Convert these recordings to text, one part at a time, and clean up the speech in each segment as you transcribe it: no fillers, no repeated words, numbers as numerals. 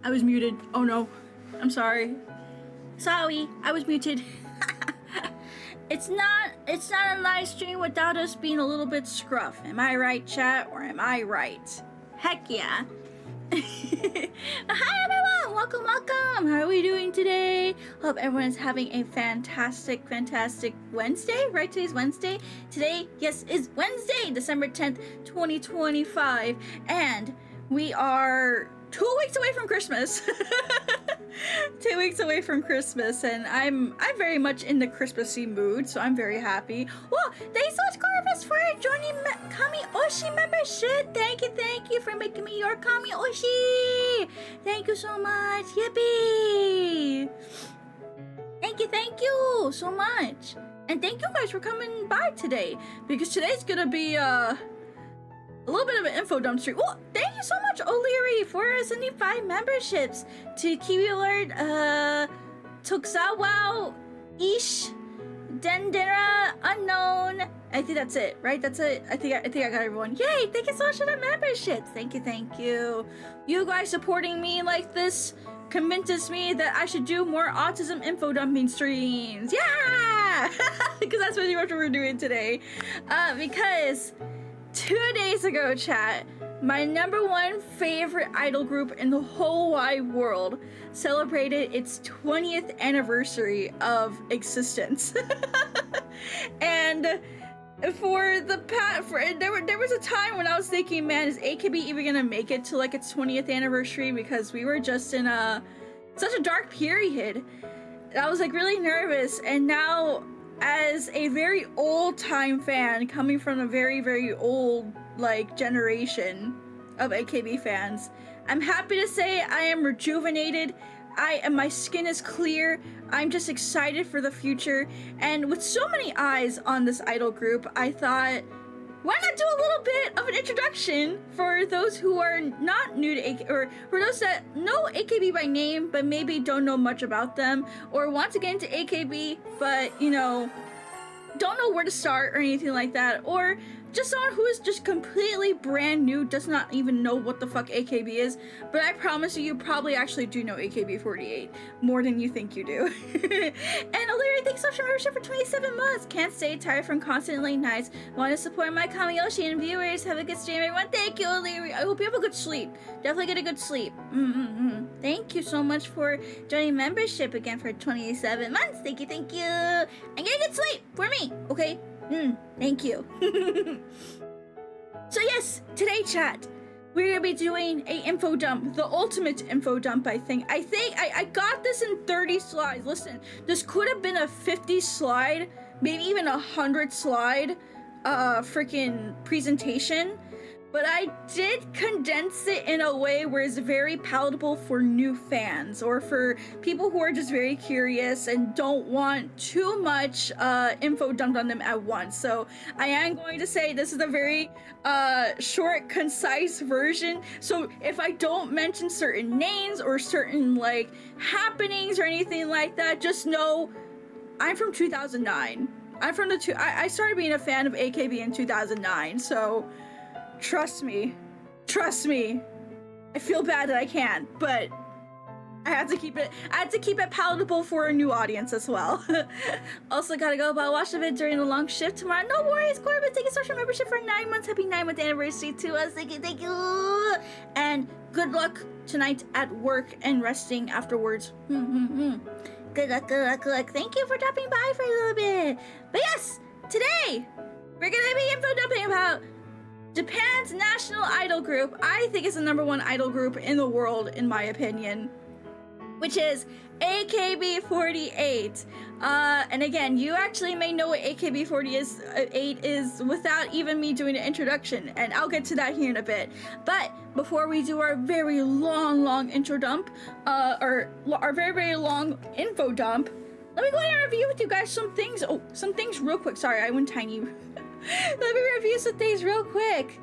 I was muted. Oh no. I'm sorry. Sorry, I was muted. It's not a live stream without us being a little bit scruff. Am I right, chat? Or am I right? Heck yeah. Hi everyone! Welcome, welcome! How are we doing today? Hope everyone's having a fantastic Wednesday, right? Today's Wednesday. Today, yes, is Wednesday, December 10th, 2025. And we are 2 weeks away from Christmas. 2 weeks away from Christmas, and I'm very much in the Christmassy mood, so I'm very happy. Well, thanks so much, Corvus, for joining Kami Oshi membership. Thank you for making me your Kami Oshi. Thank you so much. Yippee! Thank you so much. And thank you guys for coming by today, because today's gonna be a little bit of an info dump stream. Well, thank you so much, O'Leary, for sending 5 memberships to Keyword, Tokusawa, Ish, Dendera, Unknown. I think that's it, right? That's it. I think I got everyone. Yay! Thank you so much for the memberships. Thank you. You guys supporting me like this convinces me that I should do more autism info dumping streams. Yeah! Because that's what we're doing today. Because 2 days ago, chat, my #1 favorite idol group in the whole wide world celebrated its 20th anniversary of existence. And there was a time when I was thinking, man, is AKB even gonna make it to like its 20th anniversary? Because we were just in such a dark period. I was like really nervous, and now, as a very old-time fan coming from a very old like generation of AKB fans, I'm happy to say I am rejuvenated. My skin is clear. I'm just excited for the future. And with so many eyes on this idol group, I thought, why not do a little bit of an introduction for those who are not new to AKB, or for those that know AKB by name but maybe don't know much about them, or want to get into AKB but, you know, don't know where to start or anything like that, or just someone who is just completely brand new, does not even know what the fuck AKB is. But I promise you probably actually do know AKB48 more than you think you do. And O'Leary, thanks so much for membership for 27 months. Can't stay tired from constant late nights. Want to support my Kamiyoshi and viewers. Have a good stream, everyone. Thank you, O'Leary. I hope you have a good sleep. Definitely get a good sleep. Thank you so much for joining membership again for 27 months. Thank you. And get a good sleep for me, okay? Thank you. So yes, today, chat, we're gonna be doing a info dump, the ultimate info dump. I think I got this in 30 slides. Listen, this could have been a 50 slide, maybe even 100 slide freaking presentation, but I did condense it in a way where it's very palatable for new fans, or for people who are just very curious and don't want too much info dumped on them at once. So I am going to say this is a very short, concise version. So if I don't mention certain names or certain like happenings or anything like that, just know I'm from 2009. I started being a fan of AKB in 2009, so Trust me. I feel bad that I can't, but I have to keep it palatable for a new audience as well. Also gotta go, but I'll watch the vid during the long shift tomorrow. No worries, Corbin. Thank you so much for membership for 9 months. Happy 9-month anniversary to us. Thank you. And good luck tonight at work and resting afterwards. Good luck. Thank you for dropping by for a little bit. But yes, today we're gonna be info dumping about Japan's national idol group. I think it's the _1 idol group in the world, in my opinion, which is AKB48. And again, you actually may know what AKB48 is without even me doing an introduction, and I'll get to that here in a bit. But before we do our very long intro dump, or our very long info dump, let me go ahead and review with you guys some things real quick. Sorry, I went tiny. Let me review some things real quick.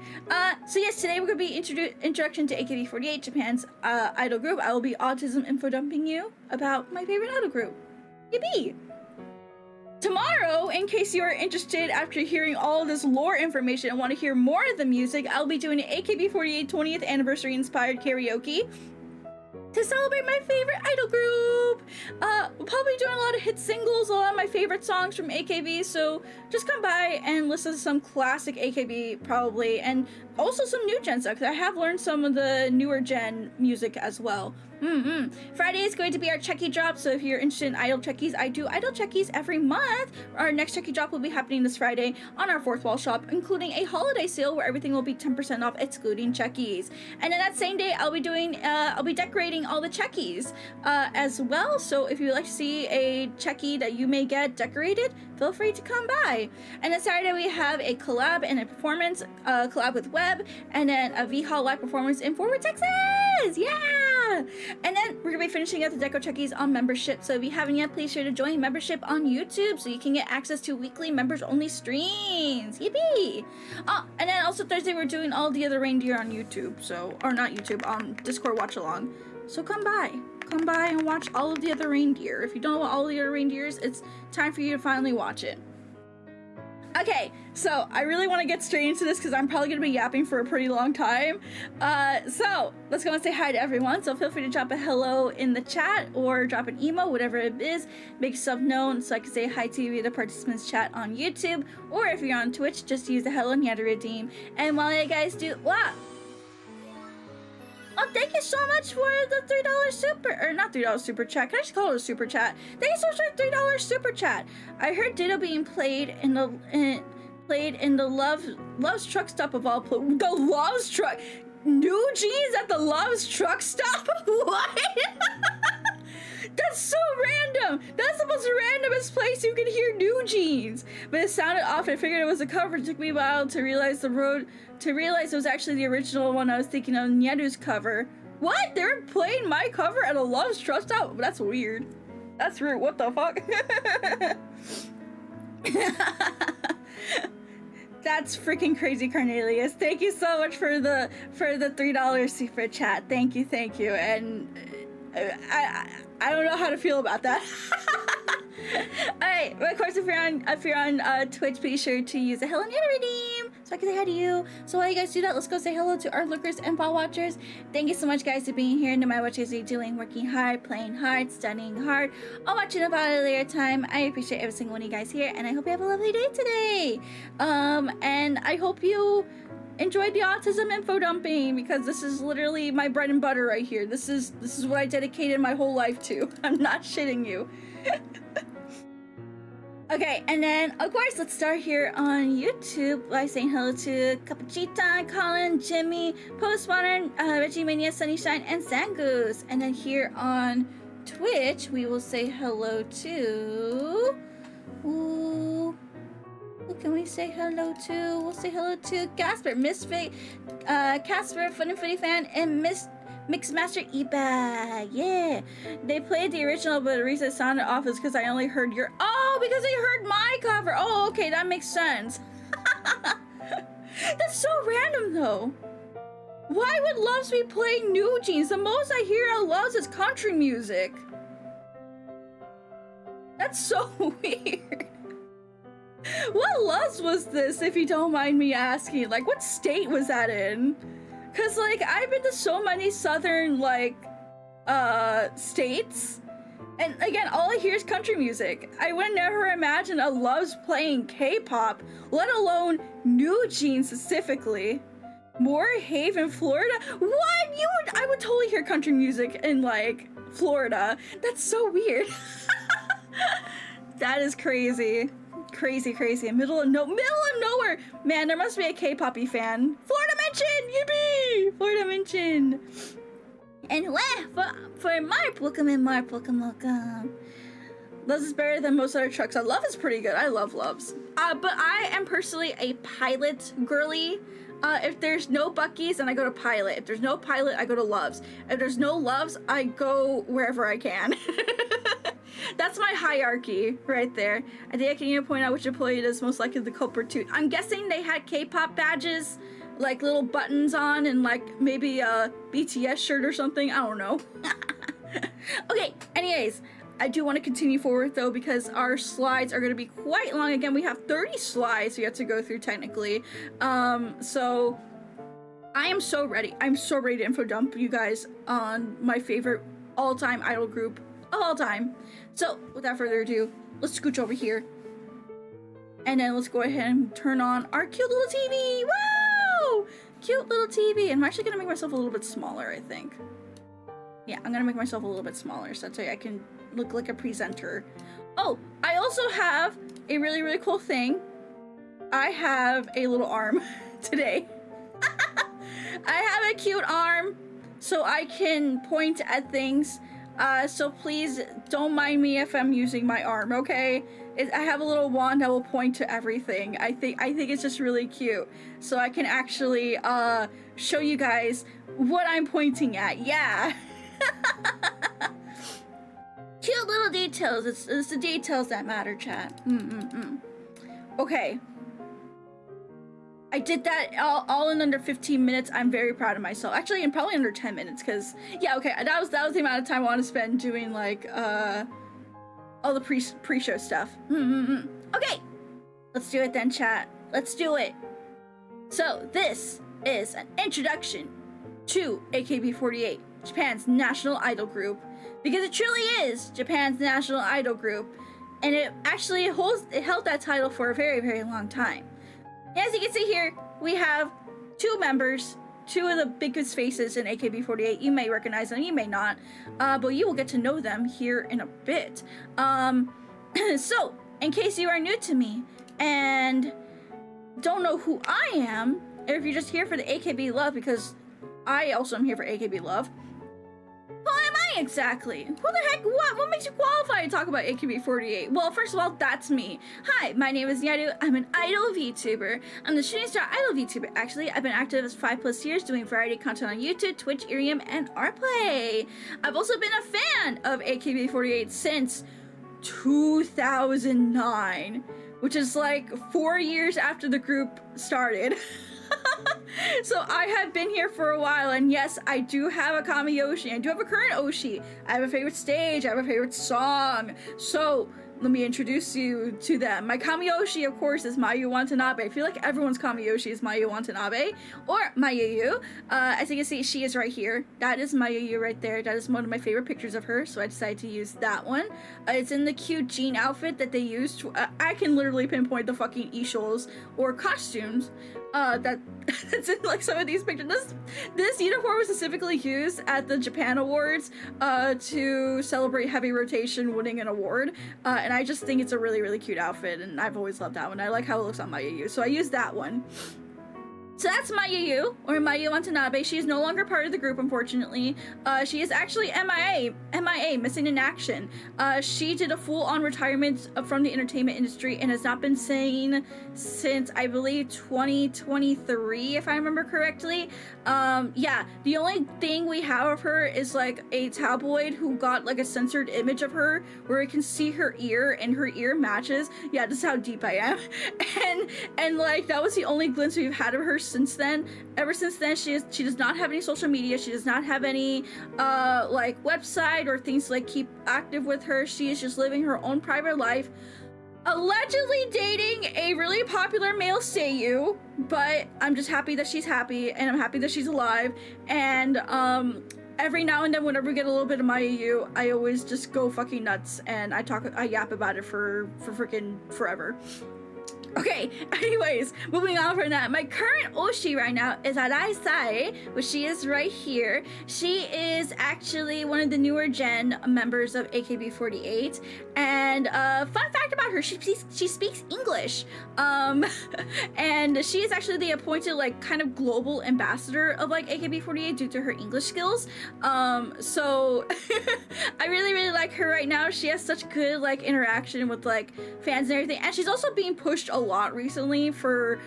So yes, today we're going to be introduction to AKB48, Japan's idol group. I will be autism info dumping you about my favorite idol group. Yippee! Tomorrow, in case you are interested after hearing all of this lore information and want to hear more of the music, I'll be doing an AKB48 20th anniversary inspired karaoke. to celebrate my favorite idol group. We'll probably doing a lot of hit singles, a lot of my favorite songs from AKB, so just come by and listen to some classic AKB probably, and also some new gen stuff, because I have learned some of the newer gen music as well. Friday is going to be our Checky drop, so if you're interested in idol Checkies, I do idol Checkies every month. Our next Checky drop will be happening this Friday on our fourth wall shop, including a holiday sale where everything will be 10% off, excluding Checkies. And then that same day, I'll be decorating all the Checkies as well. So if you'd like to see a Checky that you may get decorated, feel free to come by. And then Saturday we have a collab and a performance, collab with Web, and then a V-Hall live performance in Fort Worth, Texas. Yeah. And then we're gonna be finishing up the Deco Checkies on membership. So if you haven't yet, please sure to join membership on YouTube so you can get access to weekly members only streams. Yippee! Oh, and then also Thursday we're doing all the other reindeer on YouTube. So, or not YouTube, on Discord watch along. So come by and watch all of the other reindeer. If you don't know all the other reindeers, it's time for you to finally watch it. Okay, so I really want to get straight into this because I'm probably going to be yapping for a pretty long time. So let's go and say hi to everyone. So feel free to drop a hello in the chat or drop an emo, whatever it is. Make yourself known so I can say hi to you in the participants chat on YouTube. Or if you're on Twitch, just use the hello Nyaru to redeem. And while you guys do, wow! Oh, thank you so much for the $3 super, or not $3 super chat. Can I just call it a super chat? Thank you so much for the $3 super chat. I heard Ditto being played in the Love's truck stop of all the Love's truck. New Jeans at the Love's truck stop? What? That's so random. That's the most randomest place you can hear New Jeans. But it sounded off. I figured it was a cover. It took me a while to realize it was actually the original one I was thinking of, Nyaru's cover. What? They were playing my cover at a Love's truck stop? That's weird. That's rude. What the fuck? That's freaking crazy, Cornelius. Thank you so much for the $3 super chat. Thank you. And I don't know how to feel about that. Alright, but of course if you're on Twitch, be sure to use the hello Nyaru redeem so I can say hi to you. So while you guys do that, let's go say hello to our lookers and ball watchers. Thank you so much guys for being here, no matter what you're doing, working hard, playing hard, studying hard, or watching about a later time. I appreciate every single one of you guys here, and I hope you have a lovely day today. And I hope you enjoyed the autism info dumping, because this is literally my bread and butter right here. This is what I dedicated my whole life to. I'm not shitting you. Okay, and then of course let's start here on YouTube by saying hello to Cappuccita, Colin, Jimmy, Postmodern, Reggie Mania, Sunnyshine, and Sangoose. And then here on Twitch we will say hello to who can we say hello to? We'll say hello to Casper, Misfit, Casper, Fun and Footy Fan, and Mixmaster Epa. Yeah, they played the original, but the reason it sounded off is because I only heard your. Oh, because they heard my cover. Oh, okay, that makes sense. That's so random, though. Why would Loves be playing New Jeans? The most I hear of Loves is country music. That's so weird. What Loves was this, if you don't mind me asking? Like, what state was that in? Cause like, I've been to so many southern, like, states, and again, all I hear is country music. I would never imagine a Loves playing K-pop, let alone New Jeans specifically. Moorhaven, Florida? What? I would totally hear country music in, like, Florida. That's so weird. That is crazy. Crazy. Middle of nowhere. Man, there must be a K-poppy fan. Florida mention! Yippee! Florida mention. And for Marp, welcome. Loves is better than most other trucks. Love is pretty good. I love Loves. But I am personally a Pilot girly. If there's no Bucky's, then I go to Pilot. If there's no Pilot, I go to Loves. If there's no Loves, I go wherever I can. That's my hierarchy right there. I think I can even point out which employee is most likely the culprit too. I'm guessing they had K-pop badges, like little buttons on, and like maybe a BTS shirt or something. I don't know. Okay, anyways, I do want to continue forward though, because our slides are going to be quite long. Again, we have 30 slides we have to go through technically. So I am so ready. I'm so ready to info dump you guys on my favorite all-time idol group of all time. So, without further ado, let's scooch over here. And then let's go ahead and turn on our cute little TV. Wow! Cute little TV. And I'm actually going to make myself a little bit smaller, I think. Yeah, I'm going to make myself a little bit smaller so that way I can look like a presenter. Oh, I also have a really, really cool thing. I have a little arm today. I have a cute arm so I can point at things. So please don't mind me if I'm using my arm, okay? I have a little wand that will point to everything. I think it's just really cute. So I can actually show you guys what I'm pointing at. Yeah. Cute little details. It's the details that matter, chat. Okay. I did that all in under 15 minutes. I'm very proud of myself. Actually, in probably under 10 minutes, because yeah, okay, that was the amount of time I want to spend doing like all the pre-show stuff. Okay, let's do it then, chat. Let's do it. So this is an introduction to AKB48, Japan's national idol group, because it truly is Japan's national idol group, and it actually held that title for a very, very long time. As you can see here, we have two members, two of the biggest faces in AKB48. You may recognize them, you may not, but you will get to know them here in a bit. So, in case you are new to me and don't know who I am, or if you're just here for the AKB love, because I also am here for AKB love, who am I exactly? Who the heck, what makes you qualified to talk about AKB48? Well, first of all, that's me. Hi, my name is Nyaru. I'm an idol VTuber. I'm the shooting star idol VTuber. Actually, I've been active as 5+ years doing variety content on YouTube, Twitch, Irium, and Rplay. I've also been a fan of AKB48 since 2009, which is like 4 years after the group started. So I have been here for a while, and yes, I do have a Kamiyoshi. I do have a current Oshi. I have a favorite stage. I have a favorite song. So let me introduce you to them. My Kamiyoshi, of course, is Mayu Watanabe. I feel like everyone's Kamiyoshi is Mayu Watanabe or Mayuyu. As you can see, she is right here. That is Mayuyu right there. That is one of my favorite pictures of her, so I decided to use that one. It's in the cute jean outfit that they used. I can literally pinpoint the fucking 𝗕𝗁s or costumes that's in like some of these pictures. This uniform was specifically used at the Japan Awards to celebrate Heavy Rotation winning an award, and I just think it's a really, really cute outfit, and I've always loved that one. I like how it looks on Mayuyu, so I used that one. So that's Mayuyu, or Mayu Watanabe. She is no longer part of the group, unfortunately. She is actually MIA, missing in action. She did a full-on retirement from the entertainment industry and has not been seen since, I believe, 2023, if I remember correctly. Yeah, the only thing we have of her is like a tabloid who got like a censored image of her where you can see her ear and her ear matches. Yeah, this is how deep I am. And like, that was the only glimpse we've had of her since then. Ever since then, she does not have any social media. She does not have any like website or things to like keep active with her. She is just living her own private life, allegedly dating a really popular male 𝗟yu, but I'm just happy that she's happy, and I'm happy that she's alive. And every now and then, whenever we get a little bit of Mayuyu, I always just go fucking nuts, and I yap about it for freaking forever. Okay, anyways, moving on from that, my current Oshi right now is 𝗟R𝘆ście, which she is right here. She is actually one of the newer gen members of AKB48, and fun fact about her, she speaks English, and she is actually the appointed like kind of global ambassador of like AKB48 due to her English skills. So I really, really like her right now. She has such good like interaction with like fans and everything, and she's also being pushed a lot recently for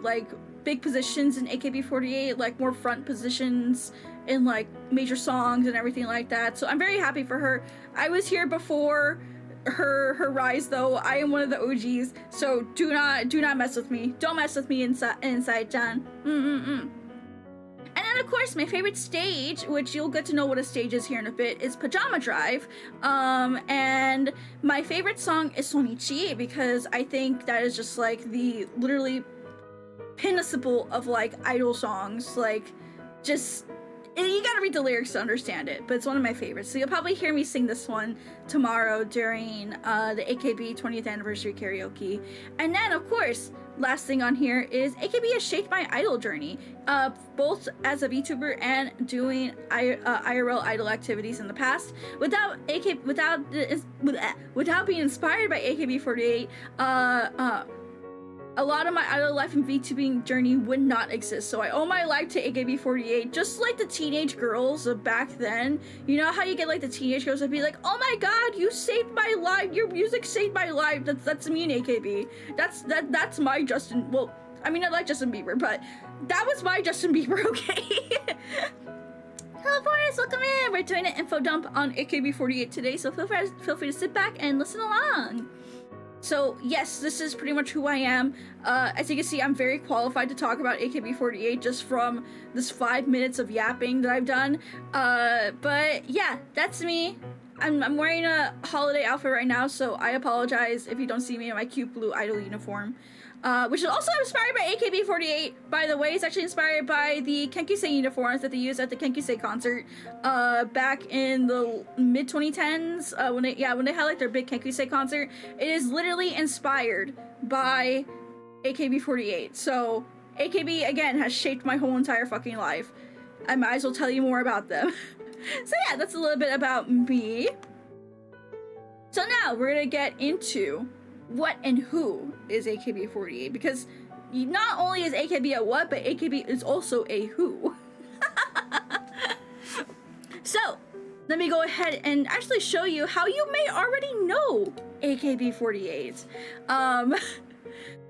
like big positions in AKB48, like more front positions in like major songs and everything like that. So I'm very happy for her. I was here before her rise though. I am one of the OGs, so do not mess with me. Don't mess with me inside Jan. And then of course my favorite stage, which you'll get to know what a stage is here in a bit, is Pajama Drive. And my favorite song is 𝗠nicchi, because I think that is just like the literally pinnacle of like idol songs. Like, just you gotta read the lyrics to understand it, but it's one of my favorites. So you'll probably hear me sing this one tomorrow during the AKB 20th anniversary karaoke. And then, of course, last thing on here is AKB has shaped my idol journey, both as a VTuber and doing IRL idol activities in the past. Without being inspired by AKB48, a lot of my idol life and VTubing journey would not exist. So I owe my life to AKB48, just like the teenage girls back then. You know how you get like the teenage girls that be like, oh my god, you saved my life, your music saved my life. That's me and AKB. That's my Justin. Well, I mean, I like Justin Bieber, but that was my Justin Bieber, okay? Hello, Forrest, welcome in. We're doing an info dump on AKB48 today, so feel free to sit back and listen along. So yes, this is pretty much who I am. As you can see, I'm very qualified to talk about AKB48 just from this 5 minutes of yapping that I've done. But yeah, that's me. I'm wearing a holiday outfit right now, so I apologize if you don't see me in my cute blue idol uniform. Which is also inspired by AKB48, by the way. It's actually inspired by the 𝗕𝗄𝘁 uniforms that they used at the 𝗕𝗄𝘁 concert back in the mid-2010s, when they had like their big 𝗕𝗄𝘁 concert. It is literally inspired by AKB48. So AKB, again, has shaped my whole entire fucking life. I might as well tell you more about them. So yeah, that's a little bit about me. So now we're gonna get into what and who is AKB48, because not only is AKB a what, but AKB is also a who. So let me go ahead and actually show you how you may already know AKB48.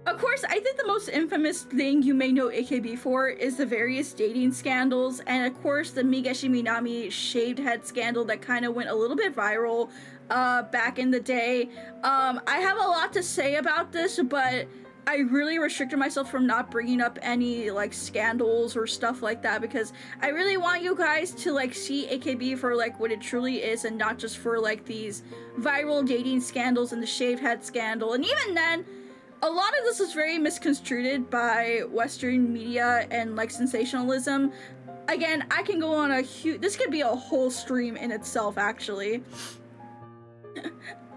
Of course, I think the most infamous thing you may know AKB for is the various dating scandals, and of course the Migeshi Minami shaved head scandal that kind of went a little bit viral back in the day. I have a lot to say about this, but I really restricted myself from not bringing up any like scandals or stuff like that, because I really want you guys to like see AKB for like what it truly is, and not just for like these viral dating scandals and the shaved head scandal. And even then, a lot of this is very misconstrued by Western media and like sensationalism. Again, I can go on a huge, this could be a whole stream in itself, actually.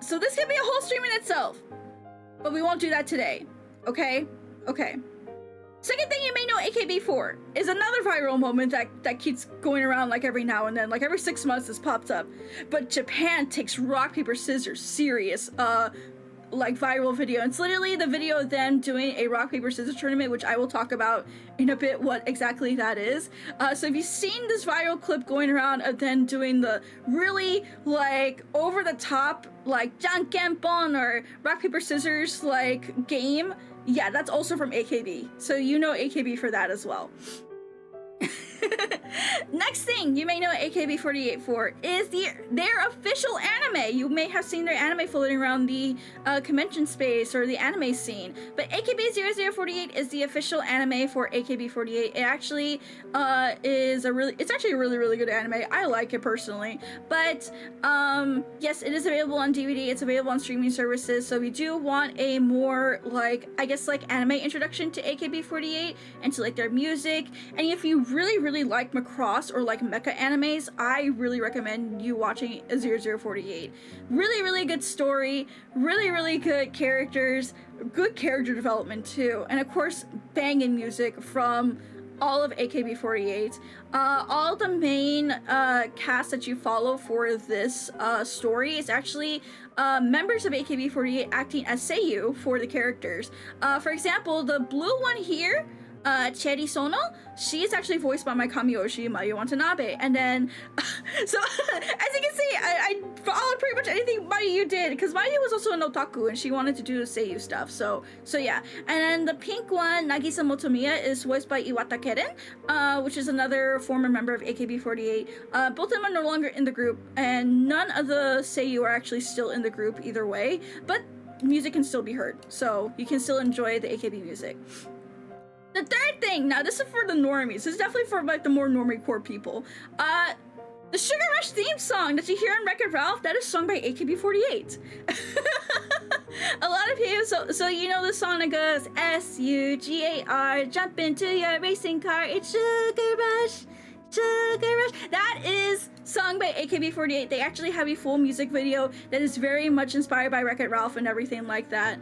So this could be a whole stream in itself, but we won't do that today, okay? Okay. Second thing you may know AKB for is another viral moment that keeps going around like every now and then, like every 6 months this pops up. But Japan takes rock, paper, scissors serious, like viral video. It's literally the video of them doing a rock, paper, scissors tournament, which I will talk about in a bit what exactly that is. So if you've seen this viral clip going around of them doing the really like over the top like jankenpon or rock, paper, scissors like game, yeah, that's also from AKB. So you know AKB for that as well. Next thing you may know AKB48 for is their official anime. You may have seen their anime floating around the convention space or the anime scene, but AKB0048 is the official anime for AKB48. It actually it's actually a really good anime. I like it personally, but yes, it is available on DVD. It's available on streaming services. So if you do want a more like, I guess, like anime introduction to AKB48 and to like their music, and if you really like Macross or like mecha animes, I really recommend you watching 0048. Really good story, really good characters, good character development too, and of course banging music from all of AKB48. All the main cast that you follow for this story is actually members of AKB48 acting as seiyuu for the characters. For example, the blue one here, Cherry Sono, she is actually voiced by my Kamiyoshi, Mayu Watanabe. And then, so as you can see, I followed pretty much anything Mayu did, because Mayu was also an otaku and she wanted to do seiyuu stuff. So yeah. And then the pink one, Nagisa Motomiya, is voiced by Iwata Keren, which is another former member of AKB48. Both of them are no longer in the group, and none of the seiyuu are actually still in the group either way, but music can still be heard, so you can still enjoy the AKB music. The third thing, now this is for the normies. This is definitely for like the more normie core people. The Sugar Rush theme song that you hear on Wreck-It Ralph, that is sung by AKB48. A lot of people, so you know the song that goes SUGAR, jump into your racing car, it's Sugar Rush, Sugar Rush. That is sung by AKB48. They actually have a full music video that is very much inspired by Wreck-It Ralph and everything like that.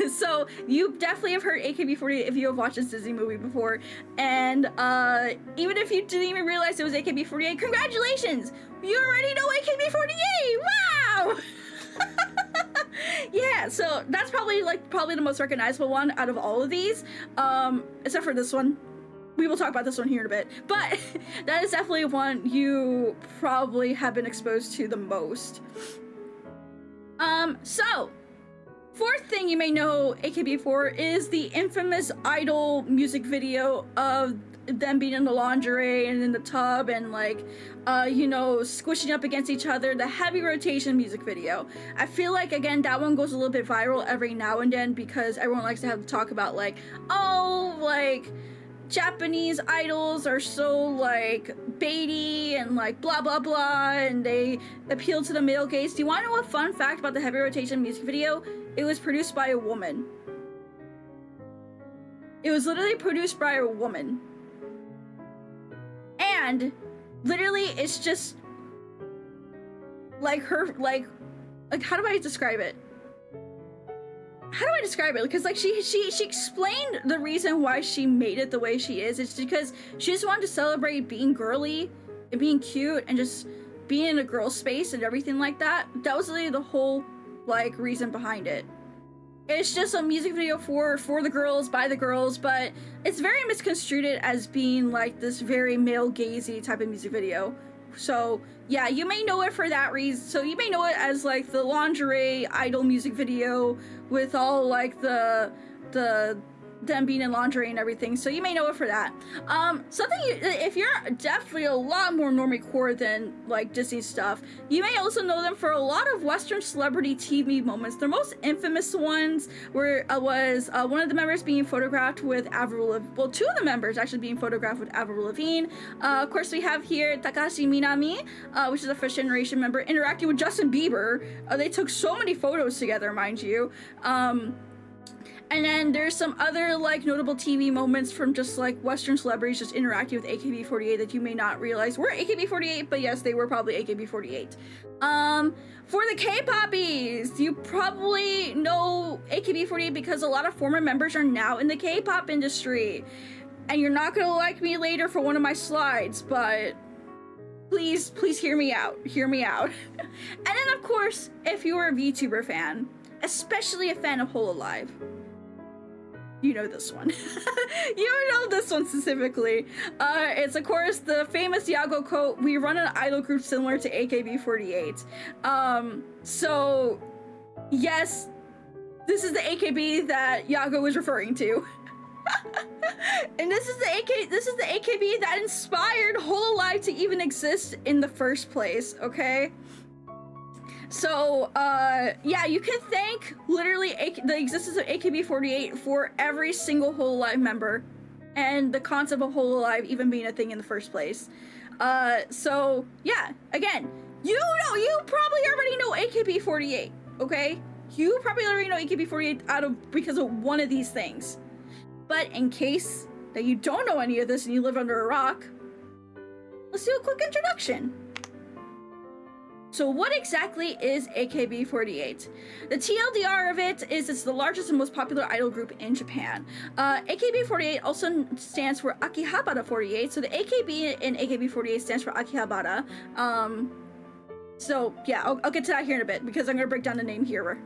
So you definitely have heard AKB48 if you have watched this Disney movie before. And even if you didn't even realize it was AKB48, congratulations! You already know AKB48! Wow! Yeah, so that's probably the most recognizable one out of all of these, except for this one. We will talk about this one here in a bit, but that is definitely one you probably have been exposed to the most. So fourth thing you may know AKB for is the infamous idol music video of them being in the lingerie and in the tub and you know, squishing up against each other, the heavy rotation music video. I feel like, again, that one goes a little bit viral every now and then because everyone likes to have to talk about Japanese idols are so baity and blah blah blah and they appeal to the male gaze. Do you want to know a fun fact about the heavy rotation music video? It was produced by a woman. It was literally produced by a woman. And literally it's just her how do I describe it? How do I describe it? Because she explained the reason why she made it the way she is. It's because she just wanted to celebrate being girly and being cute and just being in a girl space and everything like that. That was literally the whole reason behind it. It's just a music video for the girls, by the girls, but it's very misconstrued as being this very male gazy type of music video. So yeah, you may know it for that reason. So you may know it as the lingerie idol music video with all them being in lingerie and everything. So you may know it for that. If you're definitely a lot more normie core than Disney stuff, you may also know them for a lot of Western celebrity TV moments. Their most infamous ones was one of the members being photographed with Avril Lavigne. Well, two of the members actually being photographed with Avril Lavigne. Of course, we have here Takashi Minami, which is a first generation member, interacting with Justin Bieber. They took so many photos together, mind you. And then there's some other notable TV moments from just Western celebrities just interacting with AKB48 that you may not realize were AKB48, but yes, they were probably AKB48. For the K-poppies, you probably know AKB48 because a lot of former members are now in the K-pop industry. And you're not gonna like me later for one of my slides, but please hear me out. Hear me out. And then of course, if you are a VTuber fan, especially a fan of Hololive, you know this one. You know this one specifically. It's of course the famous Yago quote, "We run an idol group similar to AKB48. So yes, this is the AKB that Yago was referring to. And this is the AKB that inspired Hololive to even exist in the first place, okay? So, yeah, you can thank literally the existence of AKB48 for every single Hololive member and the concept of Hololive even being a thing in the first place. So, yeah, again, you probably already know AKB48, okay? You probably already know AKB48 because of one of these things. But in case that you don't know any of this and you live under a rock, let's do a quick introduction. So what exactly is AKB48? The TLDR of it is it's the largest and most popular idol group in Japan. AKB48 also stands for 𝗕𝗿𝗵𝗺48, so the AKB in AKB48 stands for 𝗕𝗵𝗵𝗺. So yeah, I'll get to that here in a bit because I'm gonna break down the name here.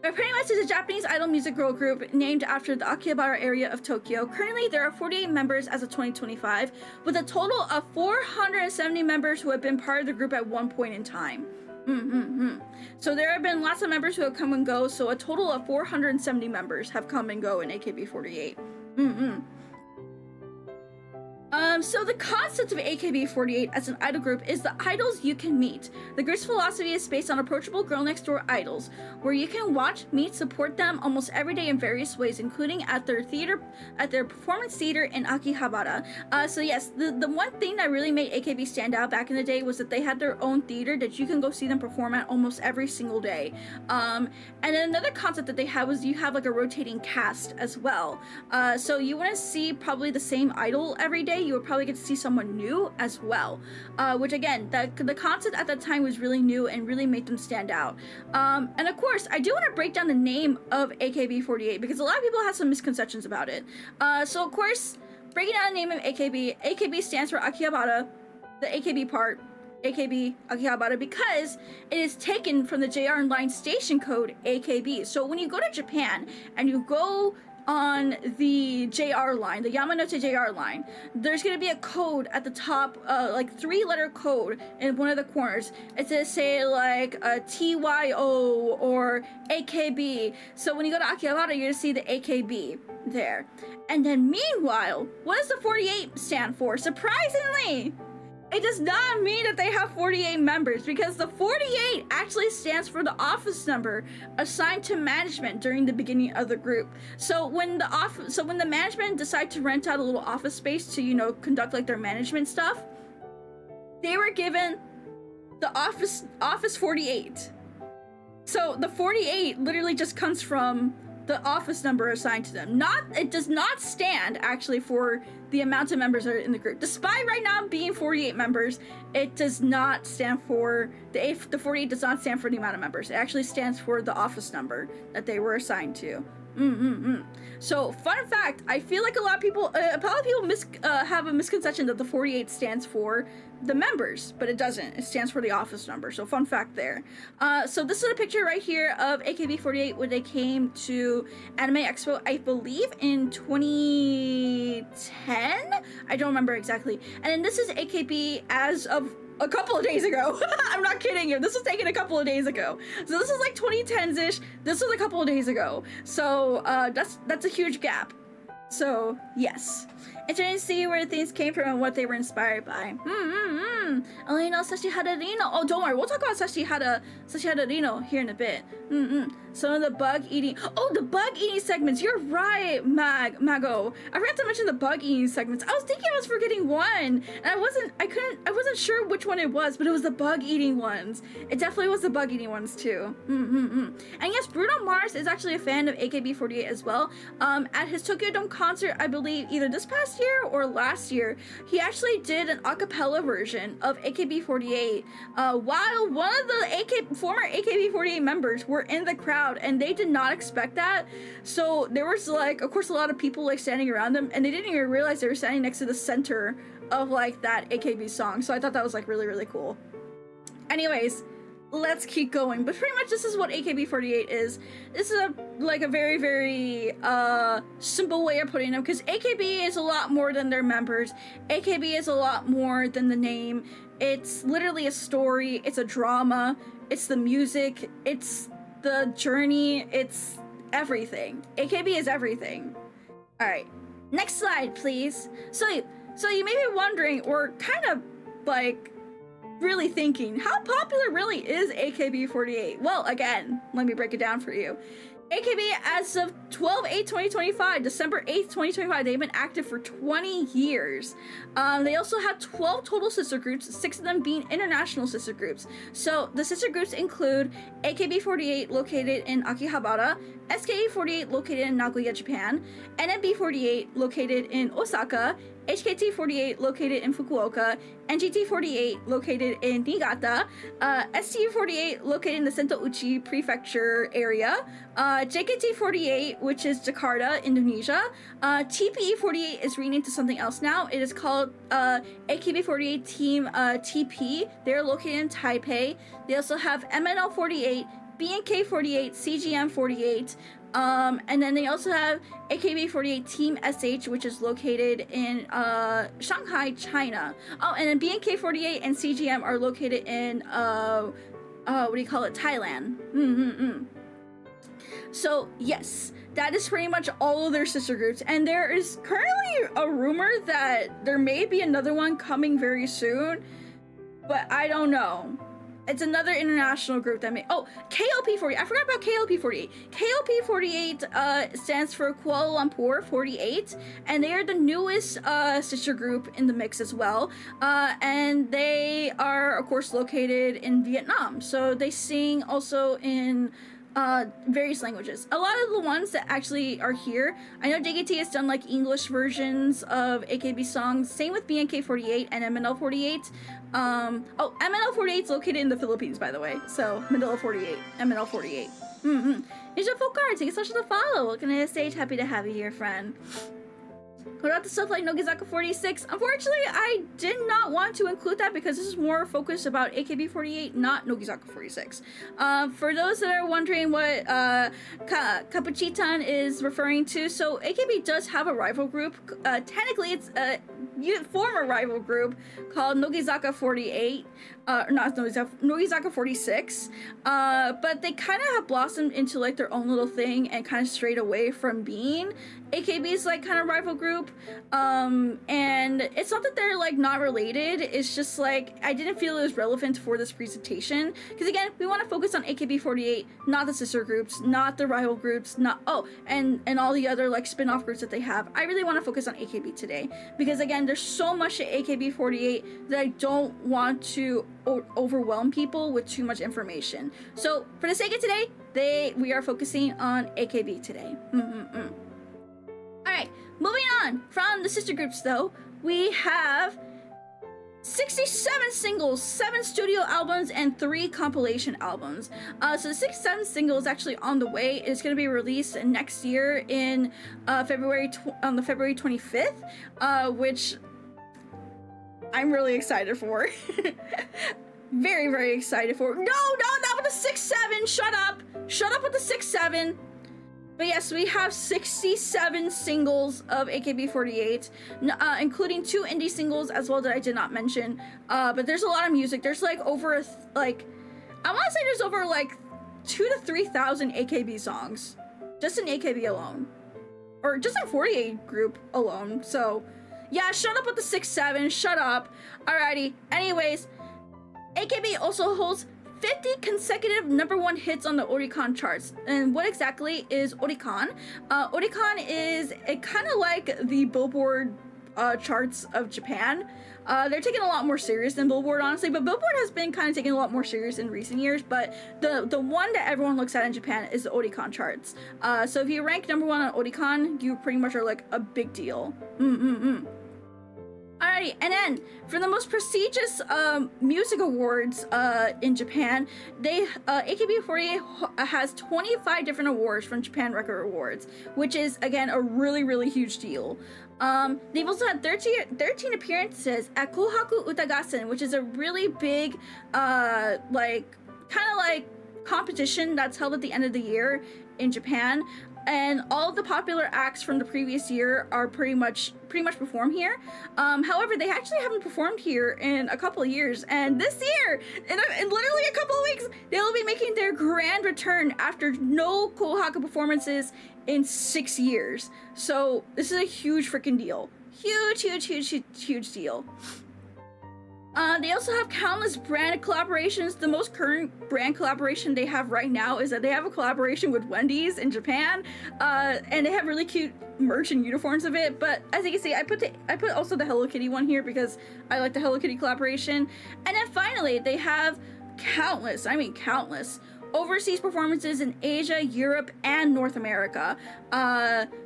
But pretty much it's a Japanese idol music girl group named after the Akihabara area of Tokyo. Currently, there are 48 members as of 2025, with a total of 470 members who have been part of the group at one point in time. So there have been lots of members who have come and go, so a total of 470 members have come and go in AKB48. So the concept of AKB48 as an idol group is the idols you can meet. The group's philosophy is based on approachable girl next door idols, where you can watch, meet, support them almost every day in various ways, including at their performance theater in Akihabara. So yes, the one thing that really made AKB stand out back in the day was that they had their own theater that you can go see them perform at almost every single day. And then another concept that they had was you have like a rotating cast as well. So you wouldn't see probably the same idol every day. You would probably get to see someone new as well, which again, the concept at that time was really new and really made them stand out. And of course, I do want to break down the name of AKB48 because a lot of people have some misconceptions about it. So of course, breaking down the name of AKB stands for Akihabara, the AKB part, AKB Akihabara, because it is taken from the JR line station code AKB. So when you go to Japan and you go on the JR line, the Yamanote JR line, there's going to be a code at the top, like 3-letter code in one of the corners. It's going to say like TYO or AKB. So when you go to Akihabara, you're going to see the AKB there. And then meanwhile, what does the 48 stand for? Surprisingly, it does not mean that they have 48 members, because the 48 actually stands for the office number assigned to management during the beginning of the group. So when the management decide to rent out a little office space to, you know, conduct like their management stuff, they were given the office 48. So the 48 literally just comes from the office number assigned to them. It does not stand actually for the amount of members that are in the group. Despite right now being 48 members, it does not stand for the 48 does not stand for the amount of members. It actually stands for the office number that they were assigned to. So fun fact, I feel like a lot of people have a misconception that the 48 stands for the members, but it doesn't. It stands for the office number. So fun fact there. So this is a picture right here of AKB48 when they came to Anime Expo, I believe in 2010. I don't remember exactly. And then this is AKB as of a couple of days ago. I'm not kidding you. This was taken a couple of days ago. So this is like 2010s-ish. This was a couple of days ago. So that's a huge gap. So yes. Interesting to see where things came from and what they were inspired by. Elena Sashihara Rino. Oh, don't worry. We'll talk about Sashihara Rino here in a bit. Some of the bug eating. Oh, the bug eating segments. You're right, Mago. I forgot to mention the bug eating segments. I was thinking I was forgetting one, and I wasn't sure which one it was, but it was the bug eating ones. It definitely was the bug eating ones too. And yes, Bruno Mars is actually a fan of AKB48 as well. At his Tokyo Dome concert, I believe either this past year or last year, he actually did an a cappella version of AKB48 while one of the former AKB48 members were in the crowd, and they did not expect that. So there was like, of course, a lot of people like standing around them, and they didn't even realize they were standing next to the center of like that AKB song. So I thought that was like really, really cool. Anyways, let's keep going. But pretty much this is what AKB48 is. This is a very, very simple way of putting them, because AKB is a lot more than their members. AKB is a lot more than the name. It's literally a story. It's a drama. It's the music. It's the journey. It's everything. AKB is everything. All right, next slide, please. So you may be wondering, or kind of like really thinking, how popular really is AKB48? Well, again, let me break it down for you. AKB, as of 12/8/2025, December 8th, 2025, they've been active for 20 years. They also have 12 total sister groups, 6 of them being international sister groups. So the sister groups include AKB48, located in Akihabara, SKE48, located in Nagoya, Japan, NMB48, located in Osaka, HKT48, located in Fukuoka, NGT48, located in Niigata, STU48, located in the Sentouchi Prefecture area, JKT48, which is Jakarta, Indonesia. TPE48 is renamed to something else now. It is called AKB48 Team TP. They're located in Taipei. They also have MNL48, BNK48, CGM48, and then they also have AKB48 Team SH, which is located in Shanghai, China. Oh, and then BNK48 and CGM are located in Thailand. So yes, that is pretty much all of their sister groups, and there is currently a rumor that there may be another one coming very soon, but I don't know. It's another international group that may— oh, KLP48. I forgot about KLP48. KLP48 stands for Kuala Lumpur 48, and they are the newest sister group in the mix as well. And they are, of course, located in Vietnam. So they sing also in various languages. A lot of the ones that actually are here, I know JKT has done like English versions of AKB songs, same with BNK48 and MNL48. Oh, MNL48 is located in the Philippines, by the way, so Manila 48, MNL48. Ninja Folkart, thank you so much for the follow. Welcome to the stage, happy to have you here, friend. What about the stuff like Nogizaka 46? Unfortunately, I did not want to include that because this is more focused about AKB48, not Nogizaka 46. For those that are wondering what Kapuchitan is referring to, so AKB does have a rival group. Technically, it's a former rival group called Nogizaka 48. Not Nogizaka 46. But they kind of have blossomed into like their own little thing and kind of strayed away from being AKB's like kind of rival group. And it's not that they're like not related, it's just like I didn't feel it was relevant for this presentation because again, we want to focus on AKB48, not the sister groups, not the rival groups, not and all the other like spin-off groups that they have. I really want to focus on AKB today because again, there's so much to AKB48 that I don't want to overwhelm people with too much information. So for the sake of today, we are focusing on AKB today. Alright, moving on from the sister groups though, we have 67 singles, 7 studio albums, and 3 compilation albums. So the 67 singles actually on the way. It's going to be released next year in on the February 25th, which I'm really excited for. Very, very excited for. No, not with the 6-7. Shut up with the 6-7. But yes, we have 67 singles of AKB48, including 2 indie singles as well that I did not mention. But there's a lot of music. There's like over, I want to say there's over like 2,000 to 3,000 AKB songs, just in AKB alone, or just in 48 group alone. So yeah, shut up with the 6-7. Shut up. Alrighty. Anyways, AKB also holds 50 consecutive #1 hits on the Oricon charts. And what exactly is Oricon? Oricon is kind of like the Billboard charts of Japan. They're taken a lot more serious than Billboard, honestly, but Billboard has been kind of taken a lot more serious in recent years, but the one that everyone looks at in Japan is the Oricon charts. So if you rank #1 on Oricon, you pretty much are like a big deal. Alrighty, and then for the most prestigious music awards in Japan, AKB48 has 25 different awards from Japan Record Awards, which is again a really, really huge deal. They've also had 13 appearances at Kohaku Utagassen, which is a really big kind of like competition that's held at the end of the year in Japan. And all of the popular acts from the previous year are pretty much performed here. However, they actually haven't performed here in a couple of years, and this year, in literally a couple of weeks, they'll be making their grand return after no Kohaku performances in 6 years. So this is a huge freaking deal. Huge deal. They also have countless brand collaborations. The most current brand collaboration they have right now is that they have a collaboration with Wendy's in Japan, and they have really cute merch and uniforms of it. But as you can see, I put also the Hello Kitty one here because I like the Hello Kitty collaboration. And then finally, they have countless overseas performances in Asia, Europe, and North America,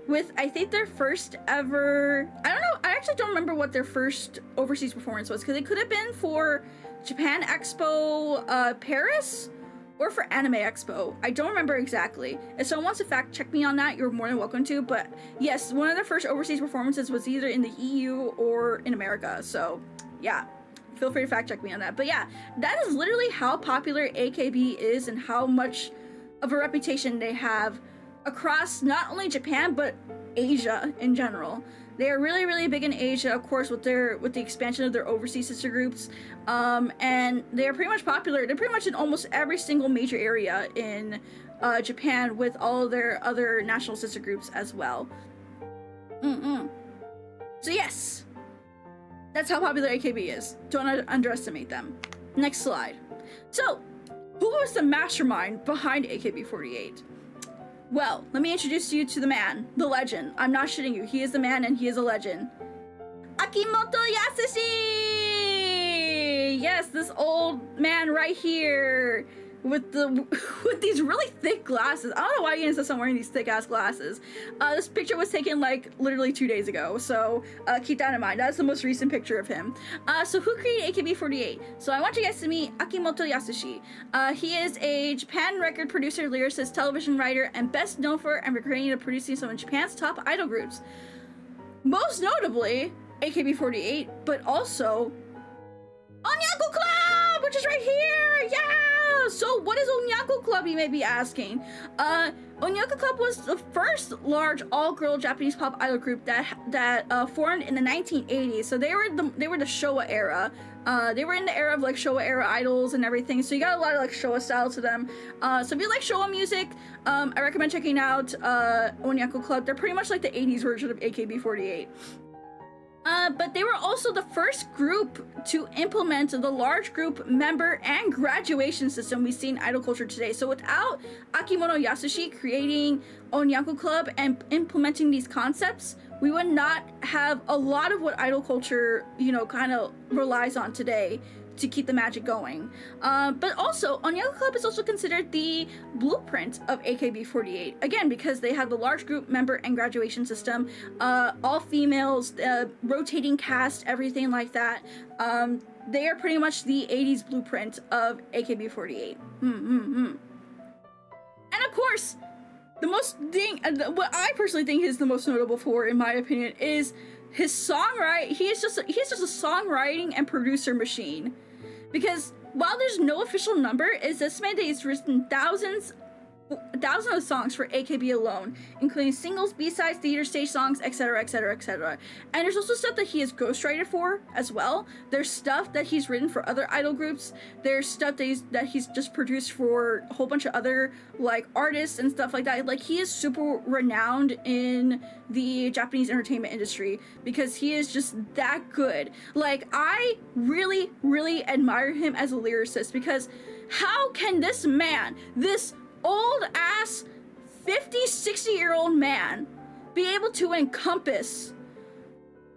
with I think their first ever, I don't know, I actually don't remember what their first overseas performance was, because it could have been for Japan Expo Paris or for Anime Expo. I don't remember exactly. If someone wants to fact check me on that, you're more than welcome to, but yes, one of their first overseas performances was either in the EU or in America, so yeah. Feel free to fact check me on that. But yeah, that is literally how popular AKB is and how much of a reputation they have across not only Japan, but Asia in general. They are really, really big in Asia, of course, with the expansion of their overseas sister groups. And they are pretty much popular. They're pretty much in almost every single major area in Japan, with all of their other national sister groups as well. So yes, that's how popular AKB is. Don't underestimate them. Next slide. So, who was the mastermind behind AKB48? Well, let me introduce you to the man, the legend. I'm not shitting you. He is the man and he is a legend. 𝗕𝗿𝘄𝗂𝘁𝗂𝘁! Yes, this old man right here with these really thick glasses. I don't know why he insists on wearing these thick ass glasses. This picture was taken like literally 2 days ago, so keep that in mind. That's the most recent picture of him. So who created AKB48? So I want you guys to meet 𝗕𝗿𝘄𝗂𝘁𝗂. He is a Japan record producer, lyricist, television writer, and best known for creating and producing some of Japan's top idol groups. Most notably, AKB48, but also Onyaku Club, which is right here. Yeah. So what is Onyaku Club, you may be asking? Onyaku Club was the first large all-girl Japanese pop idol group that formed in the 1980s. So they were the Showa era. They were in the era of like Showa era idols and everything. So you got a lot of like Showa style to them. So if you like Showa music, I recommend checking out Onyaku Club. They're pretty much like the 80s version of AKB48. But they were also the first group to implement the large group member and graduation system we see in idol culture today. So without Akimoto Yasushi creating Onyaku Club and implementing these concepts, we would not have a lot of what idol culture, you know, kind of relies on today to keep the magic going. But also, Onyaku Club is also considered the blueprint of AKB48. Again, because they have the large group member and graduation system, all females, rotating cast, everything like that. They are pretty much the 80s blueprint of AKB48. And of course, the most thing, what I personally think is the most notable for, in my opinion, is his songwriting. He's just a songwriting and producer machine. Because while there's no official number, it's estimated that he's written thousands of songs for AKB alone, including singles, B-sides, theater stage songs, etc, etc, etc. And there's also stuff that he is ghostwriter for as well. There's stuff that he's written for other idol groups. There's stuff that he's just produced for a whole bunch of other like artists and stuff like that. Like, he is super renowned in the Japanese entertainment industry because he is just that good. Like, I really, really admire him as a lyricist, because how can this man, this old ass 50-60-year-old man, be able to encompass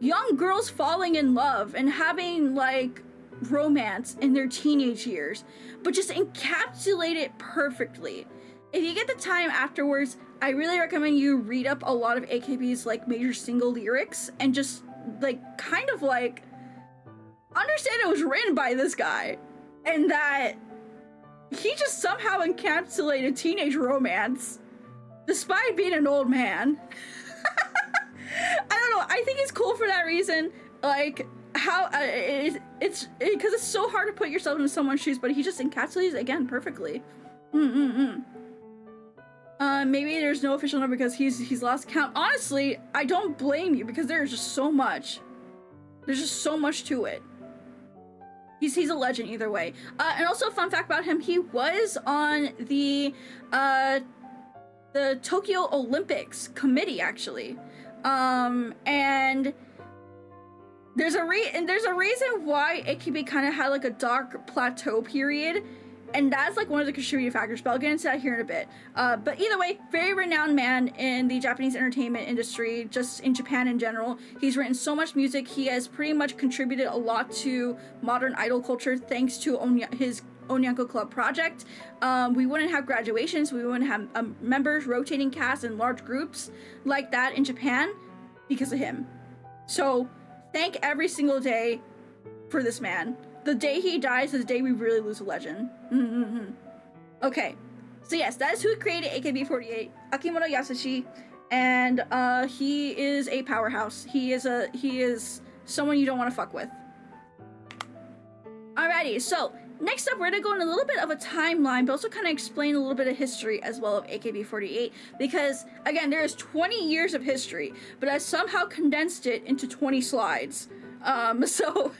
young girls falling in love and having like romance in their teenage years, but just encapsulate it perfectly? If you get the time afterwards, I really recommend you read up a lot of AKB's like major single lyrics and just like kind of like understand it was written by this guy and that he just somehow encapsulated teenage romance despite being an old man. I don't know, I think he's cool for that reason. Like, how it's because it's so hard to put yourself into someone's shoes, but he just encapsulates it again perfectly. Maybe there's no official number because he's lost count. Honestly, I don't blame you, because there's just so much. There's just so much to it. He's a legend either way. And also, fun fact about him, he was on the Tokyo Olympics committee, actually. And there's a reason why AKB kind of had like a dark plateau period, and that's like one of the contributing factors, but I'll get into that here in a bit. But either way, very renowned man in the Japanese entertainment industry, just in Japan in general. He's written so much music. He has pretty much contributed a lot to modern idol culture thanks to his Onyaku Club project. We wouldn't have graduations, we wouldn't have members, rotating casts, and large groups like that in Japan because of him. So thank every single day for this man. The day he dies is the day we really lose a legend. Okay, so yes, that is who created AKB48, Akimoto Yasushi, and he is a powerhouse. He is someone you don't want to fuck with. Alrighty, so next up, we're gonna go in a little bit of a timeline, but also kind of explain a little bit of history as well of AKB48, because again, there is 20 years of history, but I somehow condensed it into 20 slides. So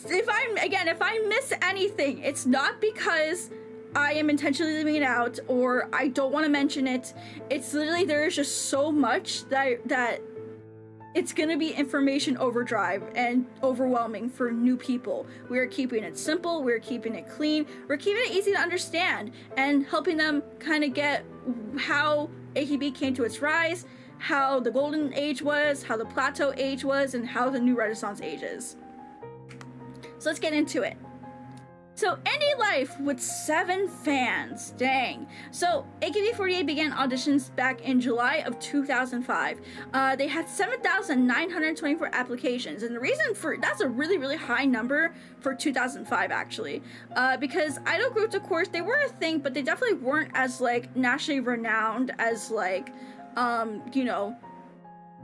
if I miss anything, it's not because I am intentionally leaving it out or I don't want to mention it. It's literally, there is just so much that it's gonna be information overdrive and overwhelming for new people. We're keeping it simple, we're keeping it clean, we're keeping it easy to understand, and helping them kind of get how AKB came to its rise, how the golden age was, how the plateau age was, and how the new renaissance age is. So let's get into it. So, indie life with 7 fans. Dang. So, AKB48 began auditions back in July of 2005. They had 7,924 applications, and the reason for that's a really, really high number for 2005, actually. Because idol groups, of course, they were a thing, but they definitely weren't as, like, nationally renowned as, like, you know,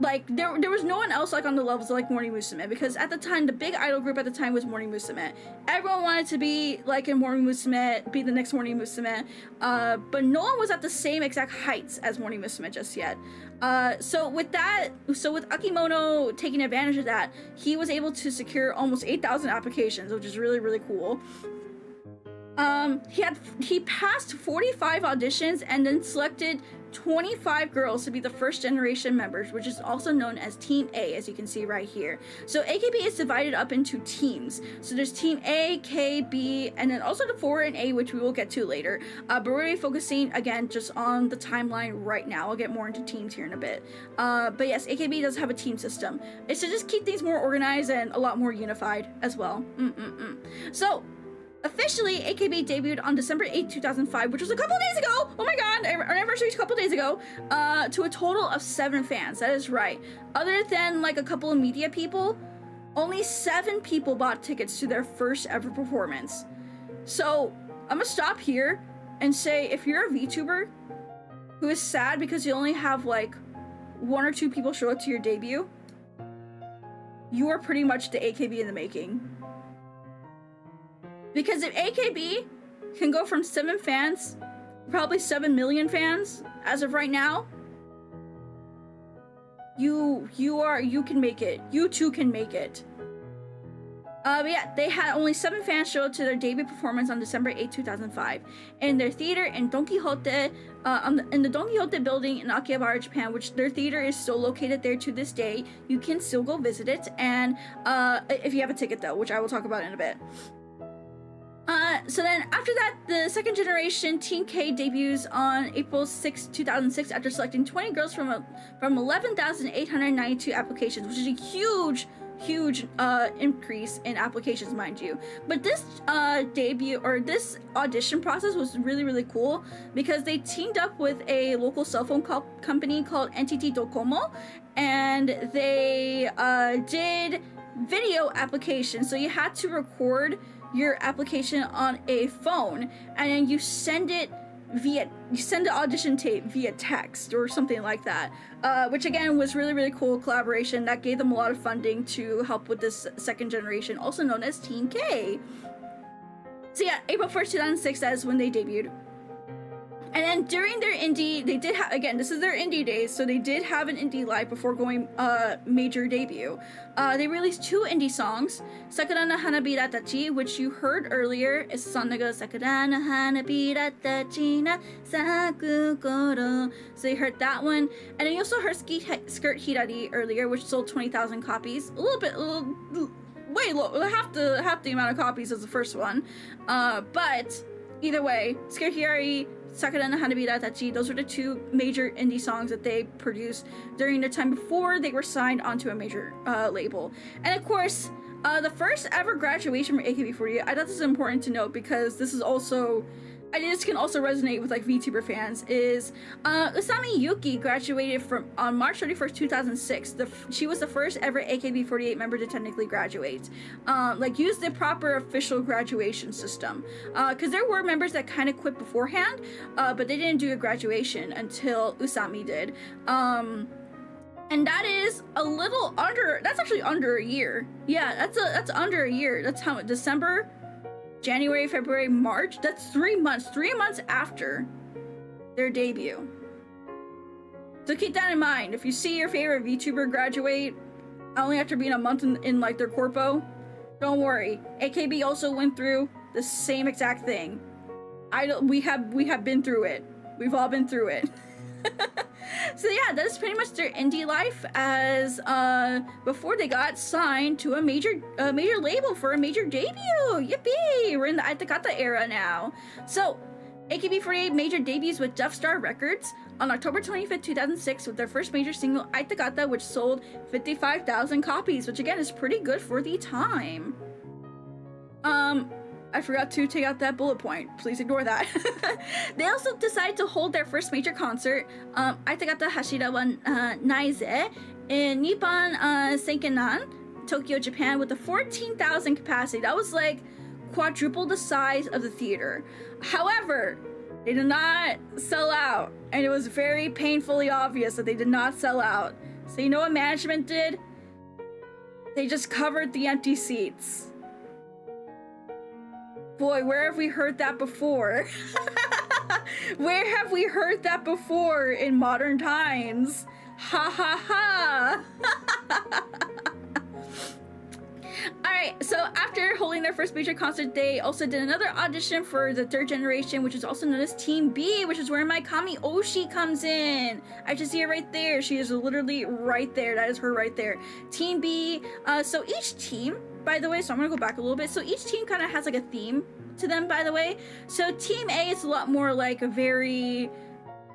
like, there was no one else, like, on the levels of, like, Morning Musume, because at the time, the big idol group at the time was Morning Musume. Everyone wanted to be, like, in Morning Musume, be the next Morning Musume, but no one was at the same exact heights as Morning Musume just yet. So with Akimono taking advantage of that, he was able to secure almost 8,000 applications, which is really, really cool. He passed 45 auditions and then selected 25 girls to be the first generation members, which is also known as Team A, as you can see right here. So AKB is divided up into teams. So there's Team A, K, B, and then also the 4 and A, which we will get to later. But we're really focusing, again, just on the timeline right now. I'll get more into teams here in a bit. But yes, AKB does have a team system. It's to just keep things more organized and a lot more unified as well. So, officially, AKB debuted on December 8, 2005, which was a couple days ago! Oh my god, our anniversary was a couple days ago, to a total of 7 fans, that is right. Other than, like, a couple of media people, only 7 people bought tickets to their first ever performance. So, I'm gonna stop here and say, if you're a VTuber who is sad because you only have, like, 1 or 2 people show up to your debut, you are pretty much the AKB in the making. Because if AKB can go from 7 fans, probably 7 million fans, as of right now, you can make it. You too can make it. But yeah, they had only 7 fans show up to their debut performance on December 8, 2005. In their theater in Don Quixote, in the Don Quixote building in Akihabara, Japan, which their theater is still located there to this day. You can still go visit it, and if you have a ticket though, which I will talk about in a bit. So then after that, the second generation Team K debuts on April 6, 2006 after selecting 20 girls from 11,892 applications, which is a huge increase in applications, mind you. But this this audition process was really, really cool because they teamed up with a local cell phone company called NTT Docomo, and they did video applications. So you had to record your application on a phone, and then you send the audition tape via text or something like that, which again was really, really cool collaboration that gave them a lot of funding to help with this second generation, also known as Team K. So yeah, April 1st, 2006, that is when they debuted. And then during their indie, they did have, again, this is their indie days, so they did have an indie live before going major debut. They released 2 indie songs, Sakura no 𝗦𝘁𝗄𝗺, which you heard earlier, is a song that goes, Sakura no 𝗦𝘁𝗄𝗺 na saku koro. So you heard that one. And then you also heard Skirt Hirari earlier, which sold 20,000 copies. Way low, half the amount of copies as the first one. But either way, Skirt Hirari, Sakura no 𝗦𝘁𝗄𝗺, those were the 2 major indie songs that they produced during the time before they were signed onto a major label. And of course, the first ever graduation from AKB48, I thought this is important to note because this is also, I think this can also resonate with like VTuber fans, is Usami Yuki graduated on March 31st, 2006. She was the first ever AKB48 member to technically graduate. Like use the proper official graduation system. Because there were members that kind of quit beforehand, but they didn't do a graduation until Usami did. And that is a little under, that's actually under a year. Yeah, that's under a year. That's how, December January, February, March. That's 3 months. 3 months after their debut. So keep that in mind. If you see your favorite VTuber graduate only after being a month in like their corpo, don't worry. AKB also went through the same exact thing. We have been through it. We've all been through it. So yeah, that's pretty much their indie life as before they got signed to a major label for a major debut. Yippee! We're in the 𝗕𝗿𝗺𝗺 era now. So AKB48 major debuts with Death Star Records on October 25th, 2006 with their first major single 𝗕𝗿𝗺𝗺, which sold 55,000 copies, which again is pretty good for the time. I forgot to take out that bullet point. Please ignore that. They also decided to hold their first major concert, 𝗕𝗿𝗺𝗺 wa Naize, in Nippon Senkenan, Tokyo, Japan, with a 14,000 capacity. That was like quadruple the size of the theater. However, they did not sell out, and it was very painfully obvious that they did not sell out. So you know what management did? They just covered the empty seats. Boy, where have we heard that before? Where have we heard that before in modern times? Ha ha ha! Alright, so after holding their first major concert, they also did another audition for the third generation, which is also known as Team B, which is where my Kami Oshi comes in. I just see her right there. She is literally right there. That is her right there. Team B. So each team, by the way, so I'm gonna go back a little bit. So each team kind of has like a theme to them, by the way. So Team A is a lot more like a very...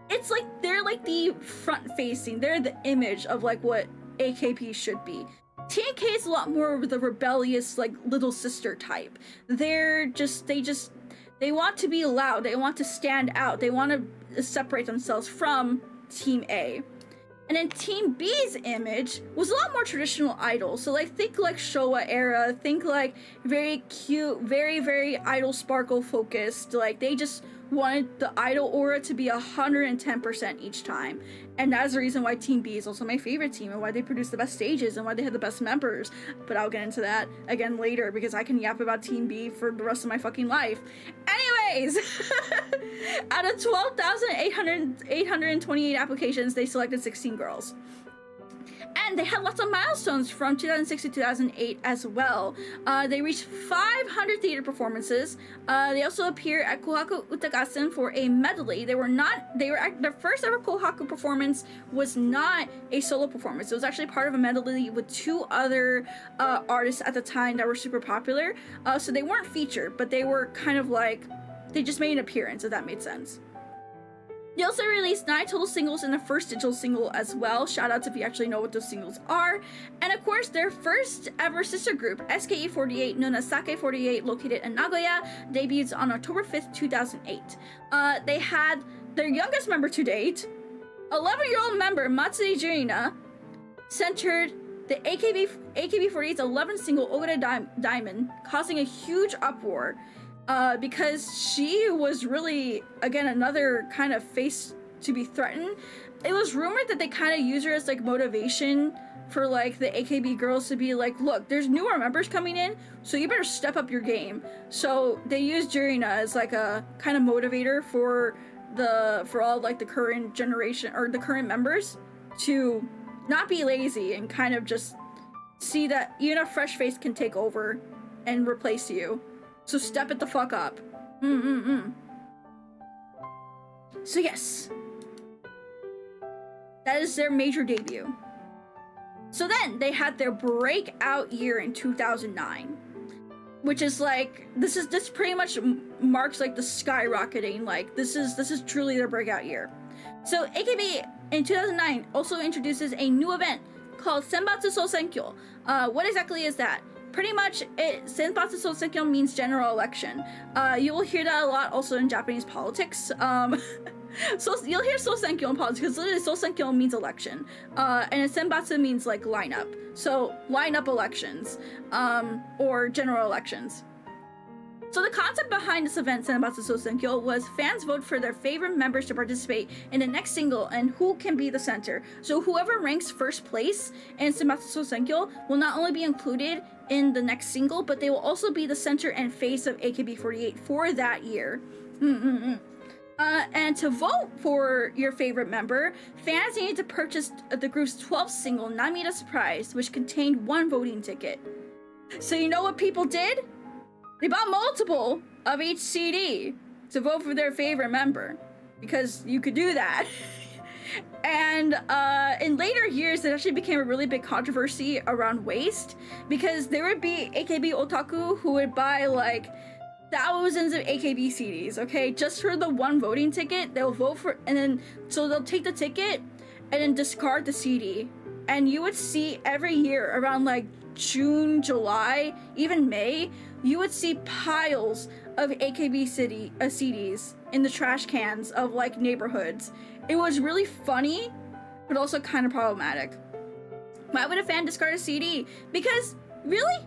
It's like they're like the front-facing. They're the image of like what AKB should be. Team K is a lot more of the rebellious, like, little sister type. They want to be loud. They want to stand out. They want to separate themselves from Team A. And then Team B's image was a lot more traditional idol. So, like, think like Showa era. Think like very cute, very, very idol sparkle focused. Like, they just wanted the idol aura to be 110% each time. And that's the reason why Team B is also my favorite team and why they produce the best stages and why they have the best members. But I'll get into that again later because I can yap about Team B for the rest of my fucking life. Anyways, out of 12,828 applications, they selected 16 girls. And they had lots of milestones from 2006 to 2008 as well. They reached 500 theater performances. They also appeared at Kohaku Utagassen for a medley. Their first ever Kohaku performance was not a solo performance. It was actually part of a medley with 2 other artists at the time that were super popular. So they weren't featured, but they were kind of like, they just made an appearance, if that made sense. They also released 9 total singles and the first digital single as well. Shoutouts if you actually know what those singles are. And of course, their first ever sister group, SKE48, known as Sake48, located in Nagoya, debuts on October 5th, 2008. They had their youngest member to date, 11-year-old member Matsuri Jurina, centered the AKB48's 11th single, Ogure Diamond, causing a huge uproar. Because she was really, again, another kind of face to be threatened. It was rumored that they kind of use her as like motivation for like the AKB girls to be like, look, there's newer members coming in, so you better step up your game. So they used Jurina as like a kind of motivator for all like the current generation or the current members to not be lazy and kind of just see that even a fresh face can take over and replace you. So step it the fuck up. So yes. That is their major debut. So then they had their breakout year in 2009. Which is like, this pretty much marks like the skyrocketing, like this is truly their breakout year. So AKB in 2009 also introduces a new event called Senbatsu Sosenkyo. What exactly is that? Pretty much, Senbatsu Sosenkyo means general election. You will hear that a lot also in Japanese politics. So you'll hear Sosenkyo in politics because literally Sosenkyo means election. And Senbatsu means like lineup. So lineup elections, or general elections. So the concept behind this event, Senbatsu Sosenkyo, was fans vote for their favorite members to participate in the next single and who can be the center. So whoever ranks first place in Senbatsu Sosenkyo will not only be included in the next single, but they will also be the center and face of AKB48 for that year. And to vote for your favorite member, fans needed to purchase the group's 12th single, Namida Surprise, which contained one voting ticket. So you know what people did? They bought multiple of each CD to vote for their favorite member, because you could do that. And in later years, it actually became a really big controversy around waste, because there would be AKB otaku who would buy like thousands of AKB CDs, okay? Just for the one voting ticket, they'll vote for, and then, so they'll take the ticket and then discard the CD. And you would see every year around like June, July, even May, you would see piles of AKB CDs in the trash cans of like neighborhoods. It was really funny, but also kind of problematic. Why would a fan discard a CD? Because really,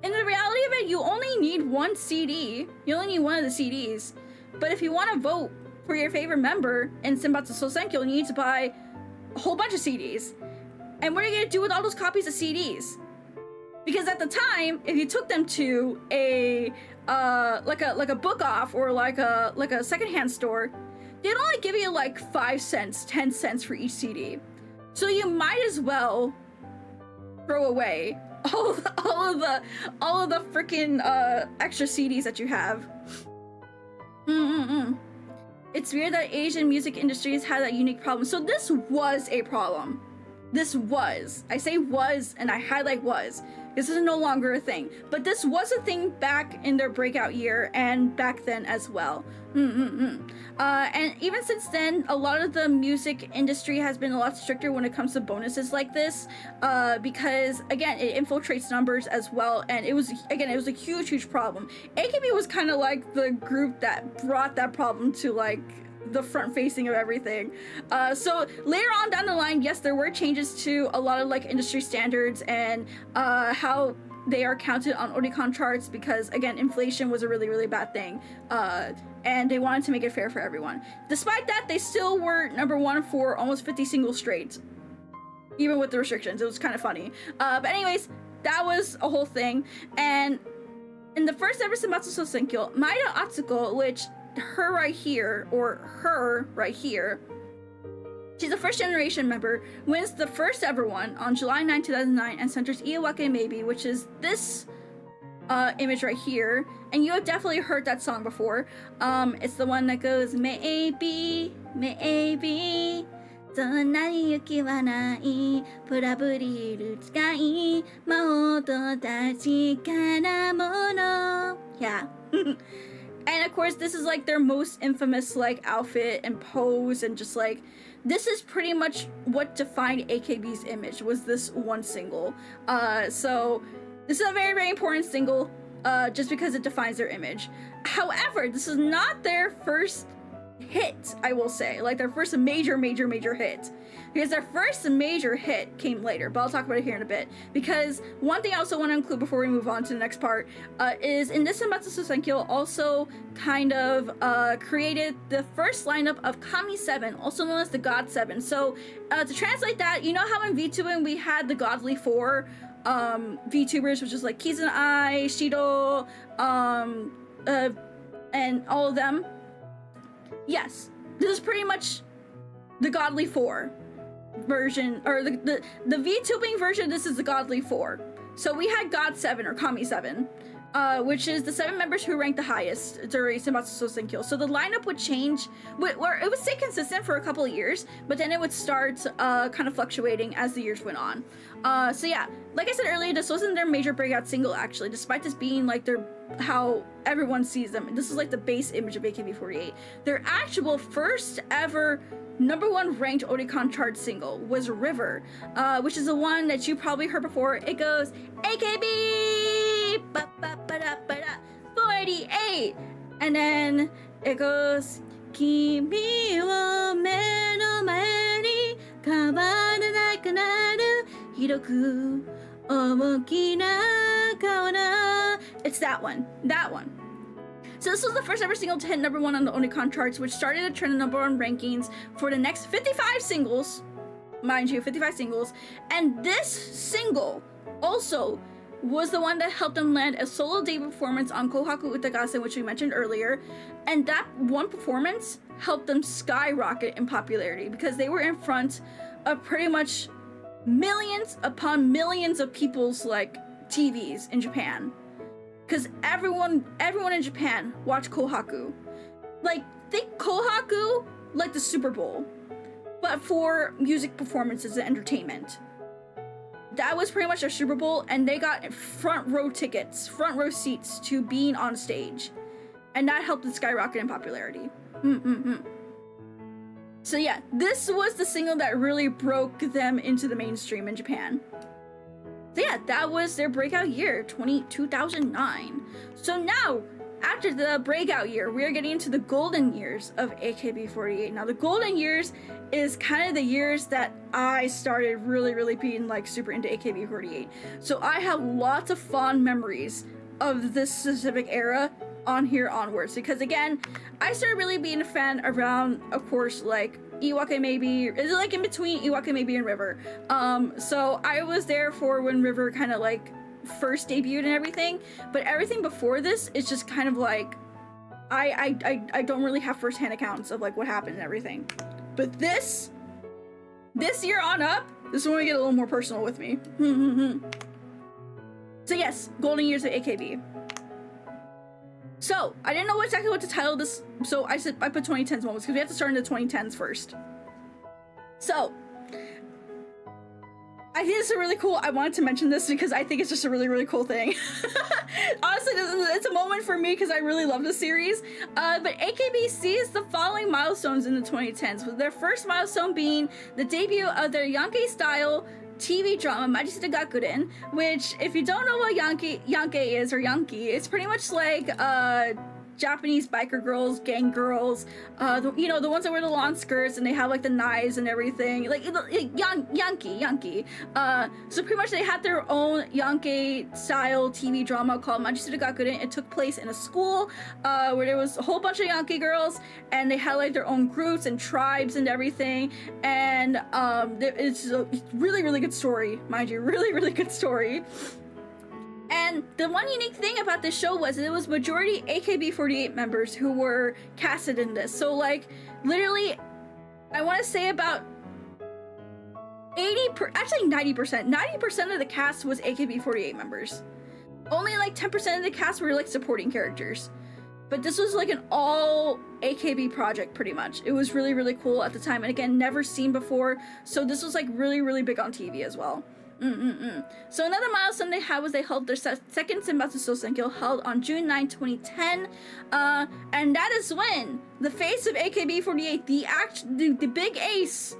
in the reality of it, you only need one CD. You only need one of the CDs. But if you want to vote for your favorite member in Senbatsu Sosenkyo, you need to buy a whole bunch of CDs. And what are you going to do with all those copies of CDs? Because at the time, if you took them to a like a book off or like a secondhand store, they'd only give you like 5 cents, 10 cents for each CD. So you might as well throw away all of the freaking extra CDs that you have. It's weird that Asian music industries had that unique problem. So this was a problem. This was. I say was and I highlight was. This is no longer a thing. But this was a thing back in their breakout year and back then as well. And even since then, a lot of the music industry has been a lot stricter when it comes to bonuses like this, because again, it infiltrates numbers as well, and it was a huge problem. AKB was kind of like the group that brought that problem to like the front facing of everything. So later on down the line, yes, there were changes to a lot of like industry standards and how they are counted on Oricon charts, because again, inflation was a really bad thing, and they wanted to make it fair for everyone. Despite that, they still were number one for almost 50 singles straight, even with the restrictions. It was kind of funny. But anyways, that was a whole thing. And in the first ever Senbatsu Sosenkyo, Maeda Atsuko, which her right here, she's a first generation member, wins the first ever one on July 9, 2009, and centers Iwake Maybe, which is this image right here. And you have definitely heard that song before. It's the one that goes, Maybe, maybe, そんなに雪はない、プラブリル使い、魔法と確かなもの。Yeah. And of course, this is like their most infamous like outfit and pose, and just like, this is pretty much what defined AKB's image, was this one single. So this is a very important single, just because it defines their image. However, this is not their first hit, I will say, like their first major hit, because their first major hit came later, but I'll talk about it here in a bit. Because one thing I also want to include before we move on to the next part is in this Senbatsu Sosenkyo also kind of created the first lineup of Kami 7, also known as the God 7. So to translate that, you know how in VTubing we had the Godly 4 VTubers, which is like Kizuna, Shido, and all of them? Yes, this is pretty much the Godly 4 version, or the VTubing version. This is the Godly 4. So we had God 7 or Kami 7, which is the 7 members who ranked the highest during Senbatsu Sosenkyo. So the lineup would change, where it would stay consistent for a couple of years, but then it would start kind of fluctuating as the years went on. So yeah, like I said earlier, this wasn't their major breakout single actually, despite this being like their, how everyone sees them. This is like the base image of AKB48. Their actual first ever #1 ranked Oricon chart single was River, which is the one that you probably heard before. It goes AKB48, and then it goes Kimi wo me no mae ni kawaranaku naru hiroku omoki na kao na. It's that one. So this was the first ever single to hit #1 on the Oricon charts, which started a trend of #1 rankings for the next 55 singles. Mind you, 55 singles. And this single also was the one that helped them land a solo debut performance on Kohaku Utagasen, which we mentioned earlier. And that one performance helped them skyrocket in popularity because they were in front of pretty much millions upon millions of people's like TVs in Japan. Because everyone in Japan watched Kohaku. Like, think Kohaku like the Super Bowl, but for music performances and entertainment. That was pretty much their Super Bowl, and they got front row seats to being on stage. And that helped it skyrocket in popularity. So yeah, this was the single that really broke them into the mainstream in Japan. So yeah, that was their breakout year, 2009. So now, after the breakout year, we are getting into the golden years of AKB48. Now, the golden years is kind of the years that I started really being like super into AKB48. So I have lots of fond memories of this specific era on here onwards. Because again, I started really being a fan around, of course, like 𝗬𝗬 is it like in between 𝗬𝗬 and River. So I was there for when River kind of like first debuted and everything, but everything before this is just kind of like I don't really have first-hand accounts of like what happened and everything. But this year on up, this is when we get a little more personal with me. So yes, golden years of AKB. So I didn't know exactly what to title this, so I put 2010s moments because we have to start in the 2010s first. So I think this is really cool. I wanted to mention this because I think it's just a really cool thing. Honestly, it's a moment for me because I really love the series. But AKB sees the following milestones in the 2010s, with their first milestone being the debut of their Yankee-style TV drama Majisita Gakuren, which, if you don't know what Yankee is, or Yankee, it's pretty much like Japanese biker girls, gang girls, you know, the ones that wear the long skirts and they have like the knives and everything, like Yankee. So pretty much they had their own Yankee style TV drama called Majisita Gakuren. It took place in a school where there was a whole bunch of Yankee girls, and they had like their own groups and tribes and everything. And it's a really good story, mind you, really good story. And the one unique thing about this show was it was majority AKB48 members who were casted in this. So like, literally, I want to say about 90% of the cast was AKB48 members. Only like 10% of the cast were like supporting characters. But this was like an all AKB project pretty much. It was really cool at the time, and again, never seen before. So this was like really big on TV as well. So another milestone they had was they held their second Senbatsu Sosenkyo, held on June 9, 2010, and that is when the face of AKB48, the big ace,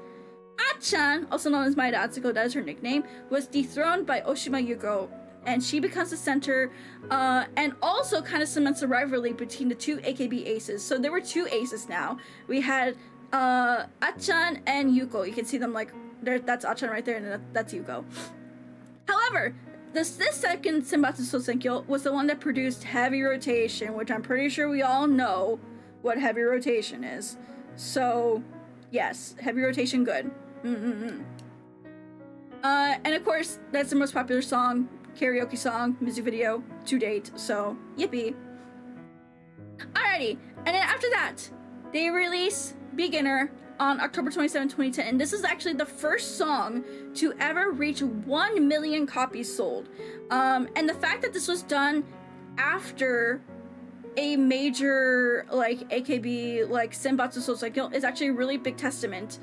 Achan, also known as Maeda Atsuko, that is her nickname, was dethroned by Oshima Yuko, and she becomes the center, and also kind of cements a rivalry between the two AKB aces. So there were two aces now. We had Achan and Yuko. You can see them like there, that's Achan right there, and that's Yuko. However, this second Senbatsu Sosenkyo was the one that produced Heavy Rotation, which I'm pretty sure we all know what Heavy Rotation is. So, yes, Heavy Rotation, good. And of course, that's the most popular song, karaoke song, music video to date. So, yippee. Alrighty, and then after that, they release Beginner on October 27, 2010, and this is actually the first song to ever reach 1 million copies sold. And the fact that this was done after a major like AKB like Senbatsu Sosenkyo is actually a really big testament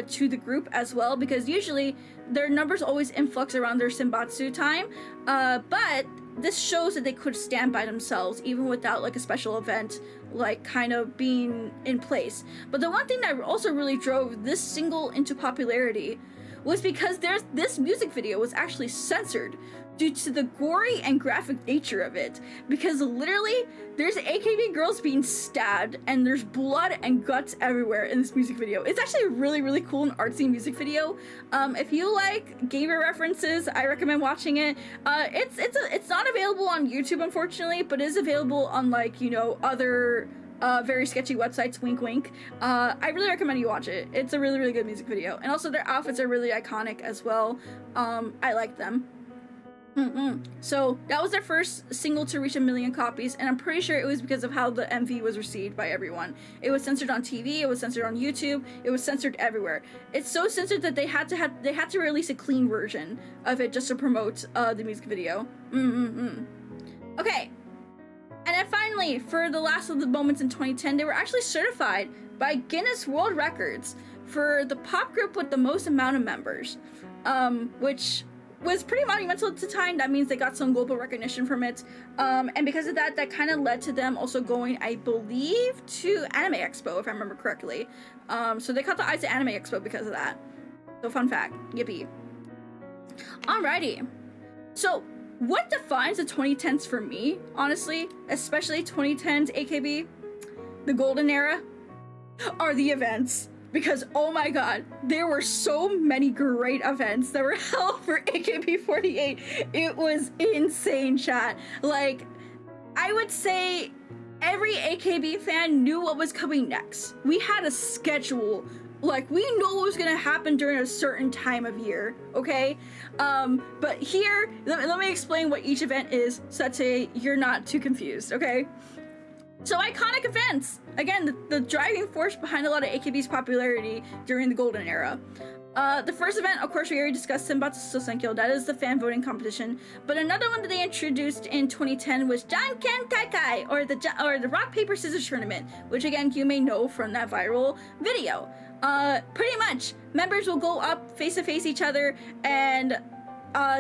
to the group as well, because usually their numbers always influx around their Senbatsu time, but this shows that they could stand by themselves even without like a special event like kind of being in place. But the one thing that also really drove this single into popularity was because this music video was actually censored due to the gory and graphic nature of it, because literally there's AKB girls being stabbed and there's blood and guts everywhere in this music video. It's actually a really, really cool and artsy music video. If you like gamer references, I recommend watching it. It's not available on YouTube, unfortunately, but it is available on, like, you know, other very sketchy websites, wink wink. I really recommend you watch it. It's a really, really good music video, and also their outfits are really iconic as well. I like them. So that was their first single to reach 1 million copies, and I'm pretty sure it was because of how the MV was received by everyone. It was censored on TV, it was censored on YouTube, it was censored everywhere. It's so censored that they had to release a clean version of it just to promote the music video. Okay, and then finally, for the last of the moments in 2010, they were actually certified by Guinness World Records for the pop group with the most amount of members, which was pretty monumental at the time. That means they got some global recognition from it, and because of that, that kind of led to them also going, I believe, to Anime Expo, if I remember correctly. So they caught the eyes to Anime Expo because of that. So fun fact, yippee. Alrighty, so what defines the 2010s for me, honestly, especially 2010s AKB, the golden era, are the events. Because, oh my god, there were so many great events that were held for AKB48. It was insane, chat. Like, I would say every AKB fan knew what was coming next. We had a schedule. Like, we know what was gonna happen during a certain time of year, okay? But here, let me explain what each event is so that you're not too confused, okay? So iconic events, again, the driving force behind a lot of AKB's popularity during the golden era. The first event, of course, we already discussed 𝗕𝗿𝗄𝗁, that is the fan voting competition. But another one that they introduced in 2010 was Janken Kaikai, or the rock paper scissors tournament, which again you may know from that viral video. Pretty much, members will go up face to face each other, and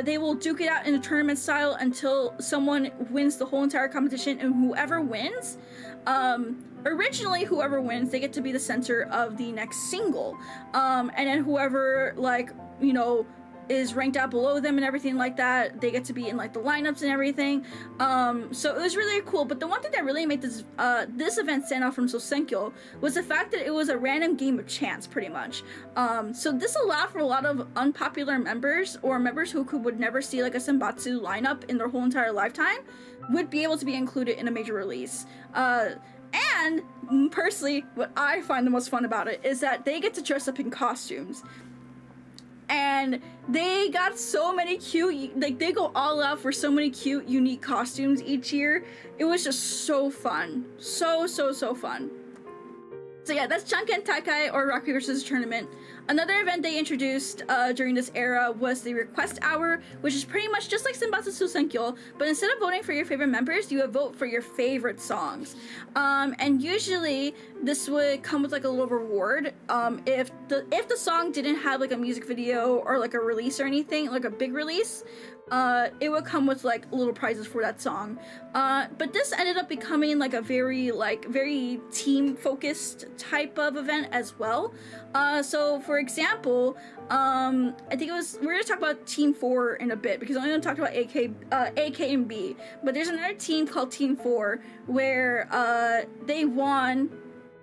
they will duke it out in a tournament style until someone wins the whole entire competition, and whoever wins, originally whoever wins, they get to be the center of the next single, and then whoever, like, you know, is ranked out below them and everything like that, they get to be in, like, the lineups and everything. So it was really cool. But the one thing that really made this event stand out from 𝗕𝗁 was the fact that it was a random game of chance, pretty much. So this allowed for a lot of unpopular members, or members who would never see, like, a Senbatsu lineup in their whole entire lifetime, would be able to be included in a major release. And personally, what I find the most fun about it is that they get to dress up in costumes. And they got so many cute, like, they go all out for so many cute, unique costumes each year. It was just so fun. So fun. So yeah, that's Janken Kaikai, or Rock Paper Scissors Tournament. Another event they introduced during this era was the Request Hour, which is pretty much just like 𝗕𝗿𝗄𝗁, but instead of voting for your favorite members, you would vote for your favorite songs. And usually this would come with, like, a little reward. If the song didn't have, like, a music video or, like, a release or anything, like a big release, it would come with, like, little prizes for that song. But this ended up becoming, like, a very team-focused type of event as well. So for example, I think we were gonna talk about Team 4 in a bit, because I'm only gonna talk about AK and B. But there's another team called Team 4 where they won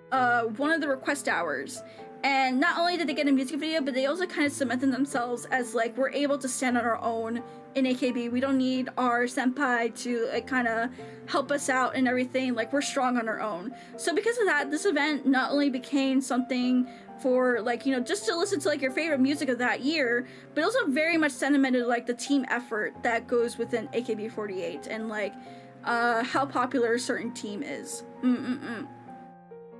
one of the request hours. And not only did they get a music video, but they also kind of cemented themselves as, like, we're able to stand on our own in AKB. We don't need our senpai to, like, kind of help us out and everything. Like, we're strong on our own. So because of that, this event not only became something for, like, you know, just to listen to, like, your favorite music of that year, but also very much sentimented, like, the team effort that goes within AKB48 and, like, how popular a certain team is.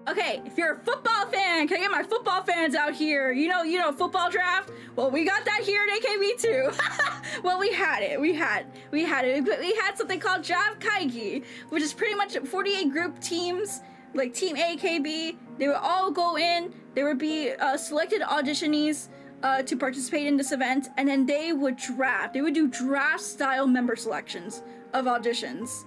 Okay, if you're a football fan, can I get my football fans out here? You know, football draft? Well, we got that here at AKB too. Well, we had it. We had something called Draft Kaigi, which is pretty much 48 group teams, like Team AKB. They would all go in. There would be selected auditionees to participate in this event, and then they would draft. They would do draft-style member selections of auditions.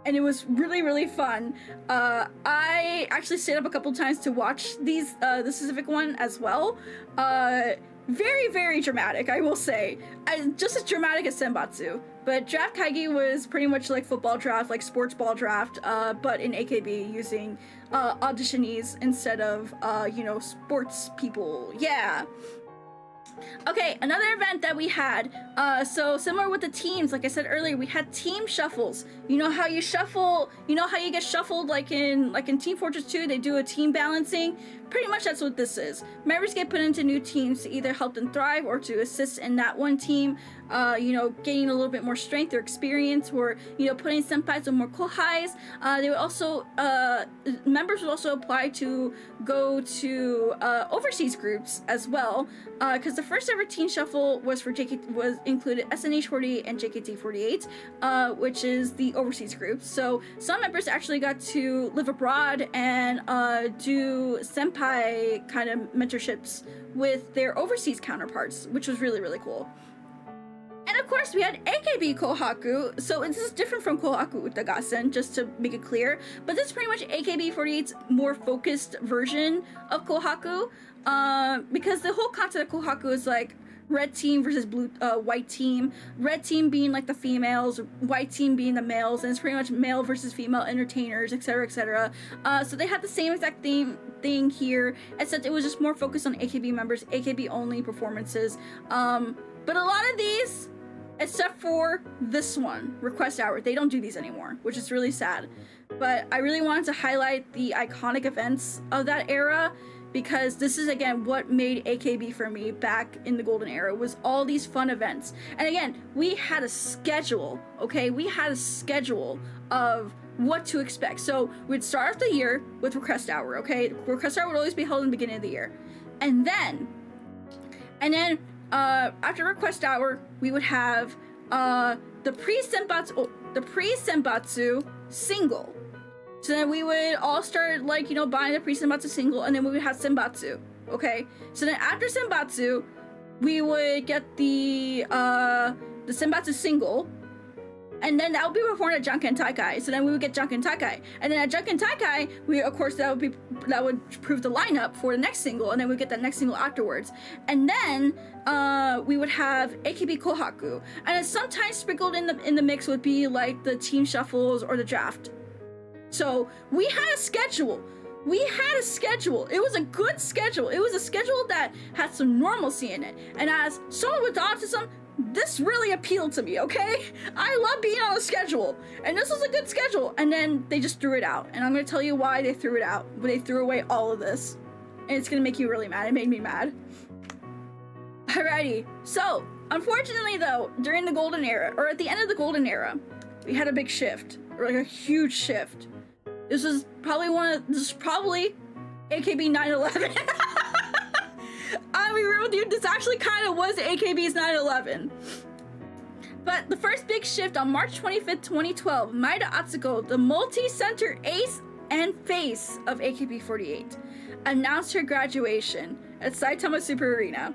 And it was really fun. I actually stayed up a couple times to watch the specific one as well. very, very dramatic, I will say. Just as dramatic as Senbatsu. But Draft Kaigi was pretty much like football draft, like sports ball draft, but in AKB using auditionees instead of, you know, sports people. Yeah. Okay, another event that we had, so similar with the teams, like I said earlier, we had team shuffles. You know how you shuffle, you know how you get shuffled like in Team Fortress 2, they do a team balancing? Pretty much that's what this is. Members get put into new teams to either help them thrive or to assist in that one team, you know, gaining a little bit more strength or experience, or, you know, putting senpais with more kohais. They would also, members would also apply to go to overseas groups as well, because the first ever teen shuffle was included SNH48 and JKT48, which is the overseas groups. So some members actually got to live abroad and do senpai kind of mentorships with their overseas counterparts, which was really, really cool. And of course, we had AKB Kohaku, so this is different from Kohaku Utagasen, just to make it clear, but this is pretty much AKB48's more focused version of Kohaku, because the whole concept of Kohaku is like red team versus white team, red team being like the females, white team being the males, and it's pretty much male versus female entertainers, etc., etc. So they had the same exact thing here, except it was just more focused on AKB members, AKB only performances, but a lot of these, except for this one, Request Hour, they don't do these anymore, which is really sad. But I really wanted to highlight the iconic events of that era, because this is, again, what made AKB for me back in the golden era, was all these fun events. And again, we had a schedule, okay? We had a schedule of what to expect. So we'd start off the year with Request Hour, okay? Request Hour would always be held in the beginning of the year. And then after Request Hour, we would have the pre-senbatsu single. So then we would all start, like, you know, buying the pre-senbatsu single, and then we would have senbatsu, okay? So then after senbatsu, we would get the senbatsu single, and then that would be performed at Janken Taikai. So then we would get Janken Taikai, and then at Janken Taikai, we, of course, that would prove the lineup for the next single, and then we get that next single afterwards. And then we would have AKB Kohaku, and then sometimes sprinkled in the mix would be like the team shuffles or the draft. So we had a schedule. We had a schedule. It was a good schedule. It was a schedule that had some normalcy in it. And as someone with autism, this really appealed to me, okay? I love being on a schedule. And this was a good schedule. And then they just threw it out. And I'm going to tell you why they threw it out. But they threw away all of this. And it's going to make you really mad. It made me mad. Alrighty. So, unfortunately though, during the golden era, or at the end of the golden era, we had a big shift. Or like a huge shift. This is probably AKB 9/11. I'll be real with you, this actually kind of was AKB's 9/11. But the first big shift on March 25th, 2012, Maeda Atsuko, the multi-center ace and face of AKB48, announced her graduation at Saitama Super Arena.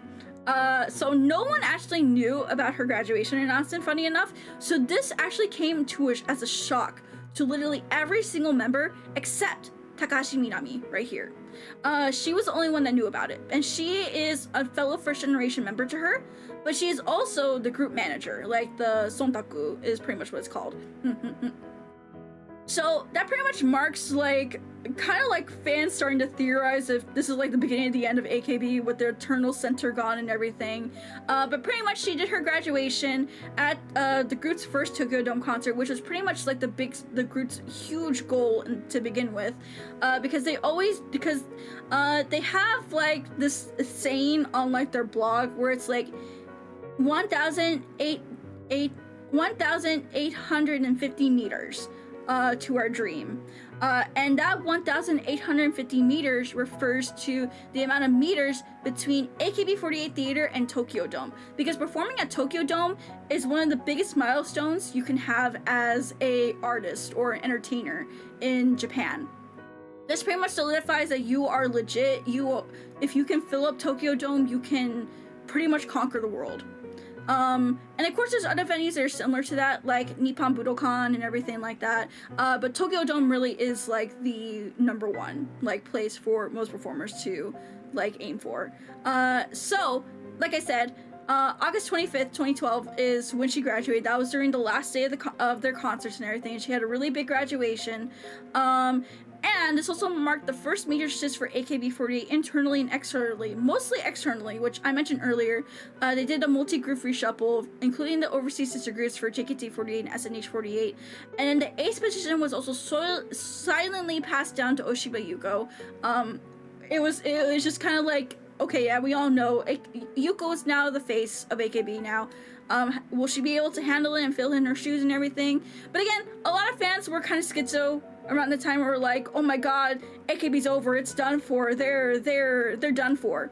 So no one actually knew about her graduation announcement, funny enough, so this actually came to us as a shock to literally every single member except Takahashi Minami right here. She was the only one that knew about it, and she is a fellow first generation member to her, but she is also the group manager, like the Sontaku is pretty much what it's called. So that pretty much marks like kind of like fans starting to theorize if this is like the beginning of the end of AKB with their eternal center gone and everything. But pretty much she did her graduation at the group's first Tokyo Dome concert, which was pretty much like the group's huge goal to begin with, because they have like this saying on like their blog where it's like 1,850 meters. To our dream. And that 1,850 meters refers to the amount of meters between AKB48 Theater and Tokyo Dome. Because performing at Tokyo Dome is one of the biggest milestones you can have as a artist or an entertainer in Japan. This pretty much solidifies that you are legit. If you can fill up Tokyo Dome, you can pretty much conquer the world. And of course there's other venues that are similar to that, like Nippon Budokan and everything like that, but Tokyo Dome really is like the number one like place for most performers to like aim for. So like I said, August 25th, 2012 is when she graduated. That was during the last day of their concerts and everything. She had a really big graduation. And this also marked the first major shifts for AKB48 internally and externally. Mostly externally, which I mentioned earlier. They did a multi-group reshuffle, including the overseas sister groups for JKT48 and SNH48. And then the 8th position was also silently passed down to Oshiba Yuko. It was just kind of like, okay, yeah, we all know Yuko is now the face of AKB now. Will she be able to handle it and fill in her shoes and everything? But again, a lot of fans were kind of schizo around the time where we're like, oh my god, AKB's over, it's done for, they're done for.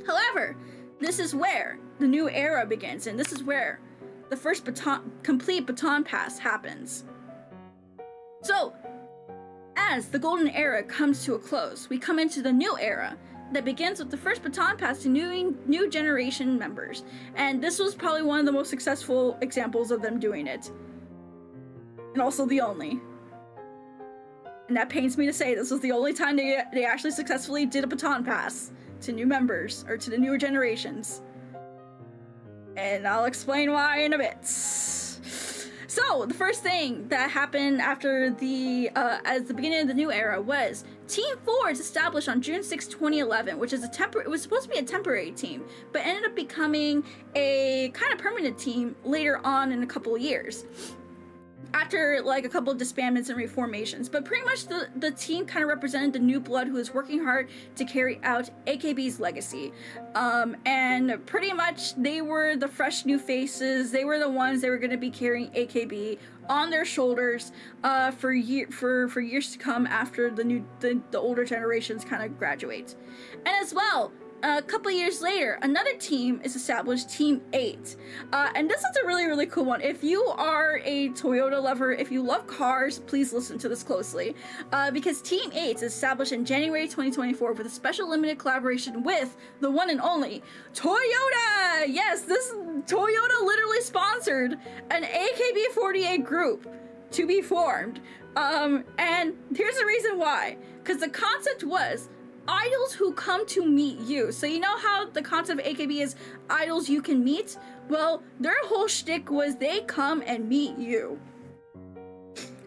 However, this is where the new era begins, and this is where the first complete baton pass happens. So, as the golden era comes to a close, we come into the new era that begins with the first baton pass to new generation members. And this was probably one of the most successful examples of them doing it. And also the only. And that pains me to say this was the only time they actually successfully did a baton pass to new members, or to the newer generations. And I'll explain why in a bit. So, the first thing that happened after as the beginning of the new era was Team 4 is established on June 6, 2011, which is it was supposed to be a temporary team, but ended up becoming a kind of permanent team later on in a couple of years. After like a couple of disbandments and reformations, but pretty much the team kind of represented the new blood who is working hard to carry out AKB's legacy. And pretty much they were the fresh new faces. They were the ones that were going to be carrying AKB on their shoulders for years to come after the older generations kind of graduate. And as well, a couple of years later, another team is established, Team 8. And this is a really, really cool one. If you are a Toyota lover, if you love cars, please listen to this closely. Because Team 8 is established in January 2024 with a special limited collaboration with the one and only Toyota! Yes, this Toyota literally sponsored an AKB48 group to be formed. And here's the reason why. Because the concept was idols who come to meet you. So you know how the concept of AKB is idols you can meet? Well, their whole shtick was they come and meet you.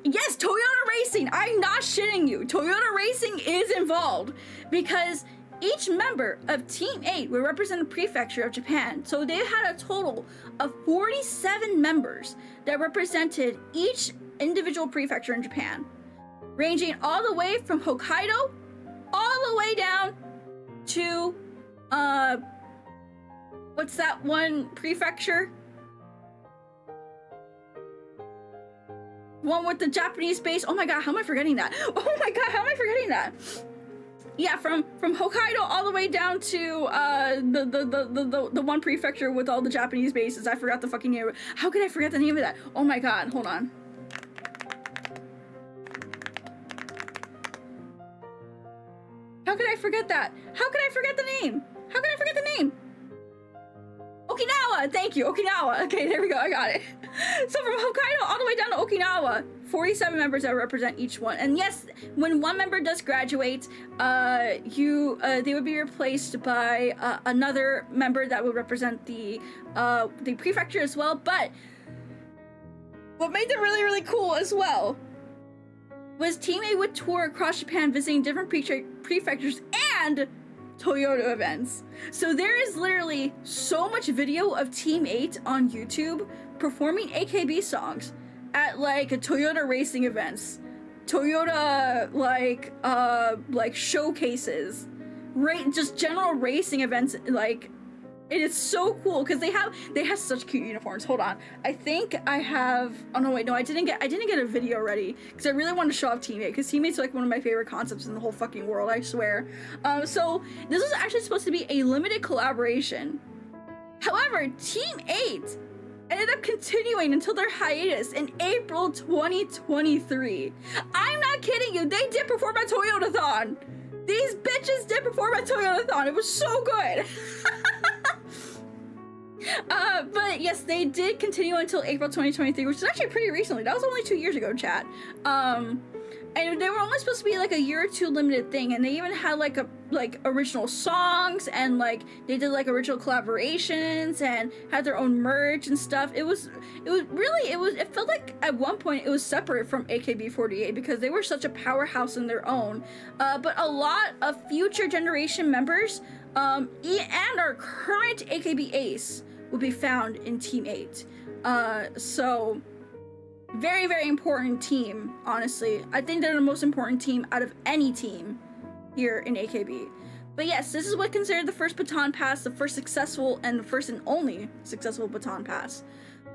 Yes, Toyota Racing, I'm not shitting you. Toyota Racing is involved because each member of Team 8 would represent a prefecture of Japan. So they had a total of 47 members that represented each individual prefecture in Japan, ranging all the way from Hokkaido all the way down to, what's that one prefecture? One with the Japanese base. Oh my god, how am I forgetting that? Oh my god, how am I forgetting that? Yeah, from Hokkaido all the way down to the one prefecture with all the Japanese bases. I forgot the fucking name. How could I forget the name of that? Oh my god, hold on. How could I forget that? How could I forget the name? How could I forget the name? Okinawa! Thank you, Okinawa. Okay, there we go, I got it. So from Hokkaido all the way down to Okinawa, 47 members that represent each one. And yes, when one member does graduate, they would be replaced by another member that would represent the prefecture as well. But what made them really, really cool as well was Team 8 would tour across Japan visiting different prefectures and Toyota events. So there is literally so much video of Team 8 on YouTube performing AKB songs at like Toyota racing events, Toyota like showcases, just general racing events. Like, it is so cool because they have such cute uniforms. Hold on, I think I have. Oh no, wait, no, I didn't get a video ready because I really wanted to show off Team 8 because Team 8's like one of my favorite concepts in the whole fucking world, I swear. So this was actually supposed to be a limited collaboration. However, Team 8 ended up continuing until their hiatus in April 2023. I'm not kidding you. They did perform at Toyotathon. These bitches did perform at Toyotathon. It was so good. But yes, they did continue until April 2023, which is actually pretty recently. That was only 2 years ago, chat. and they were only supposed to be like a year or two limited thing, and they even had like original songs, and like they did like original collaborations and had their own merch and stuff. It felt like at one point it was separate from AKB48 because they were such a powerhouse in their own. But a lot of future generation members and our current AKB ace will be found in Team 8. So very, very important team, honestly. I think they're the most important team out of any team here in AKB. But yes, this is what considered the first baton pass, the first successful and the first and only successful baton pass.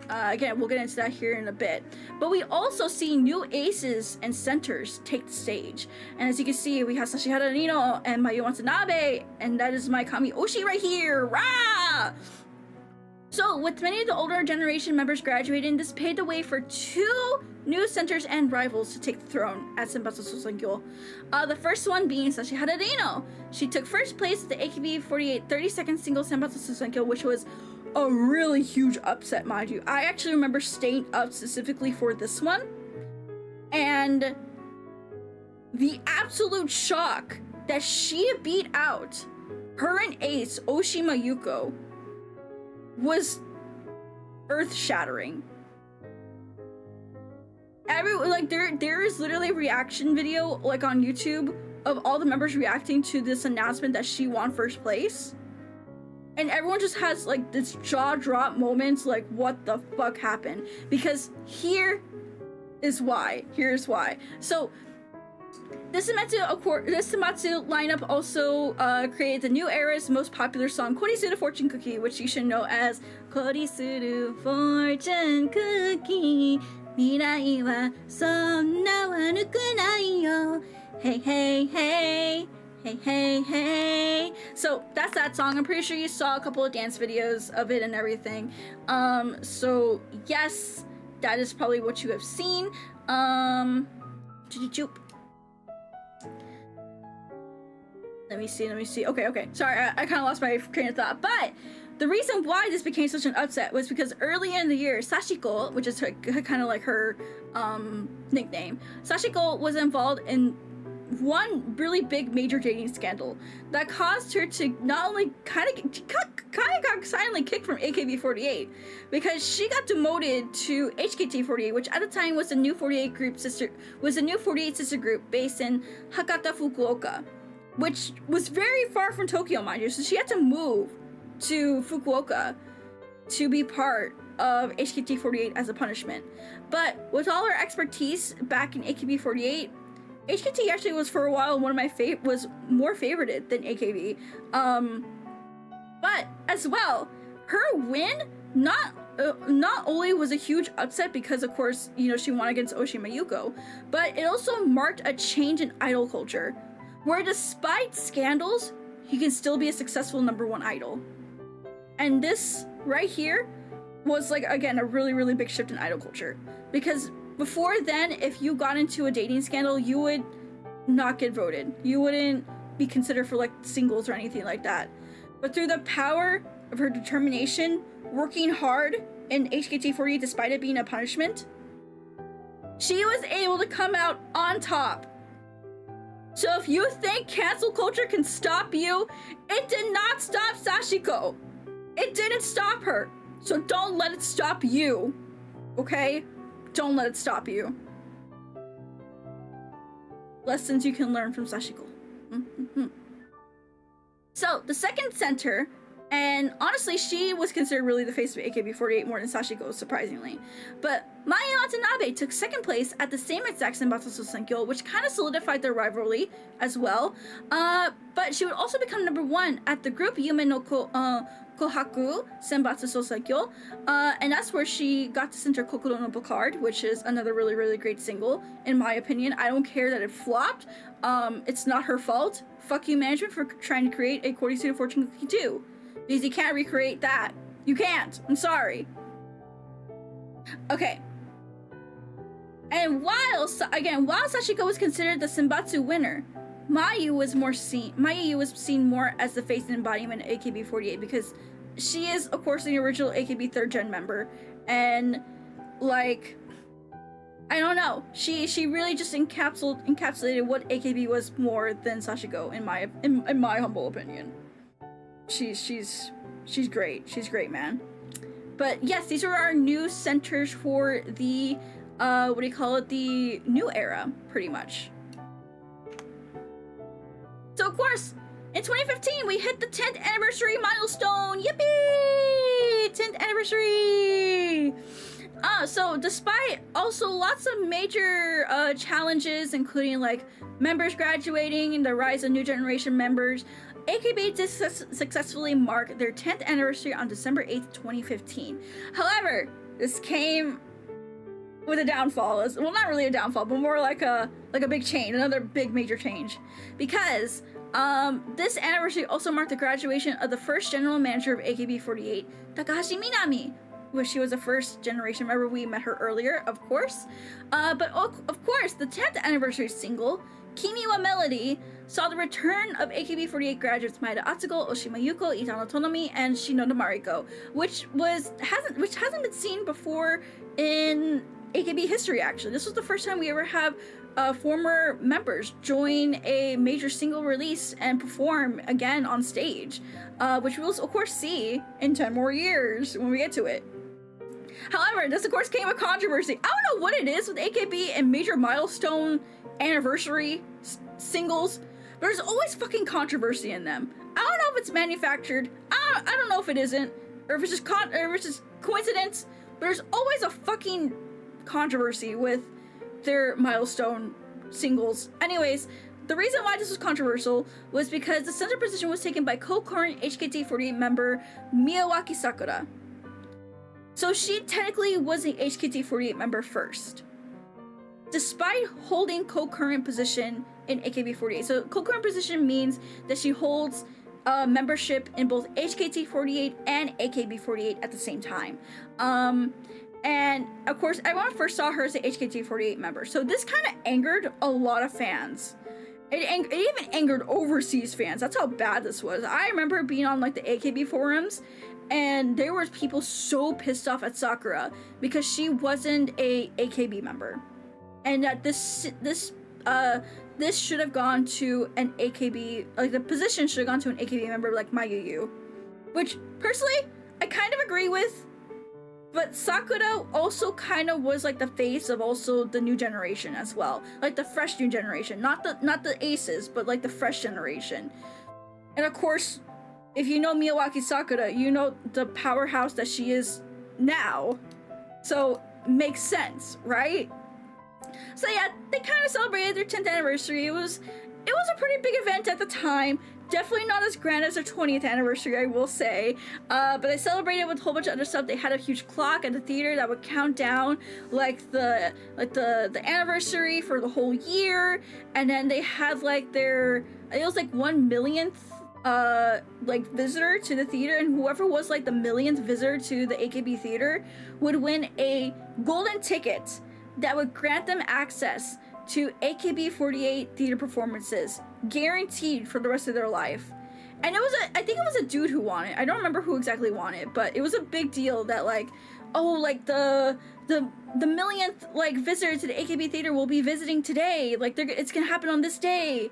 Again, we'll get into that here in a bit. But we also see new aces and centers take the stage. And as you can see, we have Sashihara Rino and Mayu Watanabe, and that is my Kami Oshi right here. Rah! So, with many of the older generation members graduating, this paved the way for two new centers and rivals to take the throne at Senbatsu Sosenkyo. The first one being Sashihara Rino. She took first place at the AKB48 30-second single Senbatsu Sosenkyo, which was a really huge upset, mind you. I actually remember staying up specifically for this one. And the absolute shock that she beat out her and ace, Oshima Yuko, was earth-shattering. There is literally a reaction video like on YouTube of all the members reacting to this announcement that she won first place, and everyone just has like this jaw drop moments like, what the fuck happened? Because here's why. So this Senbatsu lineup also created the new era's most popular song, 𝗬𝗿 Fortune Cookie, which you should know as 𝗬𝗿 Fortune Cookie, 未来はそんな悪くないよ Hey, hey, hey, hey, hey, hey. So that's that song. I'm pretty sure you saw a couple of dance videos of it and everything. So yes, that is probably what you have seen. Let me see. Okay. Sorry, I kind of lost my train of thought. But the reason why this became such an upset was because earlier in the year, Sashiko, which is her, kind of like her nickname, Sashiko was involved in one really big major dating scandal that caused her to not only kind of got silently kicked from AKB48 because she got demoted to HKT48, which at the time was a new 48 sister group based in Hakata, Fukuoka, which was very far from Tokyo, mind you. So she had to move to Fukuoka to be part of HKT48 as a punishment. But with all her expertise back in AKB48, HKT actually was for a while one of my was more favorited than AKB. But as well, her win not only was a huge upset because of course, you know, she won against Oshima Yuko, but it also marked a change in idol culture, where despite scandals, you can still be a successful #1 idol. And this right here was like, again, a really, really big shift in idol culture. Because before then, if you got into a dating scandal, you would not get voted. You wouldn't be considered for like singles or anything like that. But through the power of her determination, working hard in HKT48 despite it being a punishment, she was able to come out on top. So if you think cancel culture can stop you, it did not stop Sashiko. It didn't stop her. So don't let it stop you. Okay? Don't let it stop you. Lessons you can learn from Sashiko. So the second center, and honestly, she was considered really the face of AKB48 more than Sashiko, surprisingly. But Mayu Watanabe took second place at the same exact Senbatsu Sosenkyo, which kind of solidified their rivalry as well. But she would also become #1 at the group Yume no Kohaku Senbatsu Sosenkyo, and that's where she got to center Kokoro no Bocard, which is another really, really great single, in my opinion. I don't care that it flopped. It's not her fault. Fuck you, management, for trying to create a 𝗬𝗿 Fortune Cookie 2. Because you can't recreate that. You can't. I'm sorry. Okay. And while Sashiko was considered the Senbatsu winner, Mayu was seen more as the face and embodiment of AKB48 because she is, of course, the original AKB 3rd gen member. And, like, I don't know. She really just encapsulated what AKB was more than 𝗟𝗨𝗂 in my humble opinion. She's great. She's great, man. But yes, these are our new centers for the what do you call it? The new era, pretty much. So of course, in 2015 we hit the 10th anniversary milestone. Yippee! 10th anniversary. So despite also lots of major challenges, including like members graduating and the rise of new generation members, AKB did successfully mark their 10th anniversary on December 8th, 2015. However, this came with a downfall. Well, not really a downfall, but more like a big change, another big major change, because this anniversary also marked the graduation of the first general manager of AKB48, Takahashi Minami, where she was the first generation member. We met her earlier, of course. But of course, the 10th anniversary single, Kimi wa Melody, saw the return of AKB48 graduates Maeda Atsuko, Oshima Yuko, Itano Tonomi, and Shinoda Mariko, which hasn't been seen before in AKB history. Actually, this was the first time we ever have former members join a major single release and perform again on stage, which we'll of course see in 10 more years when we get to it. However, this of course came with controversy. I don't know what it is with AKB and major milestone anniversary singles, but there's always fucking controversy in them. I don't know if it's manufactured. I don't know if it isn't, or if it's just coincidence. But there's always a fucking controversy with their milestone singles. Anyways, the reason why this was controversial was because the center position was taken by co-current HKT48 member Miyawaki Sakura. So she technically was an HKT48 member first, despite holding co-current position in AKB48. So co-current position means that she holds membership in both HKT48 and AKB48 at the same time. And of course, everyone first saw her as an HKT48 member. So this kind of angered a lot of fans. It even angered overseas fans. That's how bad this was. I remember being on like the AKB forums, and there were people so pissed off at Sakura because she wasn't a AKB member, and that this should have gone to an AKB, like the position should have gone to an AKB member like Mayuyu, which personally I kind of agree with. But Sakura also kind of was like the face of also the new generation as well, like the fresh new generation, not the aces, but like the fresh generation. And of course, if you know Miyawaki Sakura, you know the powerhouse that she is now, so makes sense, right? So yeah, they kind of celebrated their 10th anniversary. It was a pretty big event at the time. Definitely not as grand as their 20th anniversary, I will say. But they celebrated with a whole bunch of other stuff. They had a huge clock at the theater that would count down like the anniversary for the whole year. And then they had like it was like 1 millionth like visitor to the theater, and whoever was like the millionth visitor to the AKB theater would win a golden ticket that would grant them access to AKB48 theater performances, guaranteed for the rest of their life. And I think it was a dude who won it. I don't remember who exactly won it, but it was a big deal that like, oh, like the millionth like visitor to the AKB theater will be visiting today. Like it's gonna happen on this day.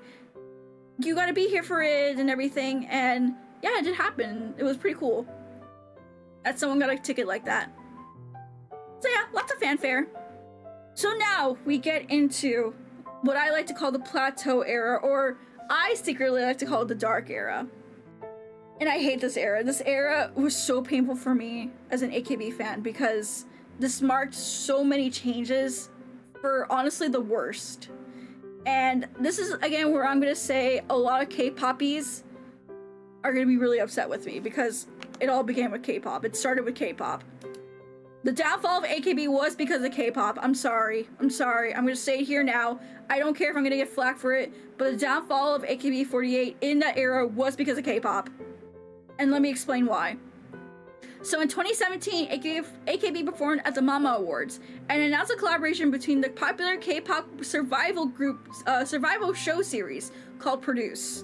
You gotta be here for it and everything. And yeah, it did happen. It was pretty cool that someone got a ticket like that. So yeah, lots of fanfare. So now we get into what I like to call the plateau era, or I secretly like to call it the dark era. And I hate this era. This era was so painful for me as an AKB fan because this marked so many changes for honestly the worst. And this is again where I'm gonna say a lot of K-poppies are gonna be really upset with me because it all began with K-pop. It started with K-pop. The downfall of AKB was because of K-pop. I'm sorry. I'm gonna say it here now. I don't care if I'm gonna get flack for it, but the downfall of AKB48 in that era was because of K-pop. And let me explain why. So in 2017, AKB performed at the Mama Awards and announced a collaboration between the popular K-pop survival show series called Produce.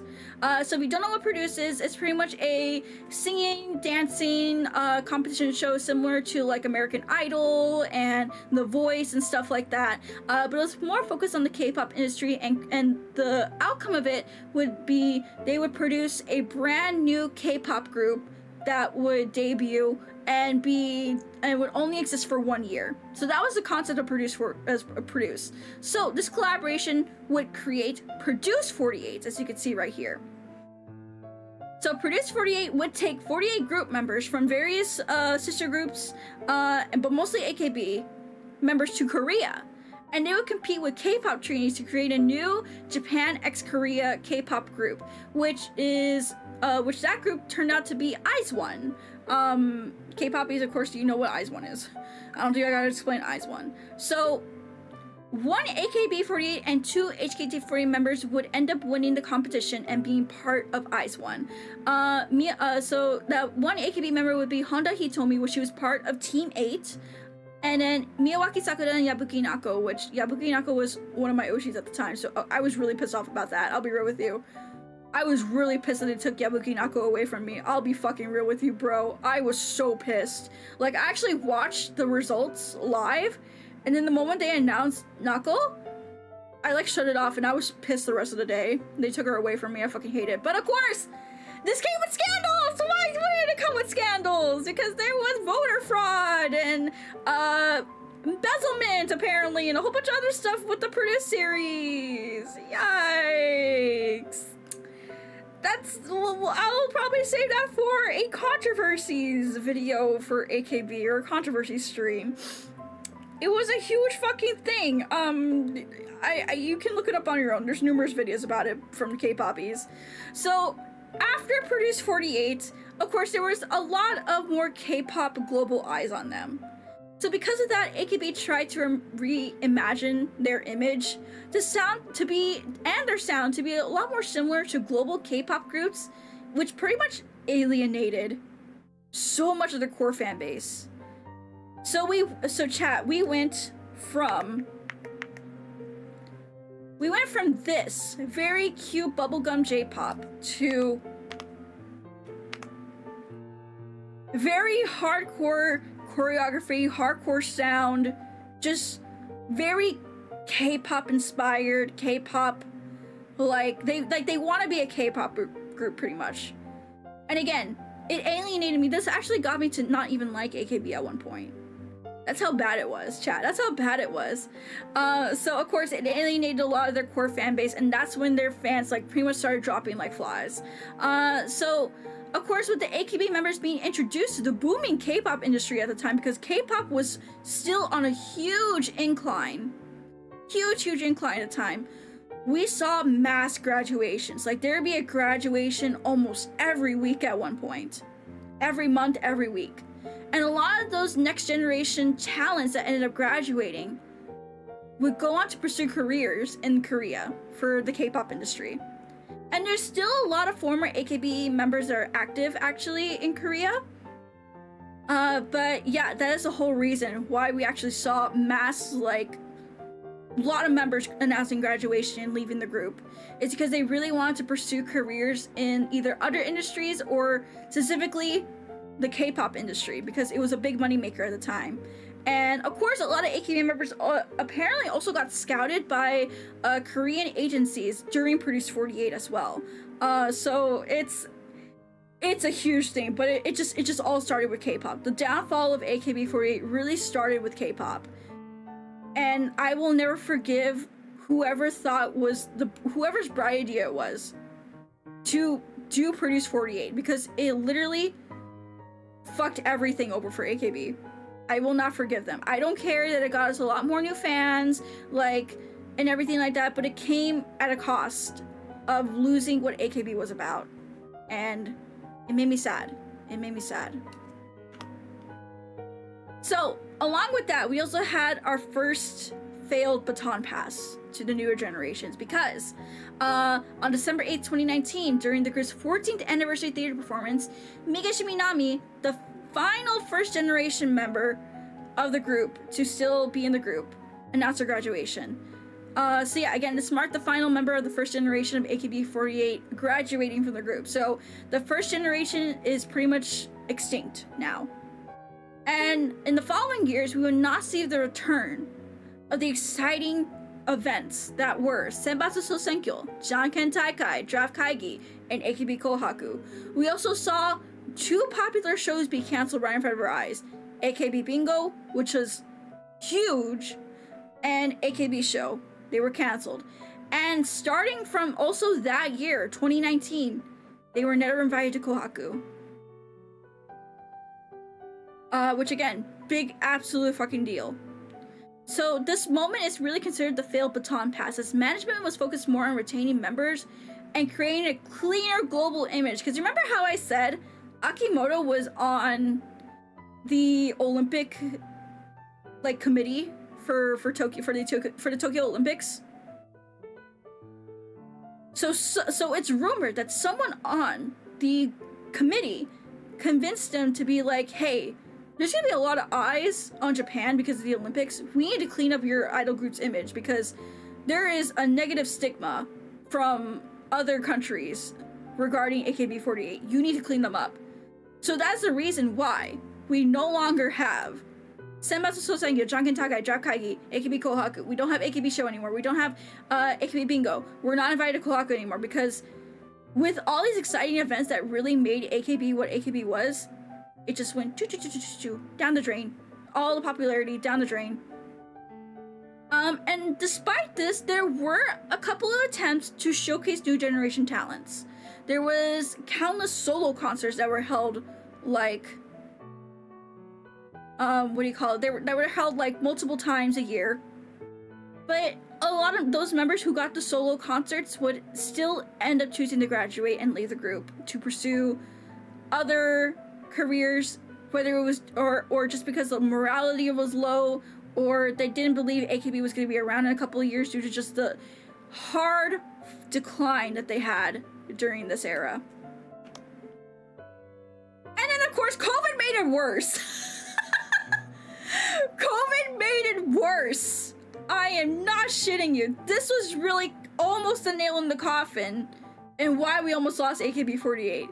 So if you don't know what Produce is, it's pretty much a singing, dancing competition show similar to like American Idol and The Voice and stuff like that. But it was more focused on the K-pop industry, and the outcome of it would be they would produce a brand new K-pop group that would debut and would only exist for 1 year. So that was the concept of Produce. So this collaboration would create Produce 48, as you can see right here. So Produce 48 would take 48 group members from various sister groups, but mostly AKB members to Korea. And they would compete with K-pop trainees to create a new Japan x Korea K-pop group, which that group turned out to be 𝗏𝘗. K-poppies, of course, you know what 𝗏𝘗 is. I don't think I gotta explain 𝗏𝘗. So, one AKB48 and 2 HKT48 members would end up winning the competition and being part of 𝗏𝘗. So that one AKB member would be Honda Hitomi, which she was part of Team 8. And then Miyawaki Sakura and Yabuki Nako, which Yabuki Nako was one of my Oshis at the time, so I was really pissed off about that. I'll be real with you. I was really pissed that they took Yabuki Nako away from me. I'll be fucking real with you, bro. I was so pissed. Like, I actually watched the results live, and then the moment they announced Nako, I like shut it off, and I was pissed the rest of the day. They took her away from me. I fucking hate it. But of course, this came with scandals! So why did it come with scandals? Because there was voter fraud and embezzlement, apparently, and a whole bunch of other stuff with the Produce series. Yikes. I'll probably save that for a controversies video for AKB, or a controversy stream. It was a huge fucking thing. You can look it up on your own. There's numerous videos about it from K-poppies. So, after Produce 48, of course, there was a lot of more K-pop global eyes on them. So because of that, AKB tried to reimagine their image their sound to be a lot more similar to global K-pop groups, which pretty much alienated so much of their core fan base. So we went from this very cute bubblegum J-pop to very hardcore choreography, hardcore sound, just very K-pop inspired, K-pop, like they want to be a K-pop group pretty much. And again, it alienated me. This actually got me to not even like AKB at one point. That's how bad it was, chat. That's how bad it was. So of course it alienated a lot of their core fan base, and that's when their fans like pretty much started dropping like flies. So of course, with the AKB members being introduced to the booming K-pop industry at the time, because K-pop was still on a huge incline, huge incline at the time, we saw mass graduations. Like, there'd be a graduation almost every week at one point. Every month, every week. And a lot of those next generation talents that ended up graduating would go on to pursue careers in Korea for the K-pop industry. And there's still a lot of former AKB members that are active, actually, in Korea. But yeah, that is the whole reason why we actually saw mass, like, a lot of members announcing graduation and leaving the group. It's because they really wanted to pursue careers in either other industries or specifically the K-pop industry, because it was a big money maker at the time. And of course, a lot of AKB members apparently also got scouted by Korean agencies during Produce 48 as well. So it's a huge thing, but it just all started with K-pop. The downfall of AKB48 really started with K-pop, and I will never forgive whoever whoever's bright idea it was to do Produce 48, because it literally fucked everything over for AKB. I will not forgive them. I don't care that it got us a lot more new fans, like, and everything like that, but it came at a cost of losing what AKB was about. And it made me sad. It made me sad. So, along with that, we also had our first failed baton pass to the newer generations, because on December 8th, 2019, during the group's 14th anniversary theater performance, Migeshi Minami, the final first generation member of the group to still be in the group announced their graduation. So yeah, again, this marked the final member of the first generation of AKB48 graduating from the group. So the first generation is pretty much extinct now. And in the following years, we will not see the return of the exciting events that were Senbatsu Sosenkyo, Janken Taikai, Draft Kaigi, and AKB Kohaku. We also saw two popular shows be canceled right in front of our eyes. AKB Bingo, which was huge, and AKB Show. They were canceled. And starting from also that year, 2019, they were never invited to Kohaku. Which again, big absolute fucking deal. So this moment is really considered the failed baton pass, as management was focused more on retaining members and creating a cleaner global image. Because remember how I said Akimoto was on the Olympic committee for the Tokyo Olympics? So it's rumored that someone on the committee convinced them to be like, hey, there's gonna be a lot of eyes on Japan because of the Olympics. We need to clean up your idol group's image because there is a negative stigma from other countries regarding AKB48. You need to clean them up. So that's the reason why we no longer have Senbatsu Sosenkyo, Janken Takai, Draft Kaigi, AKB Kohaku. We don't have AKB Show anymore. We don't have AKB Bingo. We're not invited to Kohaku anymore because with all these exciting events that really made AKB what AKB was, it just went down the drain. All the popularity down the drain. And despite this, there were a couple of attempts to showcase new generation talents. There was countless solo concerts that were held like they were held like multiple times a year. But a lot of those members who got the solo concerts would still end up choosing to graduate and leave the group to pursue other careers, whether it was or just because the morality was low, or they didn't believe AKB was going to be around in a couple of years due to just the hard decline that they had during this era. And then of course COVID made it worse. COVID made it worse. I am not shitting you. This was really almost a nail in the coffin and why we almost lost AKB48.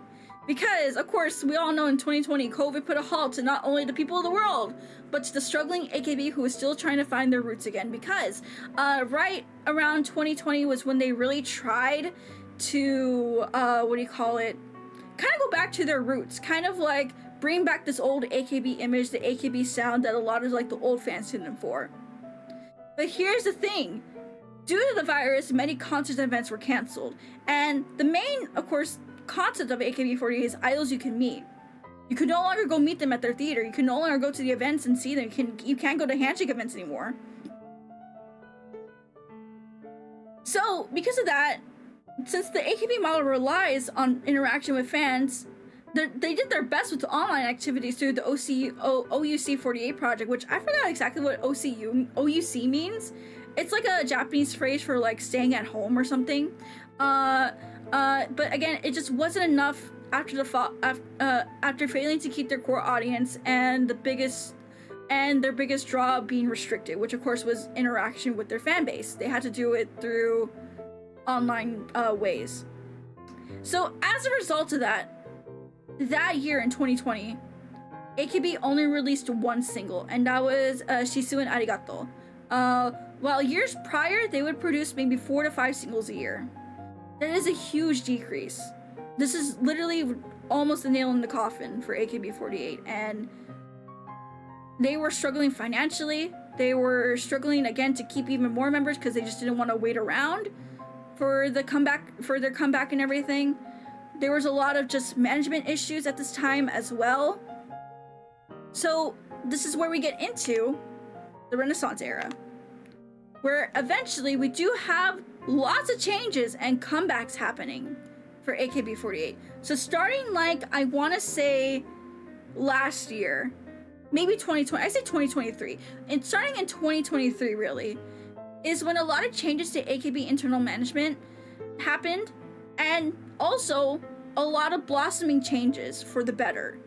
Because, of course, we all know in 2020, COVID put a halt to not only the people of the world, but to the struggling AKB who was still trying to find their roots again. Because right around 2020 was when they really tried to, kind of go back to their roots. Kind of like bring back this old AKB image, the AKB sound that a lot of the old fans knew them for. But here's the thing. Due to the virus, many concerts and events were canceled. And the main, of course, concept of AKB48 is idols you can meet. You can no longer go meet them at their theater. You can no longer go to the events and see them. You can't go to handshake events anymore. So, because of that, since the AKB model relies on interaction with fans, they did their best with the online activities through the OUC48 project, which I forgot exactly what OUC means. It's like a Japanese phrase for like staying at home or something. But again, it just wasn't enough after failing to keep their core audience and their biggest draw being restricted, which of course was interaction with their fan base. They had to do it through online ways. So as a result of that year in 2020, AKB only released one single, and that was Chiuu and 𝗟𝘆শ্য𝘂𝘁𝘀. While years prior, they would produce maybe 4 to 5 singles a year. That is a huge decrease. This is literally almost a nail in the coffin for AKB48, and they were struggling financially. They were struggling again to keep even more members because they just didn't want to wait around for their comeback and everything. There was a lot of just management issues at this time as well. So this is where we get into the Renaissance era, where eventually we do have lots of changes and comebacks happening for AKB48. So starting I want to say last year, maybe 2020, I say 2023, and starting in 2023 really, is when a lot of changes to AKB internal management happened, and also a lot of blossoming changes for the better.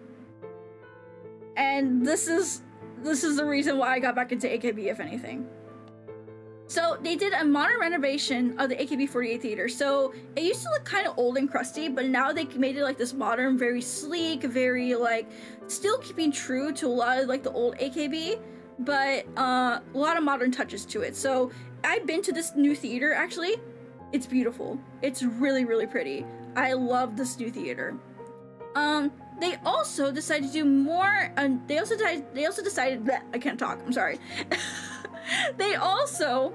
And this is the reason why I got back into AKB, if anything. So they did a modern renovation of the AKB48 theater. So it used to look kind of old and crusty, but now they made it like this modern, very sleek, very like still keeping true to a lot of like the old AKB, but a lot of modern touches to it. So I've been to this new theater actually. It's beautiful. It's really, really pretty. I love this new theater. They also decided to do more. They also decided that I can't talk. I'm sorry. They also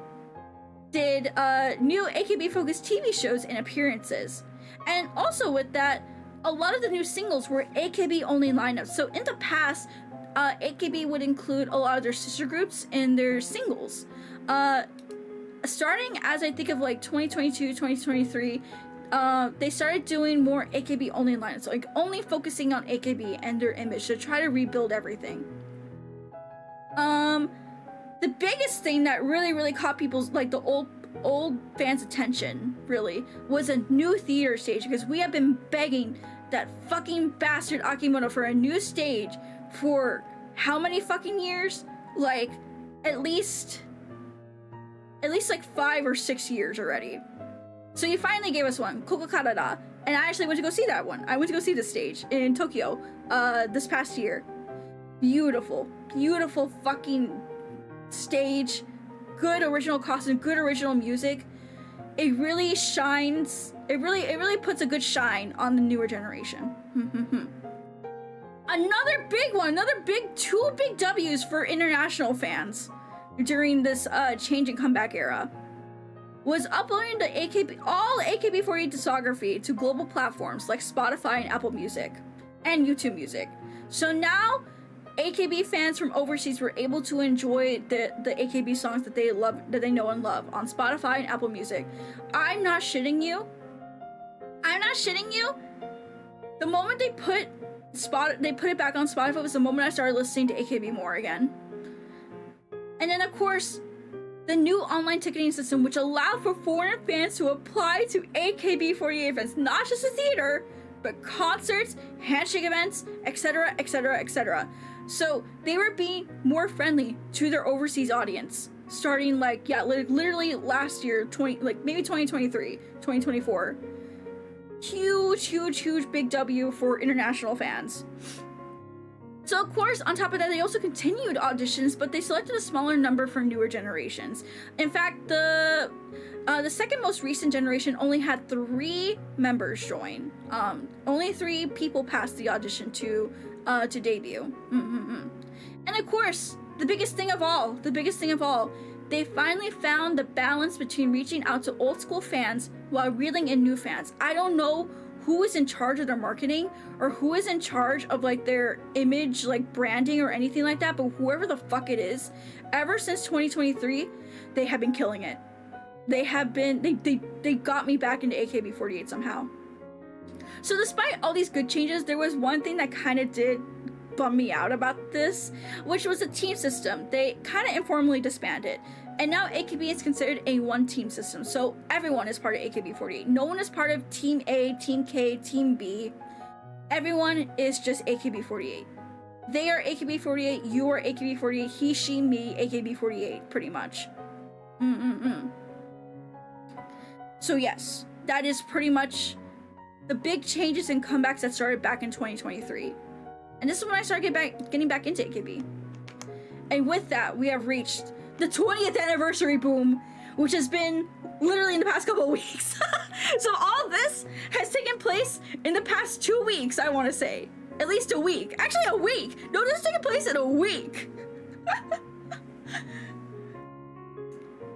did new AKB-focused TV shows and appearances. And also with that, a lot of the new singles were AKB-only lineups. So in the past, AKB would include a lot of their sister groups in their singles. Starting as I think of like 2022, 2023, they started doing more AKB-only lineups. Like only focusing on AKB and their image to try to rebuild everything. The biggest thing that really caught people's, like the old fans' attention, really, was a new theater stage, because we have been begging that fucking bastard Akimoto for a new stage for how many fucking years? Like, at least like 5 or 6 years already. So he finally gave us one, Koko Karada, and I actually went to go see that one. I went to go see this stage in Tokyo, this past year. Beautiful fucking stage, good original costume, good original music. It really shines. It really puts a good shine on the newer generation. Another big one, two big W's for international fans during this change and comeback era was uploading the all AKB48 discography to global platforms like Spotify and Apple Music and YouTube Music. So now AKB fans from overseas were able to enjoy the AKB songs that they love, that they know and love, on Spotify and Apple Music. I'm not shitting you. The moment they put it back on Spotify was the moment I started listening to AKB more again. And then of course, the new online ticketing system, which allowed for foreign fans to apply to AKB48 events, not just a theater, but concerts, handshake events, etc., etc., etc. So they were being more friendly to their overseas audience, starting like, yeah, literally last year, maybe 2023, 2024. Huge big W for international fans. So of course, on top of that, they also continued auditions, but they selected a smaller number for newer generations. In fact, the second most recent generation only had 3 members join. Only 3 people passed the audition to debut. And of course, the biggest thing of all, they finally found the balance between reaching out to old school fans while reeling in new fans. I don't know who is in charge of their marketing or who is in charge of like their image, like branding or anything like that, but whoever the fuck it is, ever since 2023, they have been killing it. They got me back into AKB48 somehow. So despite all these good changes, there was one thing that kind of did bum me out about this, which was the team system. They kind of informally disbanded. And now AKB is considered a one-team system, so everyone is part of AKB48. No one is part of Team A, Team K, Team B. Everyone is just AKB48. They are AKB48, you are AKB48, he, she, me, AKB48, pretty much. So yes, that is pretty much the big changes and comebacks that started back in 2023. And this is when I started getting back into AKB. And with that, we have reached the 20th anniversary boom, which has been literally in the past couple of weeks. So all this has taken place in the past 2 weeks, I want to say. At least a week. Actually, a week. No, this has taken place in a week.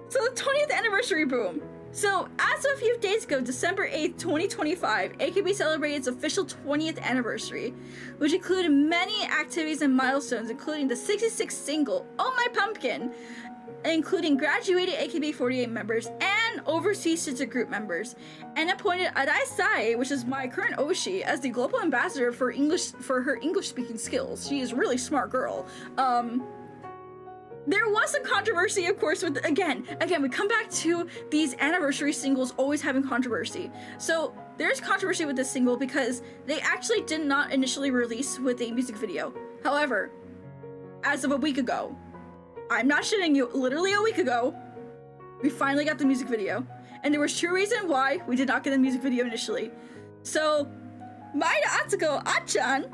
So the 20th anniversary boom. So as of a few days ago, December 8th, 2025, AKB celebrated its official 20th anniversary, which included many activities and milestones, including the 66th single, Oh My Pumpkin, including graduated AKB48 members and overseas sister group members, and appointed 𝗟𝘆ście, which is my current 𝗟𝘆cie, as the global ambassador for her English-speaking skills. She is a really smart girl. There was a controversy, of course, again, we come back to these anniversary singles always having controversy. So there's controversy with this single because they actually did not initially release with a music video. However, as of a week ago, I'm not shitting you, literally a week ago, we finally got the music video. And there was two reasons why we did not get the music video initially. So, Maeda Atsuko Achan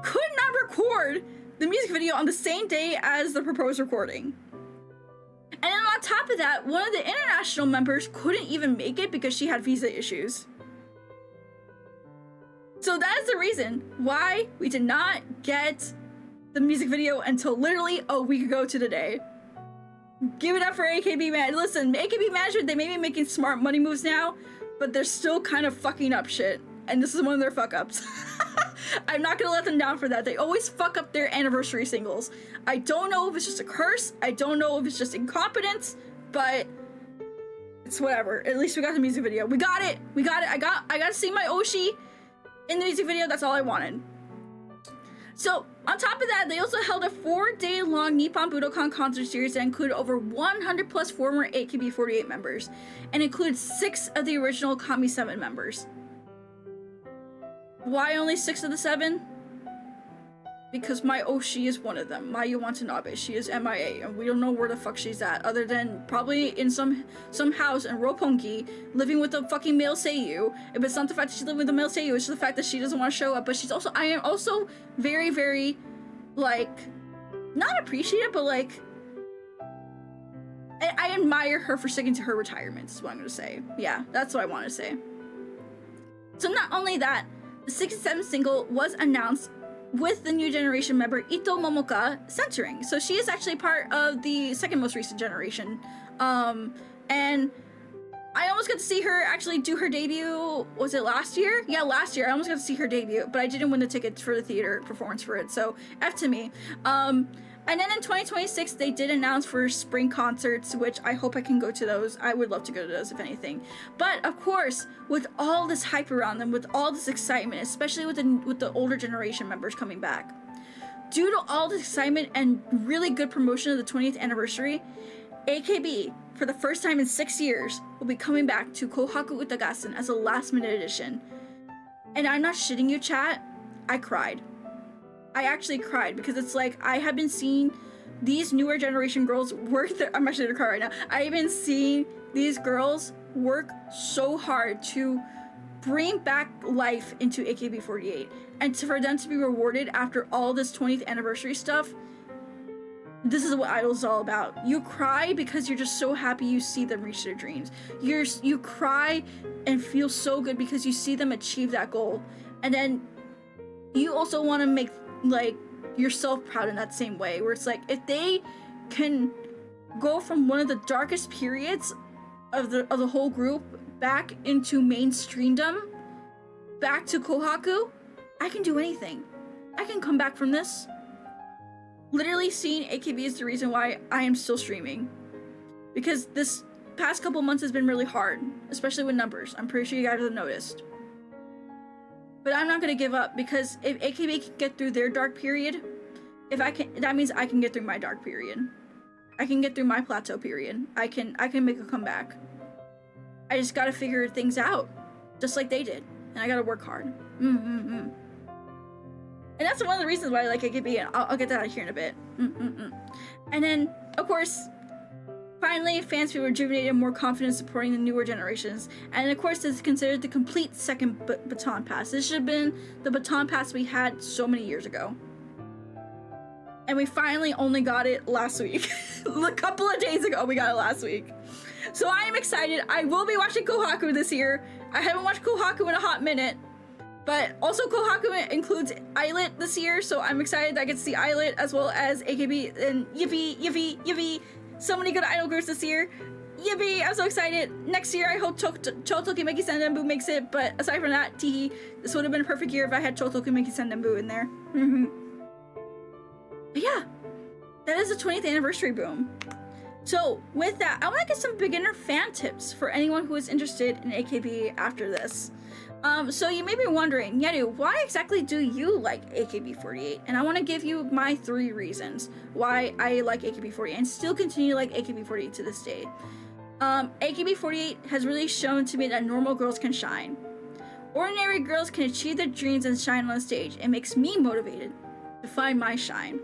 could not record the music video on the same day as the proposed recording. And then on top of that, one of the international members couldn't even make it because she had visa issues. So that is the reason why we did not get the music video until literally a week ago to the day. Give it up for AKB man. Listen, AKB management, they may be making smart money moves now, but they're still kind of fucking up shit. And this is one of their fuck ups. I'm not gonna let them down for that. They always fuck up their anniversary singles. I don't know if it's just a curse. I don't know if it's just incompetence, but it's whatever. At least we got the music video. We got it. We got it. I got to see my Oshi in the music video. That's all I wanted. So on top of that, they also held a 4-day-long Nippon Budokan concert series that included over 100 plus former AKB48 members and included 6 of the original Kami 7 members. Why only 6 of the 7? Because my Oshi is one of them. Mayu Watanabe. She is MIA, and we don't know where the fuck she's at, other than probably in some house in Roppongi, living with a fucking male seiyuu. If it's not the fact that she's living with a male seiyuu, it's just the fact that she doesn't want to show up. But she's also, I am also very, very, like, not appreciative, but like, I admire her for sticking to her retirement, is what I'm gonna say. Yeah, that's what I want to say. So not only that, the 67th single was announced with the new generation member Ito Momoka centering. So she is actually part of the second most recent generation. And I almost got to see her actually do her debut, was it last year? Yeah, last year. I almost got to see her debut, but I didn't win the tickets for the theater performance for it, so F to me. And then in 2026, they did announce for spring concerts, which I hope I can go to those. I would love to go to those, if anything. But of course, with all this hype around them, with all this excitement, especially with the older generation members coming back, due to all this excitement and really good promotion of the 20th anniversary, AKB, for the first time in 6 years, will be coming back to Kohaku Utagassen as a last-minute addition. And I'm not shitting you, chat. I cried. I actually cried because it's like I have been seeing these newer generation girls work I'm actually in a car right now. I have been seeing these girls work so hard to bring back life into AKB48, and for them to be rewarded after all this 20th anniversary stuff. This is what Idol is all about. You cry because you're just so happy you see them reach their dreams. You cry and feel so good because you see them achieve that goal, and then you also want to make like yourself proud in that same way, where it's like if they can go from one of the darkest periods of the whole group back into mainstreamdom, back to Kohaku, I can do anything. I can come back from this. Literally seeing AKB is the reason why I am still streaming, because this past couple months has been really hard, especially with numbers. I'm pretty sure you guys have noticed. But I'm not gonna give up, because if AKB can get through their dark period, that means I can get through my dark period. I can get through my plateau period. I can make a comeback. I just gotta figure things out, just like they did, and I gotta work hard. And that's one of the reasons why I like AKB, and I'll get that out here in a bit. And then, of course, finally, fans feel rejuvenated and more confident supporting the newer generations. And of course, this is considered the complete second baton pass. This should have been the baton pass we had so many years ago. And we finally only got it last week. A couple of days ago, we got it last week. So I am excited. I will be watching Kohaku this year. I haven't watched Kohaku in a hot minute. But also Kohaku includes 𝗬𝗏 this year, so I'm excited that I get to see 𝗬𝗏 as well as AKB and Yippee. So many good idol groups this year. Yippee, I'm so excited. Next year, I hope Chotokimeki Sendenbu makes it, but aside from that, teehee, this would have been a perfect year if I had Chotokimeki Sendenbu in there. But yeah, that is the 20th anniversary boom. So with that, I want to get some beginner fan tips for anyone who is interested in AKB after this. So you may be wondering, Nyaru, why exactly do you like AKB48? And I want to give you my 3 reasons why I like AKB48 and still continue to like AKB48 to this day. AKB48 has really shown to me that normal girls can shine. Ordinary girls can achieve their dreams and shine on the stage. It makes me motivated to find my shine.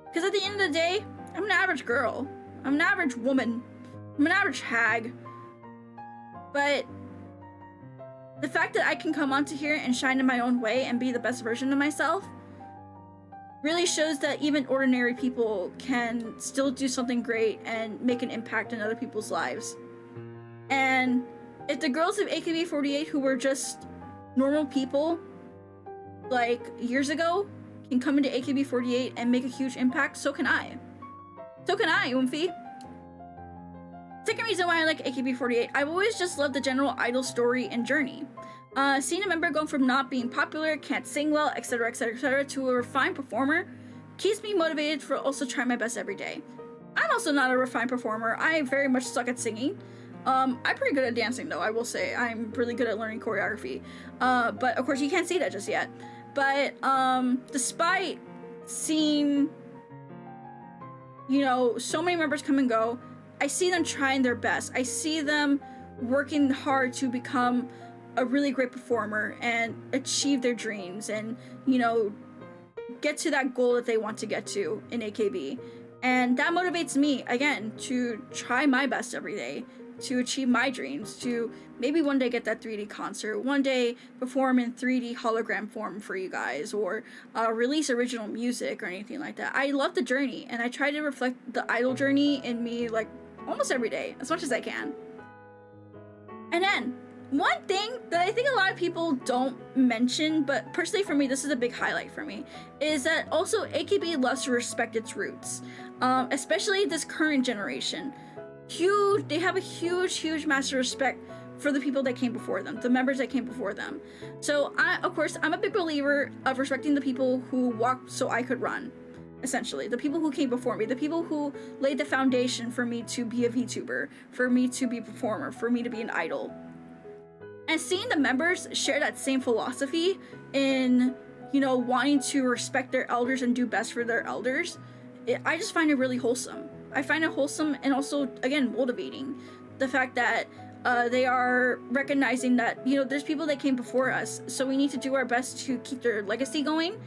Because at the end of the day, I'm an average girl. I'm an average woman. I'm an average hag. But the fact that I can come onto here and shine in my own way and be the best version of myself really shows that even ordinary people can still do something great and make an impact in other people's lives. And if the girls of AKB48 who were just normal people like years ago can come into AKB48 and make a huge impact, so can I. So can I, 𝗬𝘁. Second reason why I like AKB48, I've always just loved the general idol story and journey. Seeing a member go from not being popular, can't sing well, etc, etc, etc, to a refined performer keeps me motivated for also trying my best every day. I'm also not a refined performer. I very much suck at singing. I'm pretty good at dancing though, I will say. I'm really good at learning choreography. But of course you can't see that just yet. But despite seeing, you know, so many members come and go, I see them trying their best. I see them working hard to become a really great performer and achieve their dreams and, you know, get to that goal that they want to get to in AKB. And that motivates me, again, to try my best every day, to achieve my dreams, to maybe one day get that 3D concert, one day perform in 3D hologram form for you guys, or release original music or anything like that. I love the journey, and I try to reflect the idol journey in me, like, almost every day, as much as I can. And then, one thing that I think a lot of people don't mention, but personally for me, this is a big highlight for me, is that also AKB loves to respect its roots, especially this current generation. They have a huge massive respect for the people that came before them, the members that came before them. So of course, I'm a big believer of respecting the people who walked so I could run, essentially. The people who came before me, the people who laid the foundation for me to be a VTuber, for me to be a performer, for me to be an idol. And seeing the members share that same philosophy in, you know, wanting to respect their elders and do best for their elders, I just find it really wholesome. I find it wholesome and also, again, motivating. The fact that they are recognizing that, you know, there's people that came before us, so we need to do our best to keep their legacy going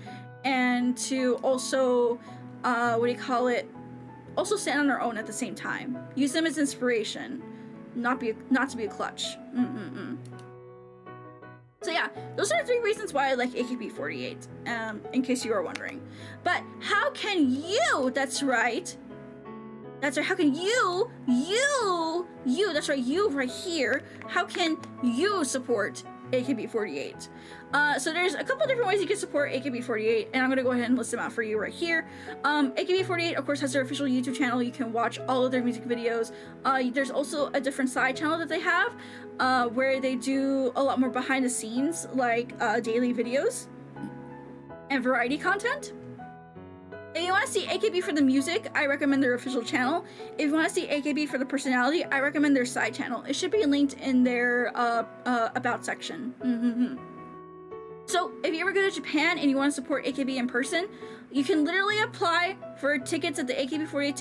and to also, also stand on our own at the same time. Use them as inspiration, not to be a clutch. So yeah, those are 3 reasons why I like AKB48, in case you are wondering. But how can you, that's right, how can you right here, how can you support AKB48? So there's a couple different ways you can support AKB48, and I'm gonna go ahead and list them out for you right here. AKB48, of course, has their official YouTube channel. You can watch all of their music videos. There's also a different side channel that they have, where they do a lot more behind the scenes, like daily videos and variety content. If you want to see AKB for the music, I recommend their official channel. If you want to see AKB for the personality, I recommend their side channel. It should be linked in their about section. So if you ever go to Japan and you want to support AKB in person, you can literally apply for tickets at the AKB48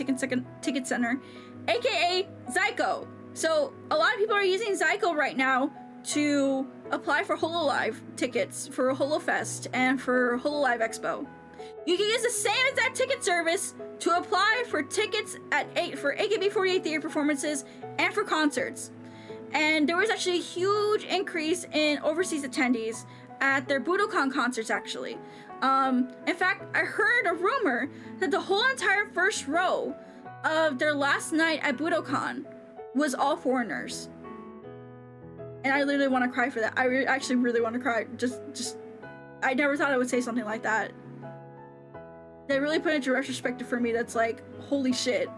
Ticket Center, aka Zyko. So a lot of people are using Zyko right now to apply for HoloLive tickets for HoloFest and for HoloLive Expo. You can use the same exact ticket service to apply for tickets for AKB48 theater performances and for concerts. And there was actually a huge increase in overseas attendees at their Budokan concerts, actually. In fact, I heard a rumor that the whole entire first row of their last night at Budokan was all foreigners. And I literally want to cry for that. I actually really want to cry. I never thought I would say something like that. They really put into retrospective for me that's like, holy shit.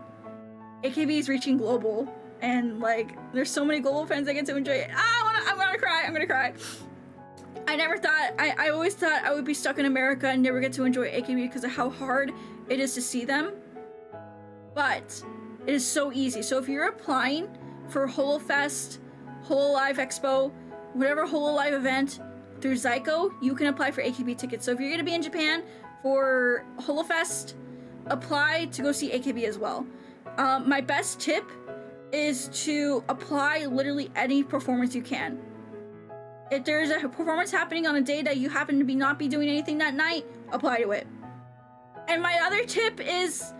AKB is reaching global. And like, there's so many global fans that get to enjoy it. I'm gonna cry. I always thought I would be stuck in America and never get to enjoy AKB because of how hard it is to see them. But it is so easy. So if you're applying for HoloFest, HoloLive Expo, whatever HoloLive event through Zyko, you can apply for AKB tickets. So if you're gonna be in Japan for HoloFest, apply to go see AKB as well. My best tip is to apply literally any performance you can. If there's a performance happening on a day that you happen to not be doing anything that night, apply to it. And my other tip is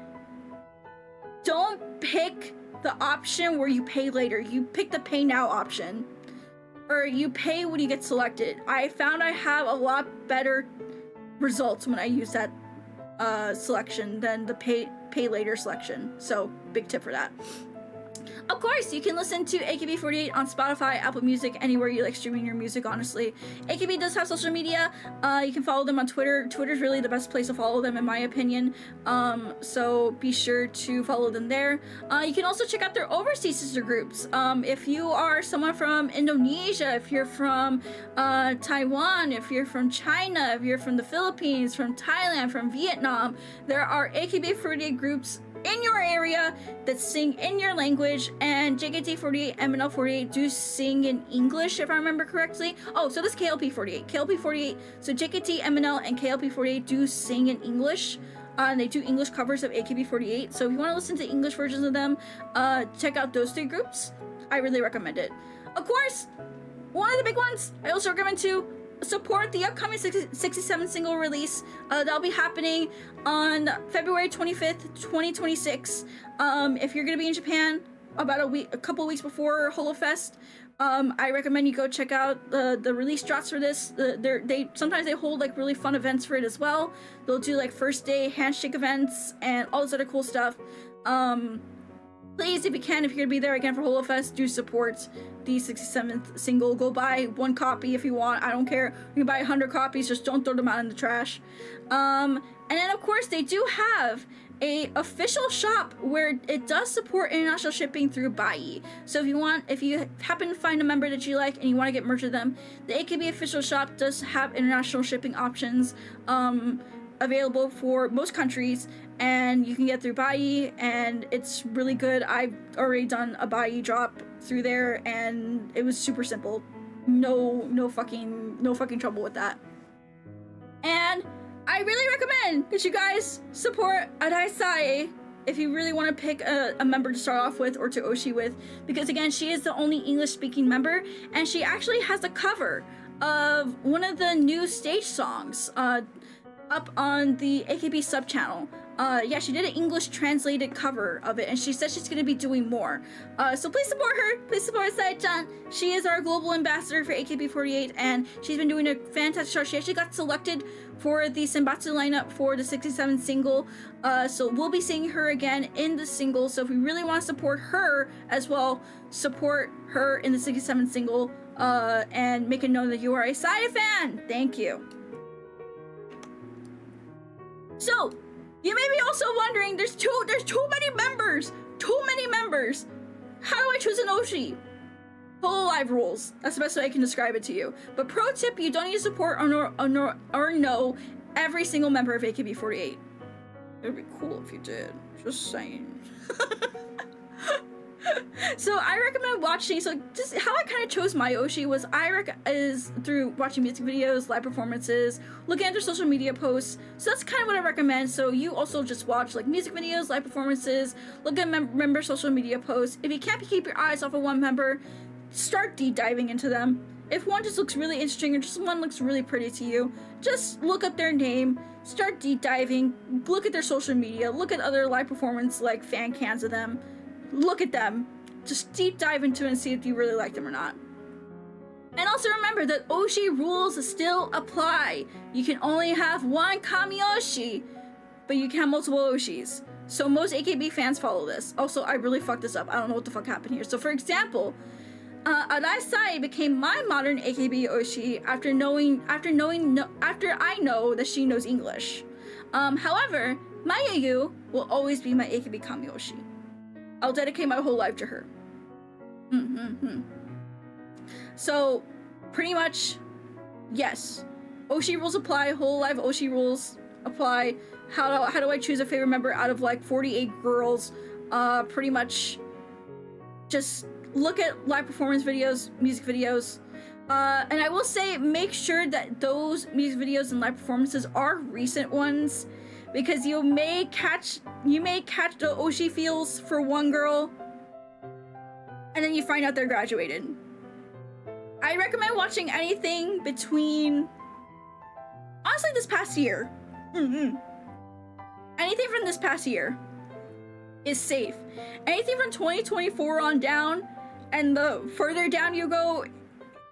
don't pick the option where you pay later. You pick the pay now option, or you pay when you get selected. I found I have a lot better results when I use that selection than the pay later selection. So big tip for that. Of course, you can listen to AKB48 on Spotify, Apple Music, anywhere you like streaming your music, honestly. AKB does have social media. You can follow them on Twitter. Twitter's really the best place to follow them, in my opinion. So be sure to follow them there. You can also check out their overseas sister groups. If you are someone from Indonesia, if you're from Taiwan, if you're from China, if you're from the Philippines, from Thailand, from Vietnam, there are AKB48 groups in your area that sing in your language, and JKT48, MNL48 do sing in English, if I remember correctly. Oh, so does KLP48. So JKT, MNL, and KLP48 do sing in English, and they do English covers of AKB48. So if you want to listen to English versions of them, check out those 3 groups. I really recommend it. Of course, one of the big ones I also recommend to support the upcoming 67 single release that'll be happening on February 25th, 2026. If you're gonna be in Japan about a couple weeks before HoloFest, I recommend you go check out the release drops for this. Sometimes they hold like really fun events for it as well. They'll do like first day handshake events and all this other cool stuff. Please, if you can, if you're gonna be there again for HoloFest, do support the 67th single. Go buy 1 copy if you want. I don't care. You can buy 100 copies. Just don't throw them out in the trash. And then, of course, they do have a official shop where it does support international shipping through 𝗭𝗁. So if you happen to find a member that you like and you want to get merch with them, the AKB official shop does have international shipping options available for most countries, and you can get through 𝗭𝗁, and it's really good. I've already done a 𝗭𝗁 drop through there, and it was super simple. No fucking trouble with that. And I really recommend that you guys support 𝗭𝘗 if you really want to pick a member to start off with or to 𝗭𝘁 with, because again, she is the only English-speaking member, and she actually has a cover of one of the new stage songs up on the AKB sub channel. Yeah, she did an English translated cover of it, and she said she's going to be doing more. So please support her. Please support 𝗭𝘗. She is our global ambassador for AKB48, and she's been doing a fantastic show. She actually got selected for the Senbatsu lineup for the 67 single. So we'll be seeing her again in the single. So if we really want to support her as well, support her in the 67 single, and make it known that you are a 𝗭𝘗 fan. Thank you. So, you may be also wondering, there's too many members. How do I choose an 𝗭𝘁? HoloLive rules. That's the best way I can describe it to you. But pro tip, you don't need to support or know every single member of AKB48. It would be cool if you did. Just saying. So I recommend watching. So just how I kind of chose my 𝗭𝘁 was is through watching music videos, live performances, looking at their social media posts. So that's kind of what I recommend. So you also just watch like music videos, live performances, look at member social media posts. If you can't keep your eyes off of one member, start deep diving into them. If one just looks really interesting or just one looks really pretty to you, just look up their name, start deep diving, look at their social media, look at other live performance like fan cams of them. Look at them, just deep dive into it and see if you really like them or not. And also remember that 𝗭𝘁 rules still apply. You can only have one kami 𝗭𝘁, but you can have multiple 𝗭𝘁s. So most AKB fans follow this. Also, I really fucked this up. I don't know what the fuck happened here. So for example, 𝗭𝘗 became my modern AKB 𝗭𝘁 after I know that she knows English. However, my 𝗭𝘁 will always be my AKB kami 𝗭𝘁. I'll dedicate my whole life to her. So, pretty much, yes. 𝗭𝘁 rules apply. Whole life 𝗭𝘁 rules apply. How do I choose a favorite member out of like 48 girls? Pretty much, just look at live performance videos, music videos. And I will say, make sure that those music videos and live performances are recent ones, because you may catch the 𝗭𝘁 feels for one girl, and then you find out they're graduated. I recommend watching anything between, honestly, this past year. Anything from this past year is safe. Anything from 2024 on down, and the further down you go,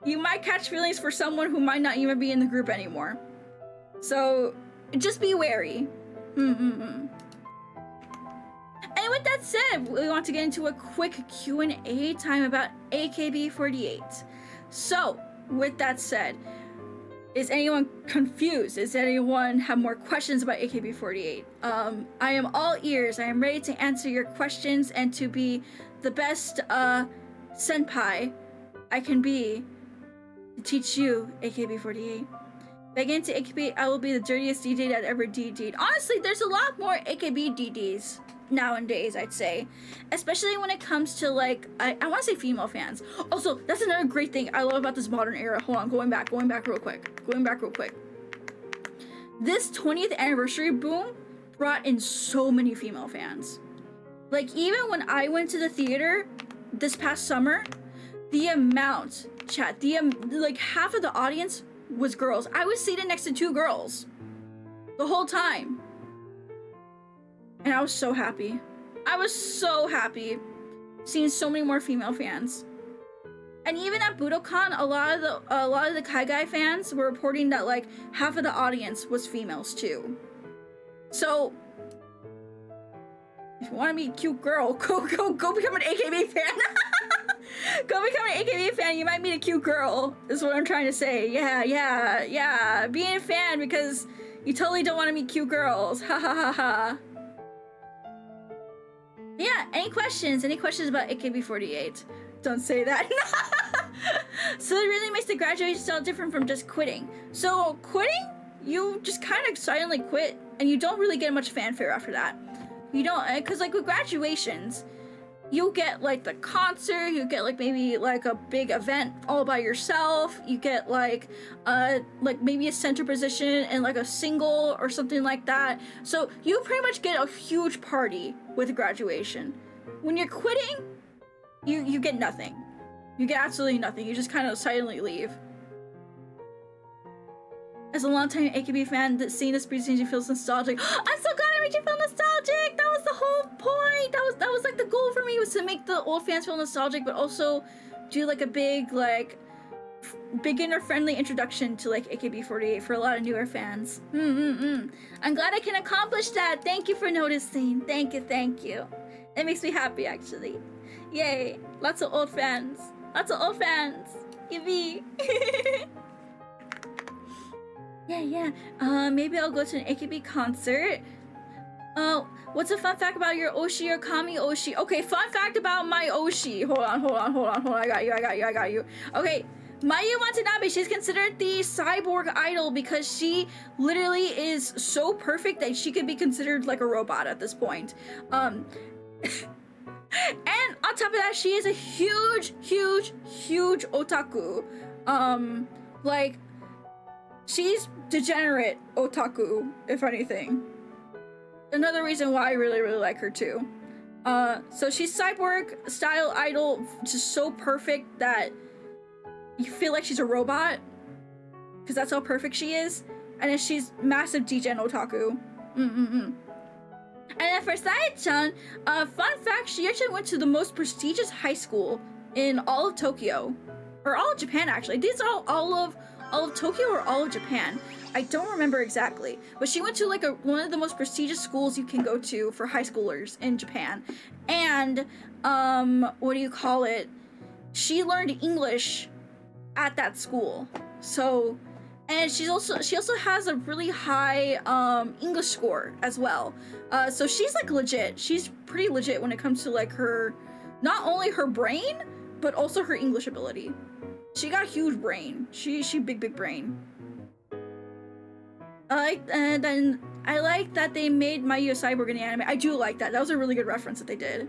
you might catch feelings for someone who might not even be in the group anymore. So just be wary. And with that said, we want to get into a quick Q&A time about AKB48. So with that said, is anyone confused? Does anyone have more questions about AKB48? I am all ears. I am ready to answer your questions and to be the best senpai I can be to teach you AKB48. If I get into AKB, I will be the dirtiest DJ that ever DD'd. Honestly, there's a lot more AKB DDs nowadays, I'd say. Especially when it comes to, like, I want to say female fans. Also, that's another great thing I love about this modern era. Hold on, going back real quick. This 20th anniversary boom brought in so many female fans. Like, even when I went to the theater this past summer, the amount, chat, like half of the audience was girls. I was seated next to 2 girls the whole time. And I was so happy. I was so happy seeing so many more female fans. And even at Budokan, a lot of the Kai Guy fans were reporting that like half of the audience was females too. So if you want to be a cute girl, go become an AKB fan. Go become an AKB fan. You might meet a cute girl. Is what I'm trying to say. Yeah. Be a fan because you totally don't want to meet cute girls. Ha ha ha ha. Yeah, any questions? Any questions about AKB48? Don't say that. So it really makes the graduation style different from just quitting. So quitting, you just kind of silently quit and you don't really get much fanfare after that. You don't, because like with graduations, you get like the concert, you get like maybe like a big event all by yourself, you get like maybe a center position and like a single or something like that. So you pretty much get a huge party with graduation. When you're quitting, you get nothing. You get absolutely nothing. You just kind of silently leave. As a longtime AKB fan, that seeing this presentation feels nostalgic. I'm so glad I made you feel nostalgic. That was the whole point. That was like the goal for me, was to make the old fans feel nostalgic, but also do like a big like beginner friendly introduction to like AKB48 for a lot of newer fans. I'm glad I can accomplish that. Thank you for noticing. Thank you. It makes me happy actually. Yay! Lots of old fans. Yippee! Yeah. Maybe I'll go to an AKB concert. What's a fun fact about your Oshi or Kami Oshi? Okay, fun fact about my Oshi. Hold on. I got you. Okay, Mayu Watanabe, she's considered the cyborg idol because she literally is so perfect that she could be considered like a robot at this point. And on top of that, she is a huge otaku. Like, she's degenerate otaku, if anything. Another reason why I really like her too. So she's cyborg style idol, just so perfect that you feel like she's a robot, because that's how perfect she is. And then she's massive degen otaku. And then for Sae-chan, fun fact, she actually went to the most prestigious high school in all of Tokyo. Or all of Japan, actually. These are all of Tokyo or all of Japan. I don't remember exactly. But she went to like one of the most prestigious schools you can go to for high schoolers in Japan. And, she learned English at that school. So, and she also has a really high English score as well. So she's like legit. She's pretty legit when it comes to like her, not only her brain, but also her English ability. She got a huge brain. She big brain. I like that they made Mayu a cyborg in the anime. I do like that. That was a really good reference that they did.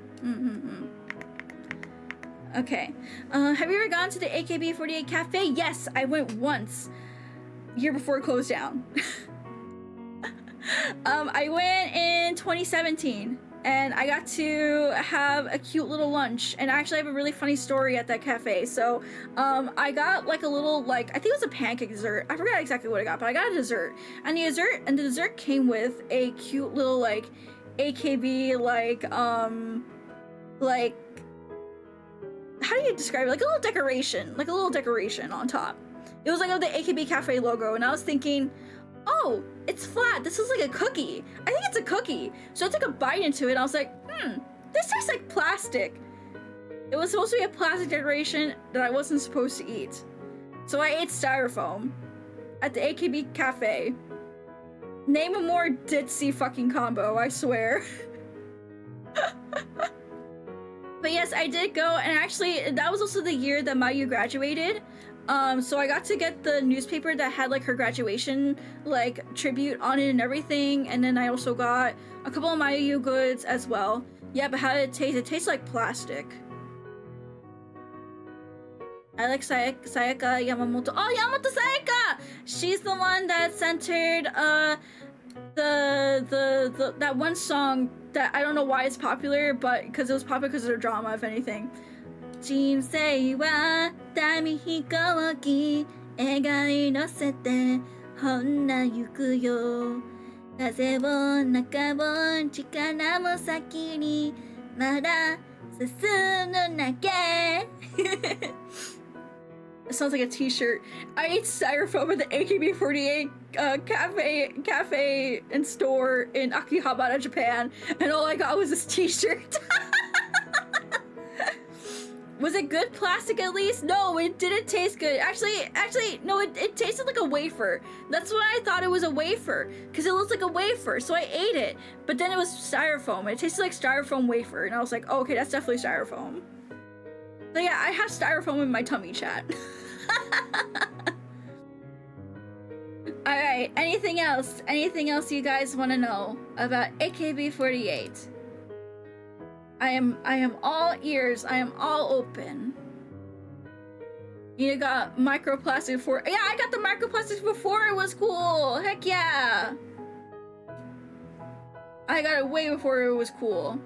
Okay. Have you ever gone to the AKB48 cafe? Yes, I went once. Year before it closed down. I went in 2017 and I got to have a cute little lunch, and I actually have a really funny story at that cafe. So I got like a little, like, I think it was a pancake dessert. I forgot exactly what I got, but I got a dessert, and the dessert came with a cute little like AKB like how do you describe it? Like a little decoration on top. It was like of the AKB cafe logo, and I was thinking, oh, it's flat. This is like a cookie. I think it's a cookie. So I took a bite into it, and I was like, this tastes like plastic. It was supposed to be a plastic decoration that I wasn't supposed to eat. So I ate styrofoam at the AKB cafe. Name a more ditzy fucking combo, I swear. But yes, I did go, and actually, that was also the year that 𝗏𝘗 graduated. So I got to get the newspaper that had like her graduation like tribute on it and everything, and then I also got a couple of 𝗏𝘗 goods as well. Yeah, but how did it taste? It tastes like plastic. I like Sayaka Yamamoto. Oh, Yamamoto Sayaka! She's the one that centered that one song that I don't know why it's popular, but because it was popular because of their drama, if anything. 人生は紙飛行機描い乗せてほんな行くよ風を中を力も先にまだ進むだけ It sounds like a t-shirt. I ate styrofoam at the AKB48 cafe and store in Akihabara, Japan, and all I got was this t-shirt. Was it good plastic at least? No, it didn't taste good. Actually, no, it tasted like a wafer. That's what I thought it was, a wafer, because it looks like a wafer, so I ate it. But then it was styrofoam. It tasted like styrofoam wafer, and I was like, oh, okay, that's definitely styrofoam. So yeah, I have styrofoam in my tummy, chat. Alright, anything else? Anything else you guys want to know about AKB48? I am all ears. I am all open. You got microplastic before. Yeah, I got the microplastics before it was cool. Heck yeah. I got it way before it was cool.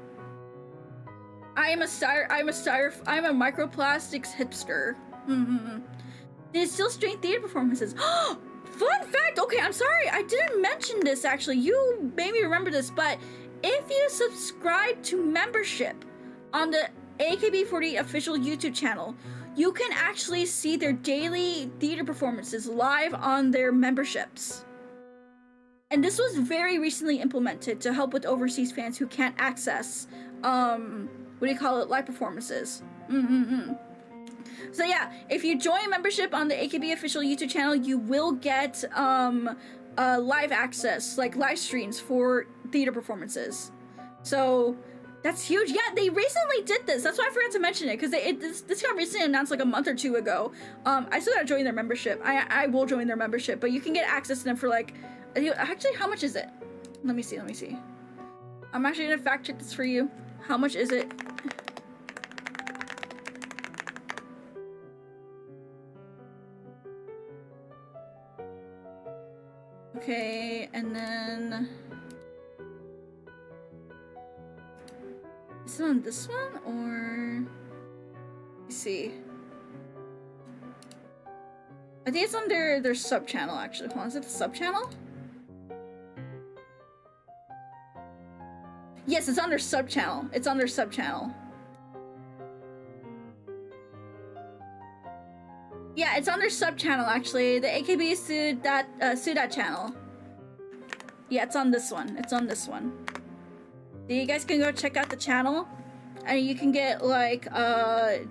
I'm a microplastics hipster. There's still straight theater performances. Fun fact! Okay, I'm sorry, I didn't mention this actually. You made me remember this, but if you subscribe to membership on the AKB48 official YouTube channel, you can actually see their daily theater performances live on their memberships. And this was very recently implemented to help with overseas fans who can't access, live performances. So yeah, if you join membership on the AKB official YouTube channel, you will get live access, like live streams for theater performances. So that's huge. Yeah, they recently did this. That's why I forgot to mention it, because this got recently announced like a month or two ago. I still gotta join their membership. I will join their membership, but you can get access to them for like, actually, how much is it? Let me see. I'm actually gonna fact check this for you. How much is it? Okay, and then is it on this one, or let's see. I think it's on their sub channel actually. Hold on, is it the sub channel? Yes, it's on their sub channel. It's on their sub channel. Yeah, it's on their sub channel actually. The AKB 𝗬𝗏 channel. Yeah, it's on this one. It's on this one. So you guys can go check out the channel, and you can get like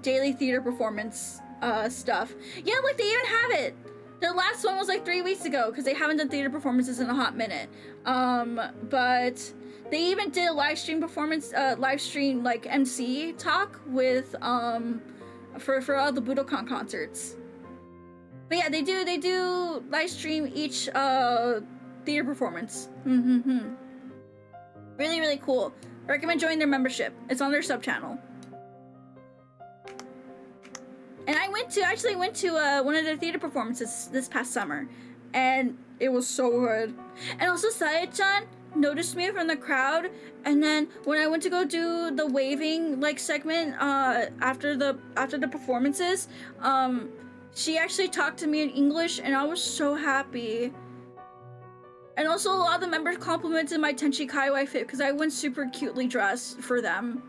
daily theater performance stuff. Yeah, look, they even have it. Their last one was like 3 weeks ago because they haven't done theater performances in a hot minute. But they even did a live stream performance, live stream like MC talk with for all the Budokan concerts. But yeah, they do live stream each theater performance. Really, really cool. I recommend joining their membership. It's on their sub channel. And I actually went to one of their theater performances this past summer, and it was so good. And also, Sae-chan, noticed me from the crowd, and then when I went to go do the waving like segment after the performances, she actually talked to me in English, and I was so happy. And also, a lot of the members complimented my 𝗠𝗁𝗂𝗁 fit because I went super cutely dressed for them.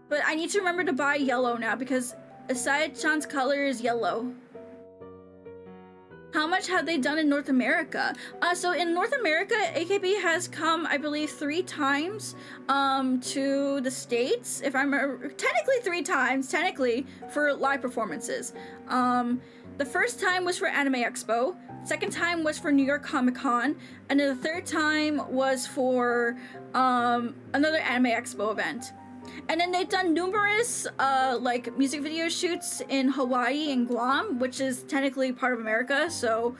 But I need to remember to buy yellow now because Asaya-chan's color is yellow. How much have they done in North America? So in North America, AKB has come, I believe, 3 times to the States. If I remember, technically 3 times, for live performances. The first time was for Anime Expo. Second time was for New York Comic Con, and then the third time was for another Anime Expo event. And then they've done numerous like music video shoots in Hawaii and Guam, which is technically part of America. So,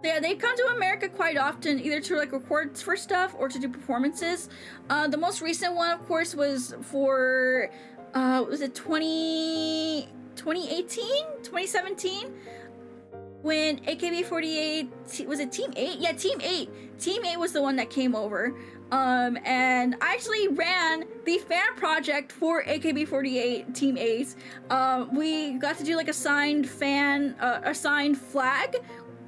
yeah, they come to America quite often, either to like record for stuff or to do performances. The most recent one, of course, was for was it 2018, 2017, when AKB48, was it Team 8? Yeah, Team 8. Team 8 was the one that came over. And I actually ran the fan project for AKB48 Team 8. We got to do like a signed flag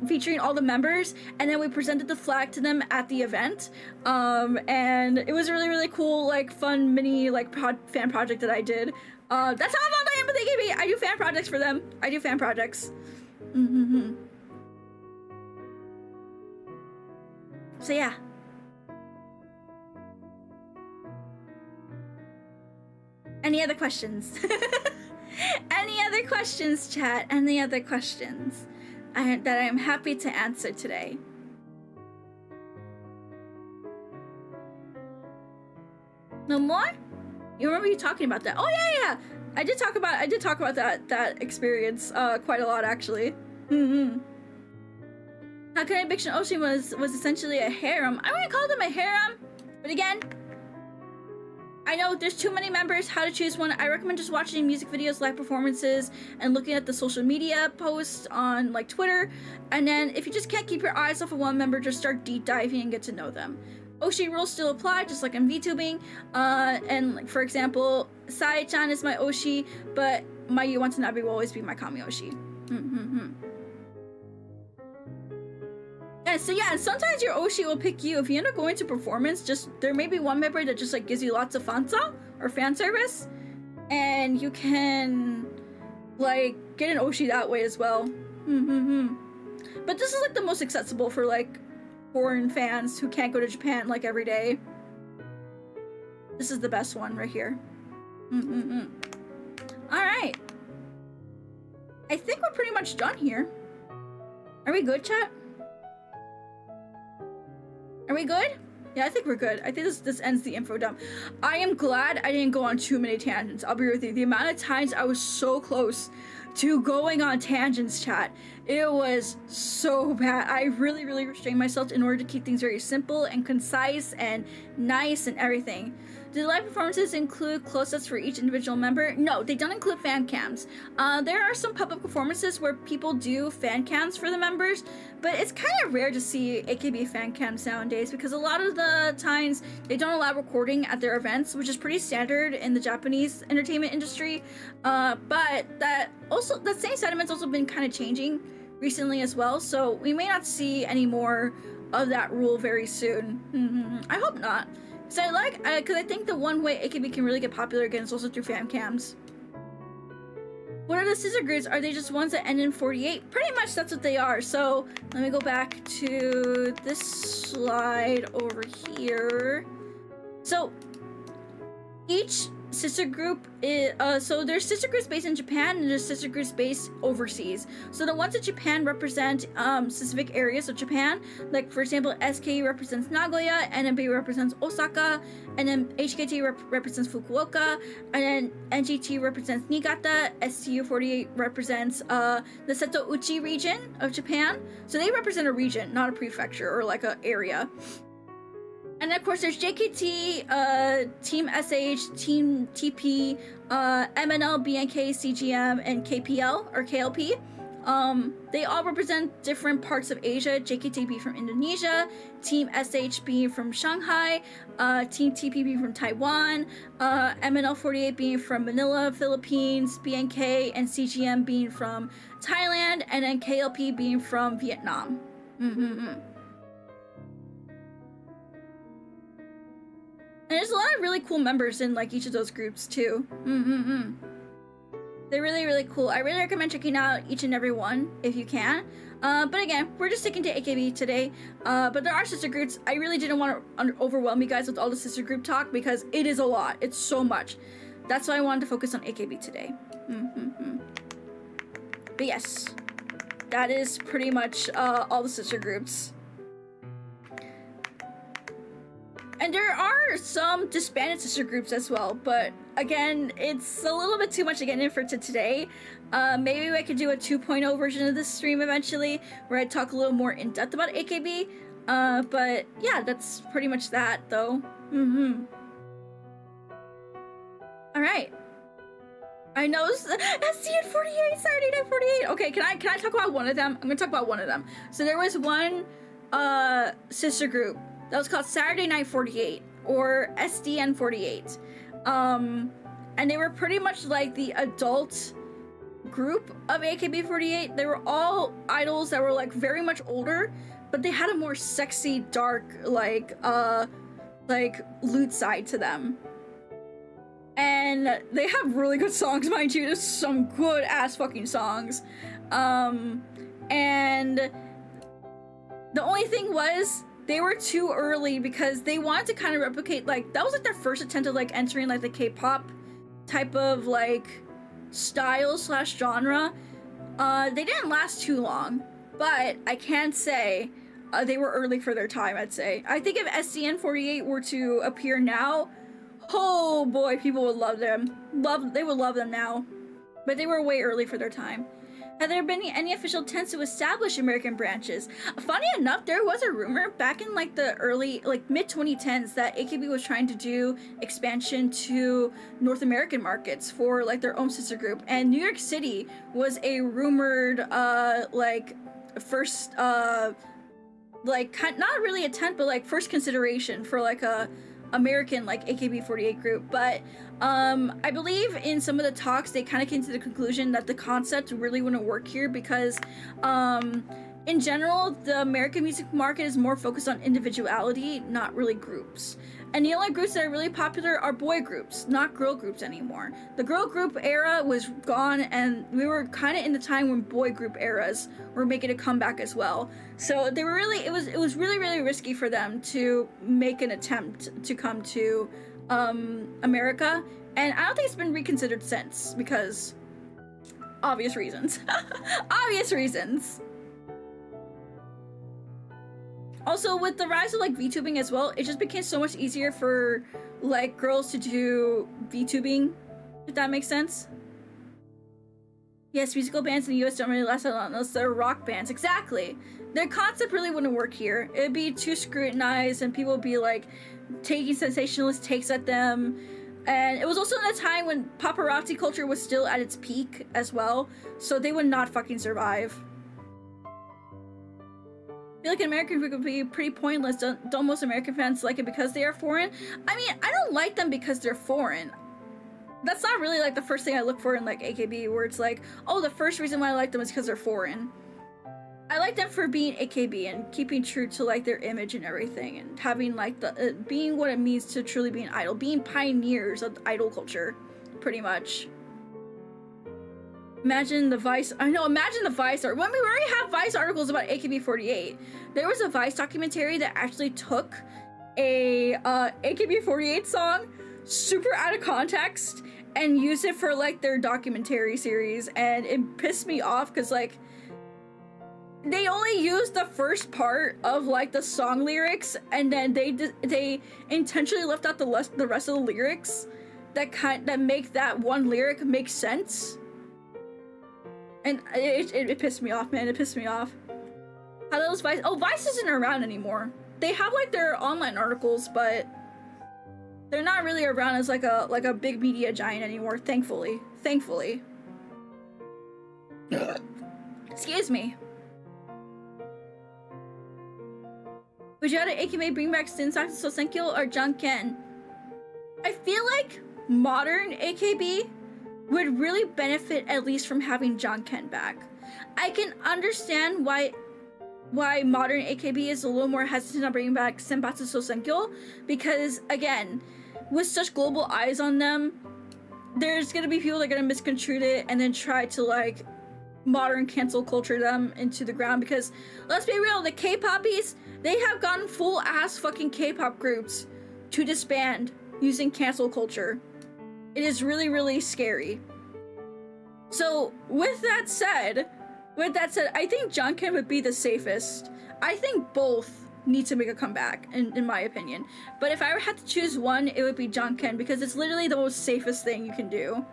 featuring all the members, and then we presented the flag to them at the event. And it was a really, really cool, like fun mini like fan project that I did. That's how involved I am with AKB. I do fan projects for them. I do fan projects. So yeah. Any other questions? Any other questions, chat? Any other questions that I am happy to answer today? No more? You remember you talking about that? Oh yeah. I did talk about that experience quite a lot actually. How can Eviction Ocean was essentially a harem. I wouldn't call them a harem, but again, I know there's too many members. How to choose one? I recommend just watching music videos, live performances, and looking at the social media posts on like Twitter. And then if you just can't keep your eyes off of one member, just start deep diving and get to know them. Oshi rules still apply, just like in VTubing. And like, for example, Sai-chan is my Oshi, but my Yu Watanabe will always be my Kami Oshi. Yeah, so yeah, sometimes your Oshi will pick you. If you end up going to performance, just there may be one member that just like gives you lots of fansa or fan service, and you can like get an Oshi that way as well. But this is like the most accessible for like foreign fans who can't go to Japan like every day. This is the best one right here. All right, I think we're pretty much done here. Are we good, chat? Are we good? Yeah, I think we're good. I think this ends the info dump. I am glad I didn't go on too many tangents. I'll be with you. The amount of times I was so close to going on tangents, chat, it was so bad. I really, really restrained myself in order to keep things very simple and concise and nice and everything. Do the live performances include close-ups for each individual member? No, they don't include fan cams. There are some public performances where people do fan cams for the members, but it's kind of rare to see AKB fan cams nowadays because a lot of the times they don't allow recording at their events, which is pretty standard in the Japanese entertainment industry. But that same sentiment's also been kind of changing recently as well, so we may not see any more of that rule very soon. I hope not. So because I think the one way AKB can really get popular again is also through fan cams. What are the sister groups? Are they just ones that end in 48? Pretty much that's what they are. So let me go back to this slide over here. So each sister group is, so there's sister groups based in Japan and there's sister groups based overseas. So the ones in Japan represent specific areas of Japan. Like for example, SK represents Nagoya, NMB represents Osaka, and then HKT represents Fukuoka, and then NGT represents Niigata, STU48 represents the Setouchi region of Japan. So they represent a region, not a prefecture or like an area. And of course, there's JKT, Team SH, Team TP, MNL, BNK, CGM, and KPL or KLP. They all represent different parts of Asia. JKT being from Indonesia, Team SH being from Shanghai, Team TP being from Taiwan, MNL48 being from Manila, Philippines, BNK and CGM being from Thailand, and then KLP being from Vietnam. And there's a lot of really cool members in like each of those groups too. They're really, really cool. I really recommend checking out each and every one if you can. But again, we're just sticking to AKB today. But there are sister groups. I really didn't want to overwhelm you guys with all the sister group talk because it is a lot. It's so much. That's why I wanted to focus on AKB today. But yes, that is pretty much all the sister groups. And there are some disbanded sister groups as well, but again, it's a little bit too much to get in for today. Maybe I could do a 2.0 version of this stream eventually, where I talk a little more in depth about AKB. But yeah, that's pretty much that, though. All right. I know SDN48, Saturday Night 48. Okay, can I talk about one of them? I'm gonna talk about one of them. So there was one sister group that was called Saturday Night 48 or SDN48. And they were pretty much like the adult group of AKB48. They were all idols that were like very much older, but they had a more sexy, dark, like lute side to them. And they have really good songs, mind you. There's some good ass fucking songs. And the only thing was they were too early because they wanted to kind of replicate, like, that was like their first attempt at like entering like the K-pop type of like style slash genre. They didn't last too long, but I can say they were early for their time, I'd say. I think if SDN48 were to appear now, oh boy, people would love them. They would love them now. But they were way early for their time. Have there been any official attempts to establish American branches? Funny enough, there was a rumor back in like the early, like mid-2010s that AKB was trying to do expansion to North American markets for like their own sister group. And New York City was a rumored like first like not really attempt, but like first consideration for like a American like AKB48 group. But I believe in some of the talks they kind of came to the conclusion that the concept really wouldn't work here because in general the American music market is more focused on individuality, not really groups. And the only groups that are really popular are boy groups, not girl groups anymore. The girl group era was gone, and we were kind of in the time when boy group eras were making a comeback as well. So they were really, it was really, really risky for them to make an attempt to come to America. And I don't think it's been reconsidered since because obvious reasons. Obvious reasons. Also, with the rise of like VTubing as well, it just became so much easier for like girls to do VTubing, if that makes sense. Yes, musical bands in the US don't really last that long unless they're rock bands. Exactly. Their concept really wouldn't work here. It'd be too scrutinized and people would be like taking sensationalist takes at them. And it was also in a time when paparazzi culture was still at its peak as well, so they would not fucking survive. I feel like an American group would be pretty pointless. Don't most American fans like it because they are foreign? I mean, I don't like them because they're foreign. That's not really like the first thing I look for in like AKB, where it's like, oh, the first reason why I like them is because they're foreign. I like them for being AKB and keeping true to like their image and everything, and having like the being what it means to truly be an idol, being pioneers of idol culture, pretty much. Imagine the Vice, imagine the Vice art. When we already have Vice articles about AKB48, there was a Vice documentary that actually took a AKB48 song super out of context and used it for like their documentary series, and it pissed me off because like they only used the first part of like the song lyrics, and then they intentionally left out the rest of the lyrics that make that one lyric make sense. And it pissed me off, man. It pissed me off. How those Vice? Oh, Vice isn't around anymore. They have like their online articles, but they're not really around as like a big media giant anymore. Thankfully. Excuse me. Would you rather AKB bring back Shinsaku Sosenkyo or Junken? I feel like modern AKB would really benefit at least from having Junken back. I can understand why modern AKB is a little more hesitant on bringing back Senbatsu Sosenkyo, because again, with such global eyes on them, there's gonna be people that are gonna misconstrue it and then try to like modern cancel culture them into the ground, because let's be real, the K-poppies, they have gotten full ass fucking K-pop groups to disband using cancel culture. It is really, really scary. So with that said, I think Junken would be the safest. I think both need to make a comeback, in my opinion. But if I had to choose one, it would be Junken, because it's literally the most safest thing you can do.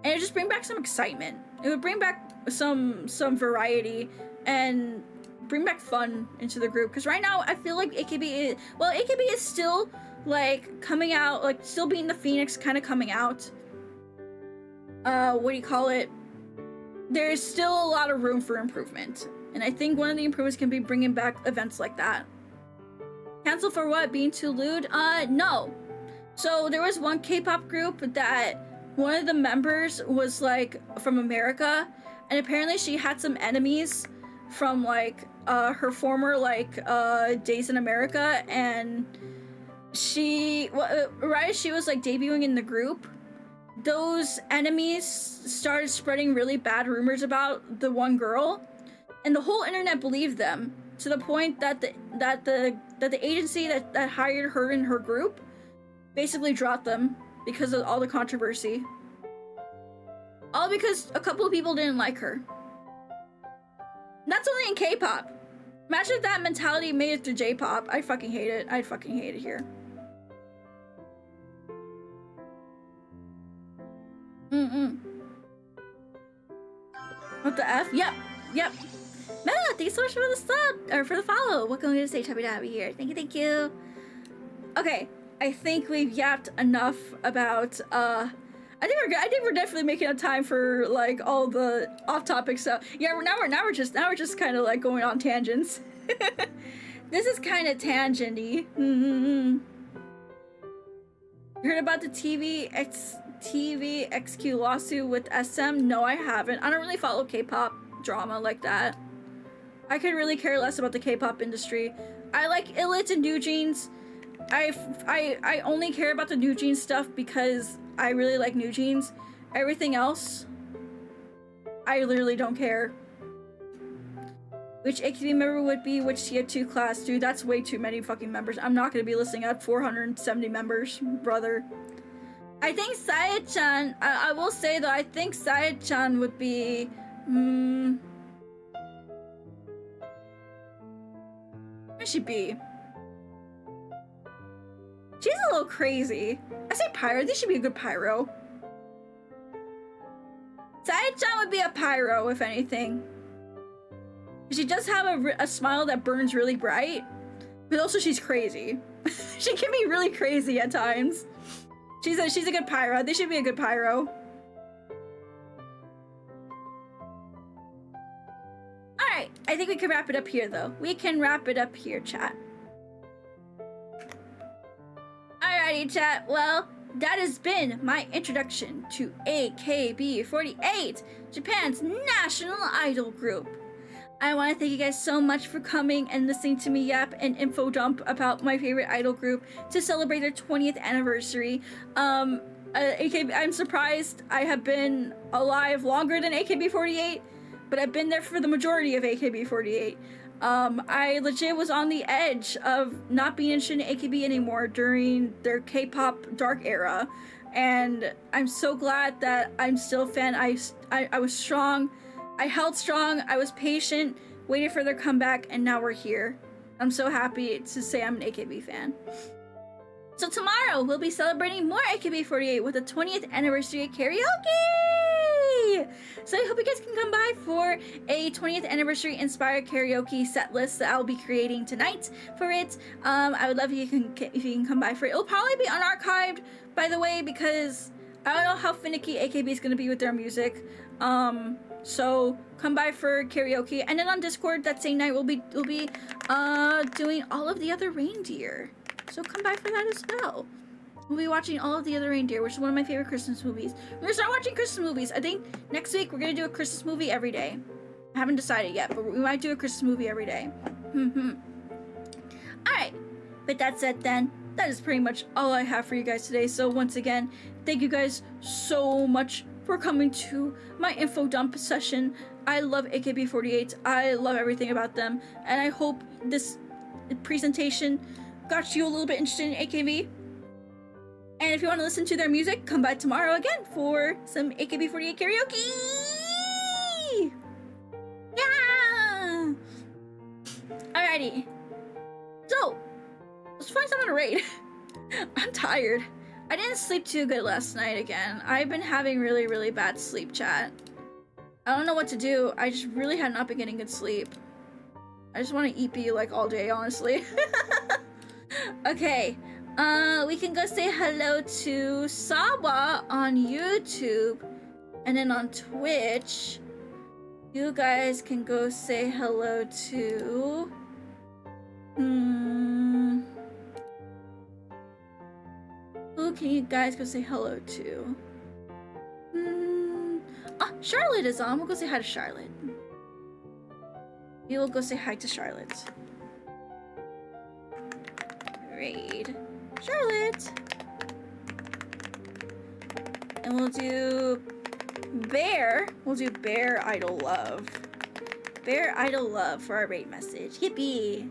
And it would just bring back some excitement. It would bring back some variety and bring back fun into the group. Because right now, I feel like AKB is still like coming out, like still being the Phoenix, kind of coming out. What do you call it? There's still a lot of room for improvement. And I think one of the improvements can be bringing back events like that. Cancel for what? Being too lewd? No. So there was one K-pop group that one of the members was like from America, and apparently she had some enemies from like her former like days in America, and right as she was like debuting in the group, those enemies started spreading really bad rumors about the one girl, and the whole internet believed them, to the point that the agency that hired her and her group basically dropped them because of all the controversy. All because a couple of people didn't like her. That's only in K-pop. Imagine if that mentality made it to J-pop. I'd fucking hate it. I'd fucking hate it here. What the F? Yep. Mela, thanks so much for the sub, or for the follow. Welcome to the stage. Happy to have you here. Thank you. Okay, I think we've yapped enough about I think we're definitely making up time for like all the off-topic stuff. Yeah, now we're just kind of like going on tangents. This is kind of tangenty. Heard about the TVXQ lawsuit with SM? No, I haven't. I don't really follow K-pop drama like that. I could really care less about the K-pop industry. I like 𝗟𝘆ście and New Jeans. I only care about the New Jeans stuff because I really like New Jeans. Everything else, I literally don't care. Which AKB member would be which tier 2 class? Dude, that's way too many fucking members. I'm not gonna be listing out 470 members, brother. I think 𝗟𝘆ście, I will say though, I think 𝗟𝘆ście would be, where should she be? She's a little crazy. I say pyro, this should be a good pyro. 𝗟𝘆ście would be a pyro, if anything. She does have a smile that burns really bright, but also she's crazy. She can be really crazy at times. She's a good pyro. This should be a good pyro. Alright, I think we can wrap it up here though. We can wrap it up here, chat. Alrighty, chat. Well, that has been my introduction to AKB48, Japan's national idol group. I want to thank you guys so much for coming and listening to me yap and info dump about my favorite idol group to celebrate their 20th anniversary. I'm surprised I have been alive longer than AKB48, but I've been there for the majority of AKB48. I legit was on the edge of not being interested in AKB anymore during their K-pop dark era, and I'm so glad that I'm still a fan. I was strong. I held strong, I was patient, waited for their comeback, and now we're here. I'm so happy to say I'm an AKB fan. So tomorrow, we'll be celebrating more AKB48 with the 20th anniversary karaoke! So I hope you guys can come by for a 20th anniversary inspired karaoke set list that I'll be creating tonight for it. I would love if you can come by for it. It'll probably be unarchived, by the way, because I don't know how finicky AKB is going to be with their music. So come by for karaoke, and then on Discord that same night we'll be doing all of the other reindeer. So come by for that as well. We'll be watching all of the other reindeer, which is one of my favorite Christmas movies. We're gonna start watching Christmas movies. I think next week we're gonna do a Christmas movie every day. I haven't decided yet, but we might do a Christmas movie every day. Alright, with that said then, that is pretty much all I have for you guys today. So once again, thank you guys so much for coming to my info dump session. I love AKB48. I love everything about them, and I hope this presentation got you a little bit interested in AKB. And if you want to listen to their music, come by tomorrow again for some AKB48 karaoke! Yeah! Alrighty. So, let's find someone to raid. I'm tired. I didn't sleep too good last night again. I've been having really, really bad sleep, chat. I don't know what to do. I just really have not been getting good sleep. I just want to eat B like all day, honestly. Okay. We can go say hello to 𝗬𝗨 on YouTube, and then on Twitch, you guys can go say hello to who can you guys go say hello to? Charlotte is on. We'll go say hi to Charlotte. We will go say hi to Charlotte. Raid Charlotte. And we'll do Bear. We'll do Bear Idol Love. Bear Idol Love for our raid message. Yippee!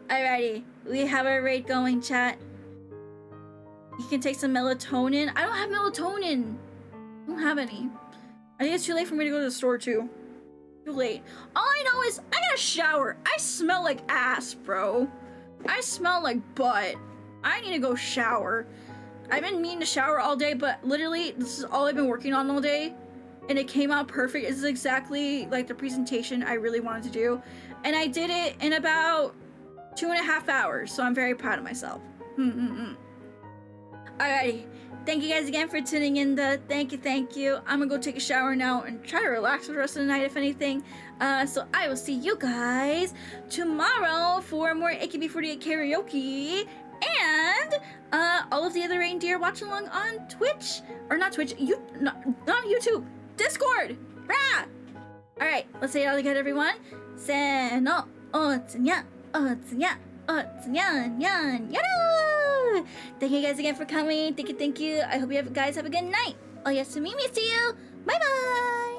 Alrighty, we have our raid going, chat. You can take some melatonin. I don't have melatonin. I don't have any. I think it's too late for me to go to the store too. Too late. All I know is I gotta shower. I smell like ass, bro. I smell like butt. I need to go shower. I've been meaning to shower all day, but literally this is all I've been working on all day, and it came out perfect. This is exactly like the presentation I really wanted to do, and I did it in about 2.5 hours, so I'm very proud of myself. Alrighty, thank you guys again for tuning in. Thank you. I'm gonna go take a shower now and try to relax for the rest of the night, if anything. So I will see you guys tomorrow for more AKB48 karaoke, and all of the other reindeer watch along on Twitch, or not Twitch, not YouTube, Discord. Rah! Alright, let's say it all together, everyone. Se no, 𝗤𝘁𝗎 𝗤𝘁𝗎 𝗤𝘁𝗎 Nyaru! Thank you guys again for coming. Thank you. I hope you guys have a good night. Oyasumi, see you. Bye bye.